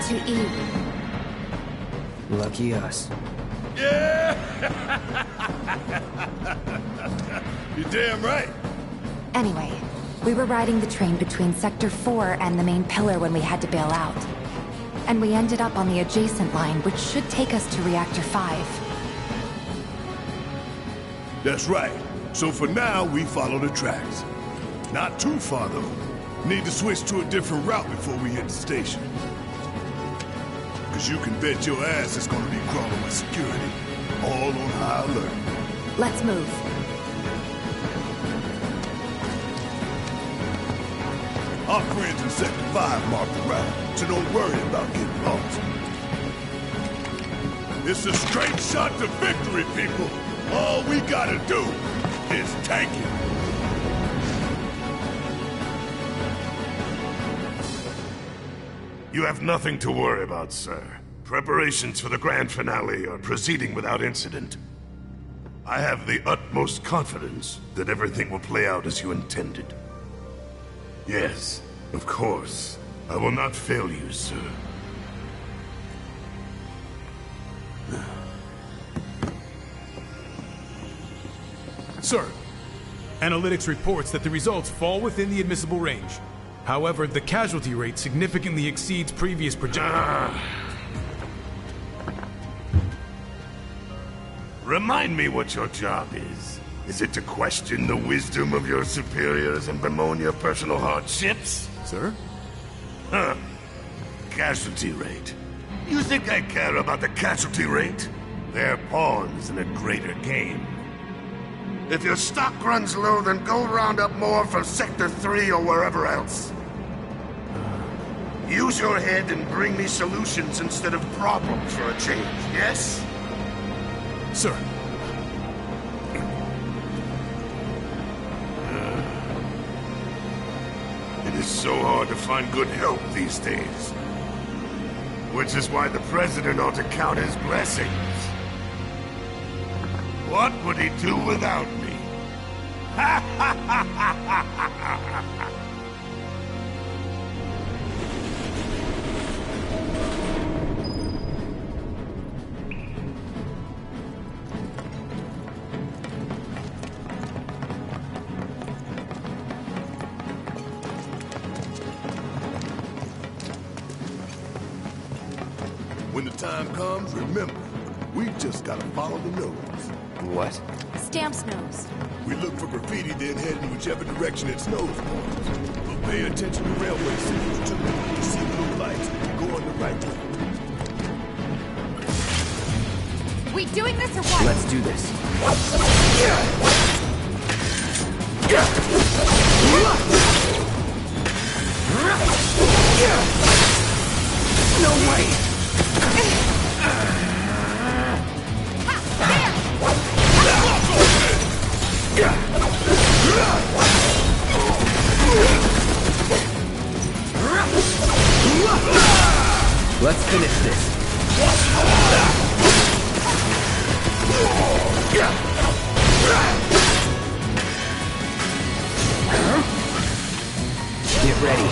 To E. Lucky us. Yeah! You're damn right. Anyway, we were riding the train between Sector 4 and the main pillar when we had to bail out. And we ended up on the adjacent line, which should take us to Reactor 5. That's right. So for now, we follow the tracks. Not too far, though. Need to switch to a different route before we hit the station. Because you can bet your ass it's gonna be crawling with security. All on high alert. Let's move. Our friends in Sector 5 marked the route, so don't worry about getting lost. It's a straight shot to victory, people. All we gotta do is take it. You have nothing to worry about, sir. Preparations for the grand finale are proceeding without incident. I have the utmost confidence that everything will play out as you intended. Yes, of course. I will not fail you, sir. Sir, analytics reports that the results fall within the admissible range. However, the casualty rate significantly exceeds previous projections. Remind me what your job is. Is it to question the wisdom of your superiors and bemoan your personal hardships? Sir? Huh. Casualty rate. You think I care about the casualty rate? They're pawns in a greater game. If your stock runs low, then go round up more from Sector 3 or wherever else. Use your head and bring me solutions instead of problems for a change, yes? Sir. It is so hard to find good help these days. Which is why the President ought to count his blessings. What would he do without me? When the time comes, remember, we just gotta follow the nose. What? Stamp's nose. We look for graffiti, then head in whichever direction its nose points. But pay attention to railway signals, too. You see blue lights, go on the right way. We doing this or what? Let's do this. No way! Let's finish this. Get ready.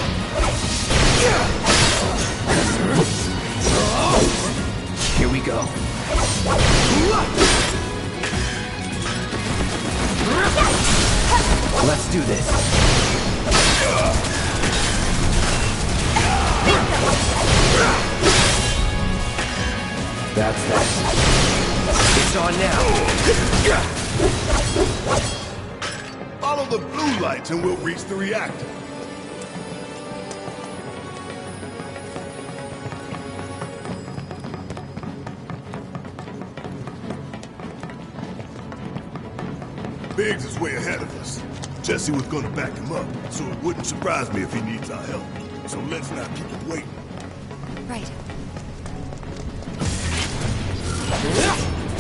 Here we go. Let's do this. That's that. It's on now. Follow the blue lights and we'll reach the reactor. Biggs is way ahead of us. Jesse was gonna back him up, so it wouldn't surprise me if he needs our help. So let's not keep him waiting. Right.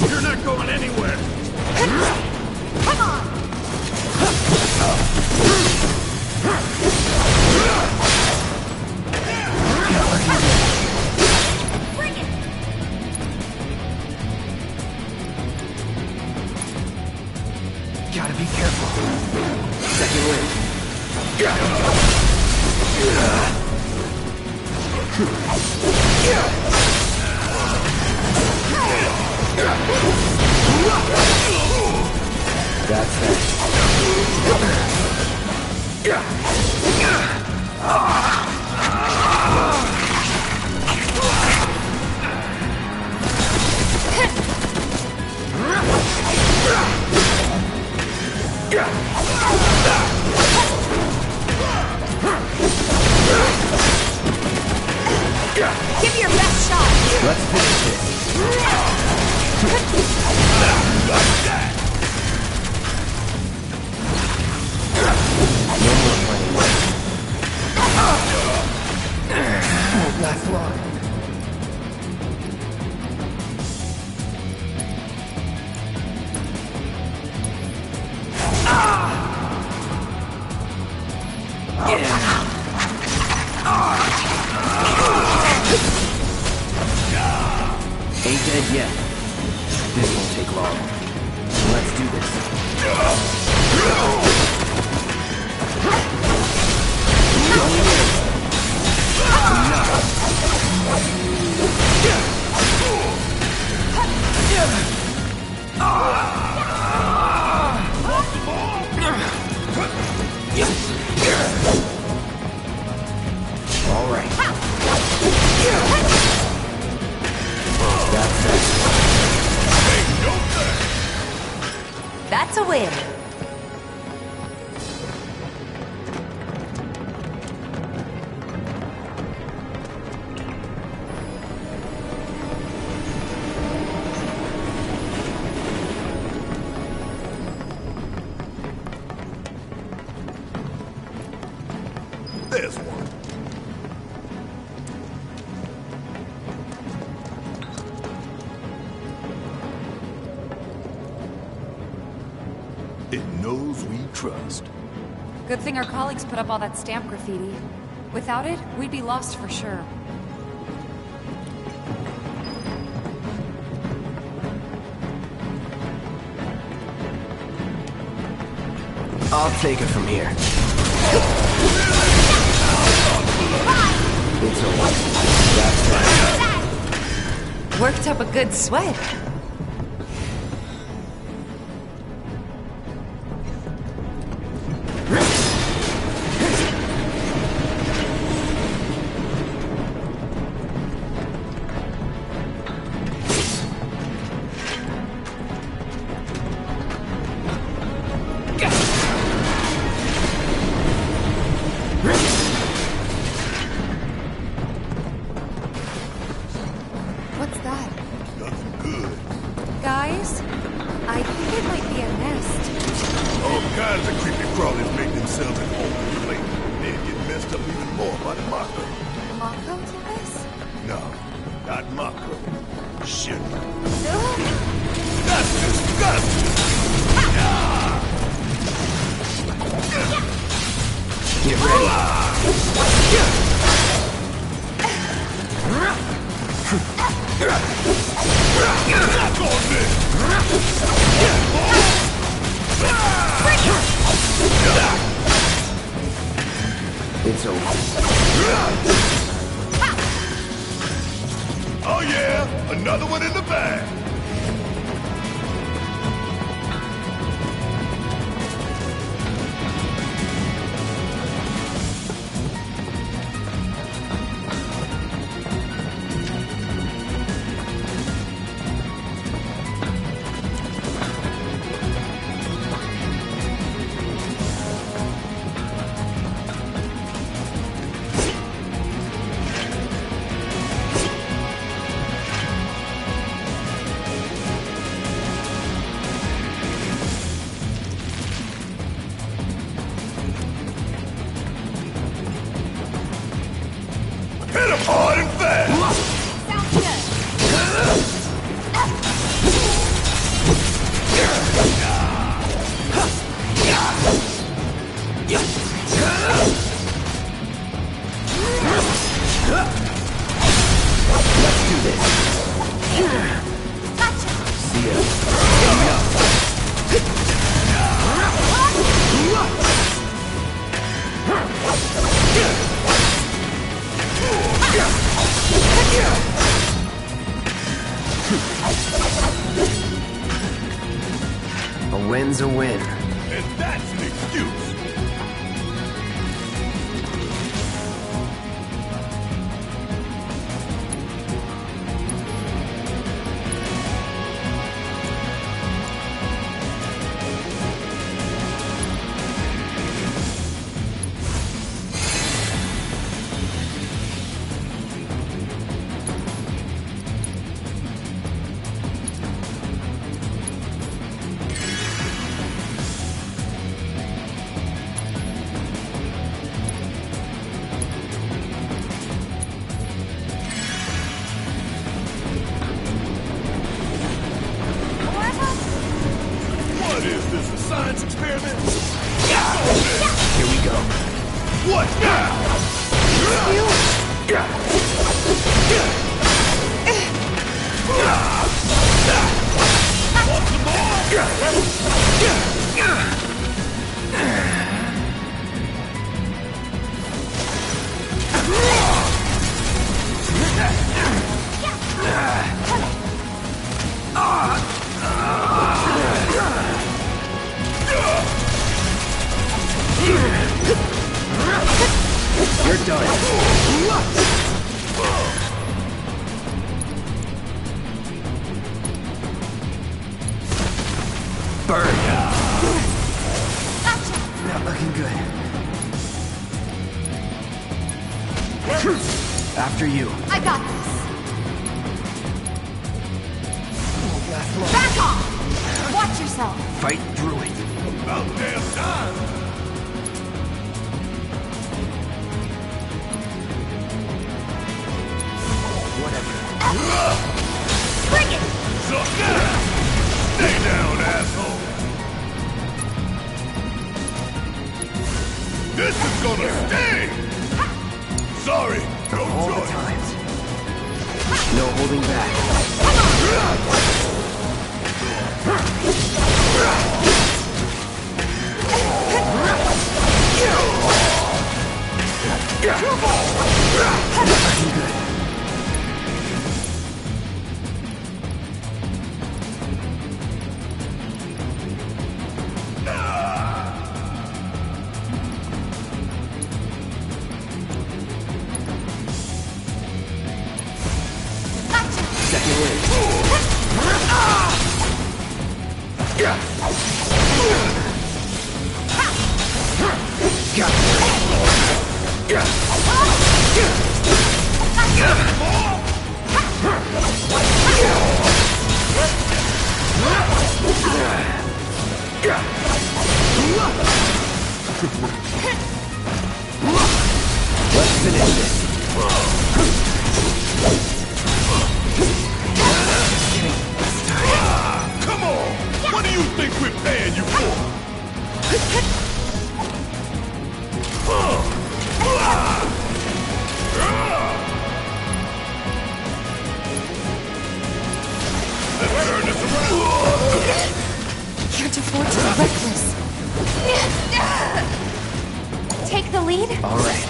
You're not going anywhere! Come on! Bring it! Gotta be careful. Second wind. That's that. Give it your best shot! Let's finish this. No more playing. Won't last long. Ain't dead yet. This won't take long. Let's do this. Going in. All right. That's it. That's a win. There's one. It knows we trust. Good thing our colleagues put up all that stamp graffiti. Without it, we'd be lost for sure. I'll take it from here. It's over. That's right. Worked up a good sweat. What's that? Nothing good. Guys? I think it might be a nest. All kinds of creepy crawlies make themselves at home in the plate. Then get messed up even more by the Mako. Mako did this? No, not Mako. Shit. That's disgusting! Get ready. Knock on this! It's over. Oh yeah, another one in the bag. Hit him hard and fast! Sounds good. Let's do this. Gotcha. See ya. A win's a win. And that's an excuse. What is this, a science experiment? Here we go. What now? Want some You're done. Burn. Not looking good. After you. I got this. Won't last long. Back off! Watch yourself. Fight through it. About damn time! Bring it! Suck that! Stay down, asshole! This is gonna sting! Sorry, no All the choice. times. No holding back. Come on! Let's finish this. Come on! What do you think we're paying you for? Let's turn this around! Can't afford to be reckless. Take the lead? All right.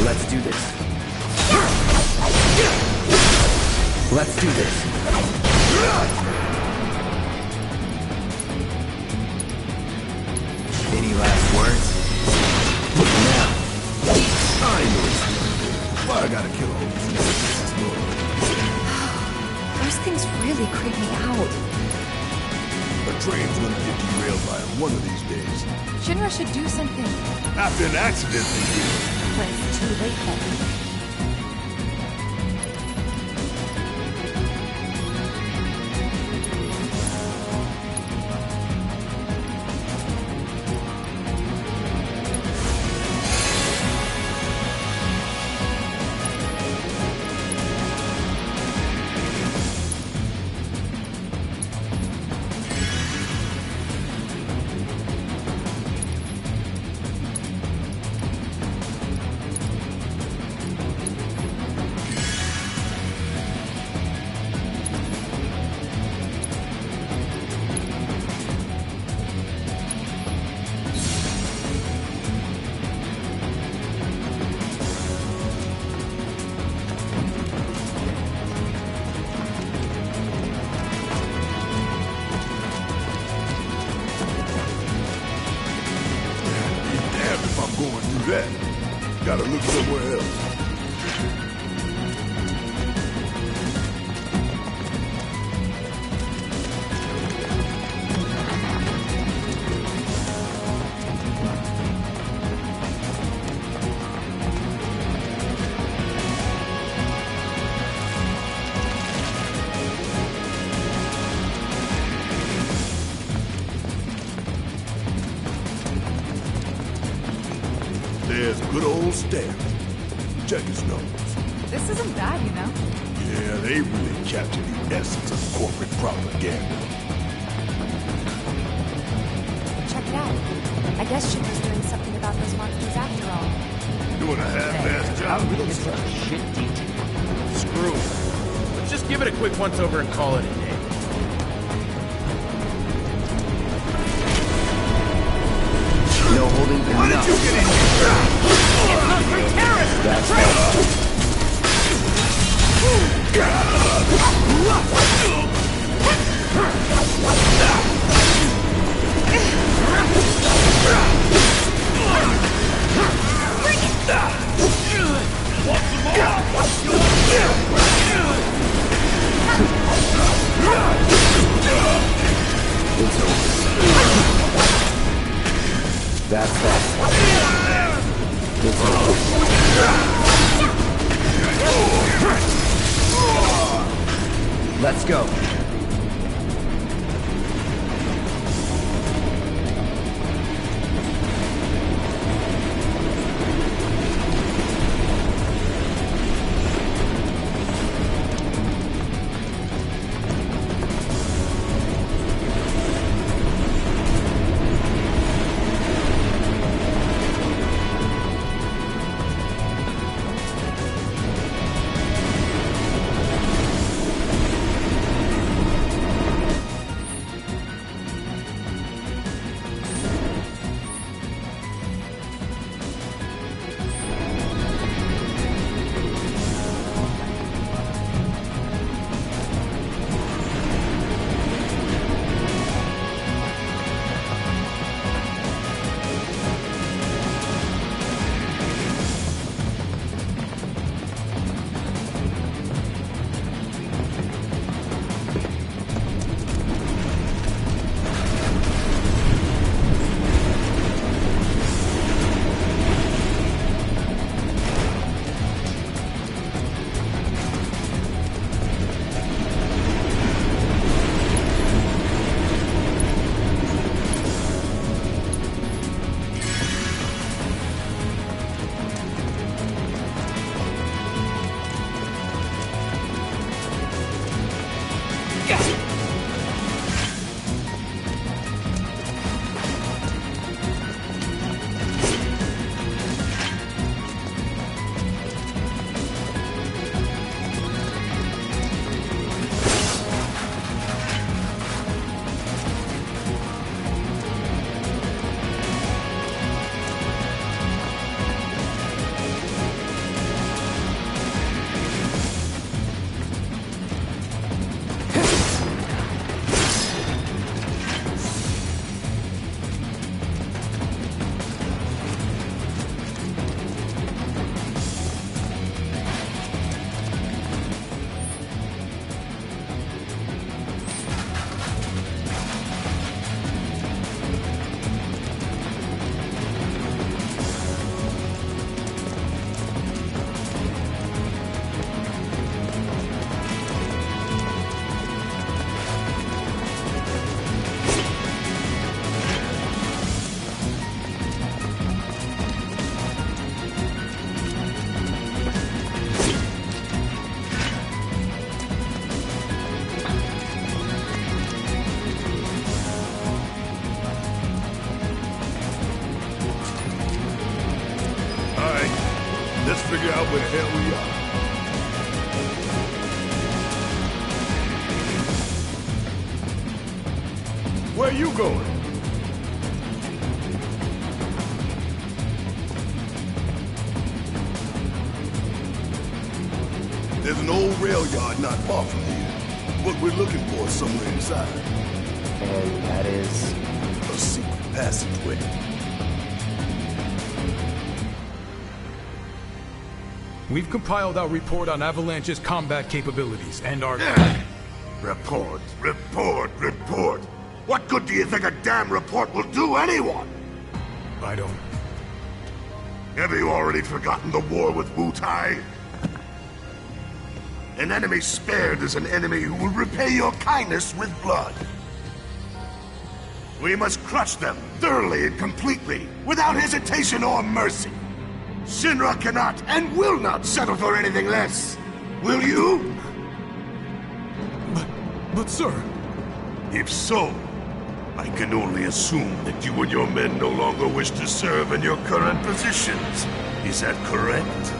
Let's do this. Let's do this. Any last words? Now. I know it's why I gotta kill all these niggas. Those things really creep me out. The train's gonna get derailed by him one of these days. Shinra should do something. After an accident, they did. But it's too late then. That. Gotta look somewhere else. There's good old Stanley. Check his nose. This isn't bad, you know. Yeah, they really captured the essence of corporate propaganda. Check it out. I guess Shinra's doing something about those monsters after all. Doing a half-assed job. We don't get such shit detail. Screw it. Let's just give it a quick once-over and call it a day. No holding enough. Why did you get in here? It's not for terrorists! That's That's that. It's over. Let's go. out where the hell we are. Where you going? There's an old rail yard not far from here. What we're looking for is somewhere inside. And that is... a secret passageway. We've compiled our report on Avalanche's combat capabilities and our... Report, report, report. What good do you think a damn report will do anyone? I don't... Have you already forgotten the war with Wu-Tai? An enemy spared is an enemy who will repay your kindness with blood. We must crush them thoroughly and completely, without hesitation or mercy. Shinra cannot and will not settle for anything less. Will you? But sir... If so, I can only assume that you and your men no longer wish to serve in your current positions. Is that correct?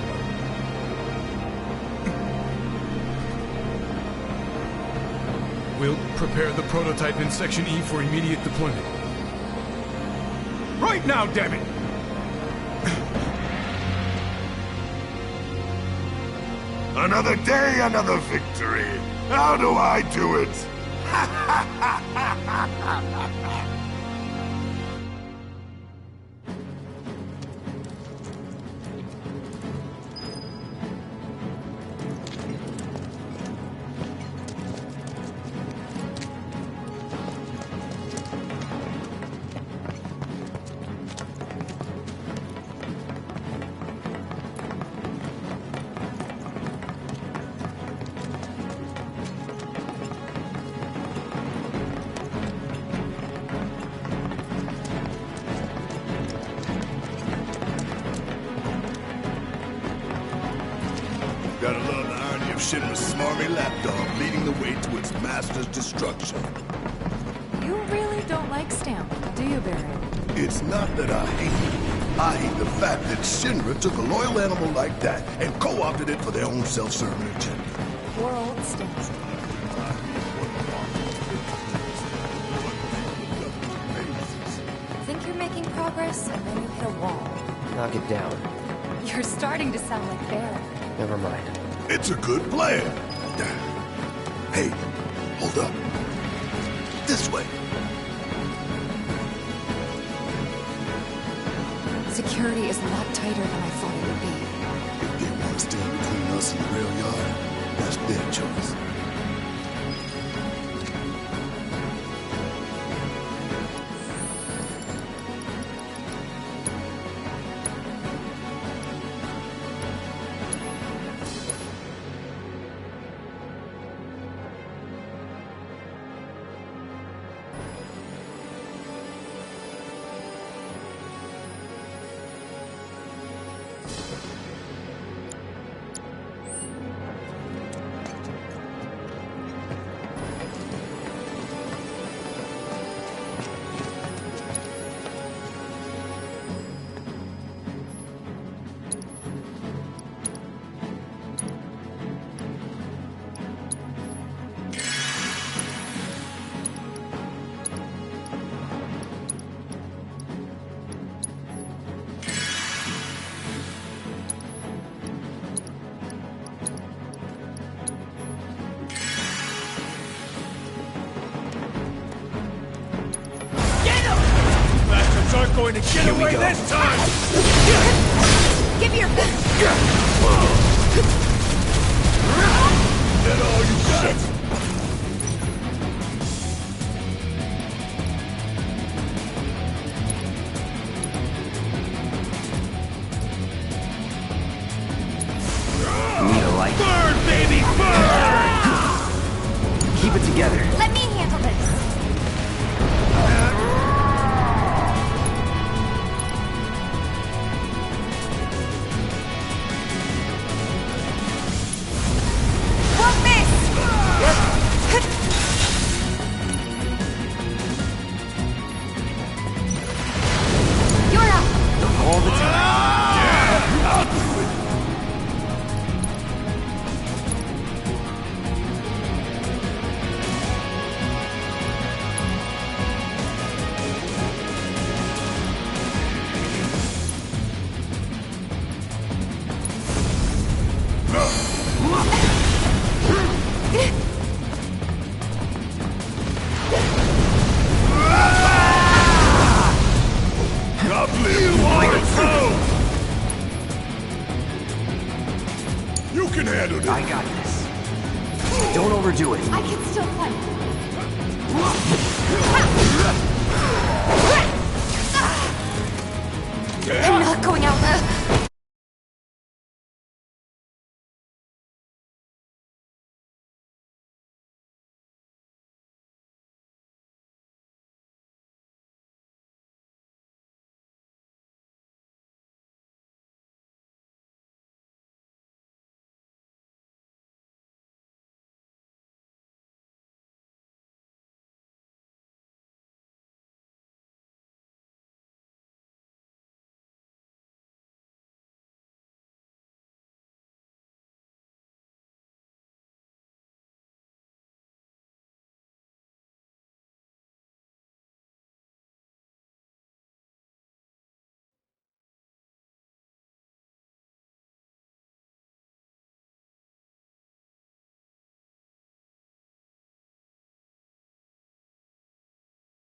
We'll prepare the prototype in Section E for immediate deployment. Right now, damn it! Another day, another victory. How do I do it? Gotta love the irony of Shinra's smarmy lapdog leading the way to its master's destruction. You really don't like stamping, do you, Baron? It's not that I hate it. I hate the fact that Shinra took a loyal animal like that and co-opted it for their own self-serving agenda. Poor old Stamps. Think you're making progress, and then you hit a wall. Knock it down. You're starting to sound like Baron. Never mind. It's a good plan. Hey, hold up. This way. Security is a lot tighter than I thought it would be. If they want to stand between us and the rail yard, that's their choice. Aren't going to get away this time! Give me your... That all you got? Need a light? Burn, baby, burn! Keep it together. Let me handle this. do it. I can still fight.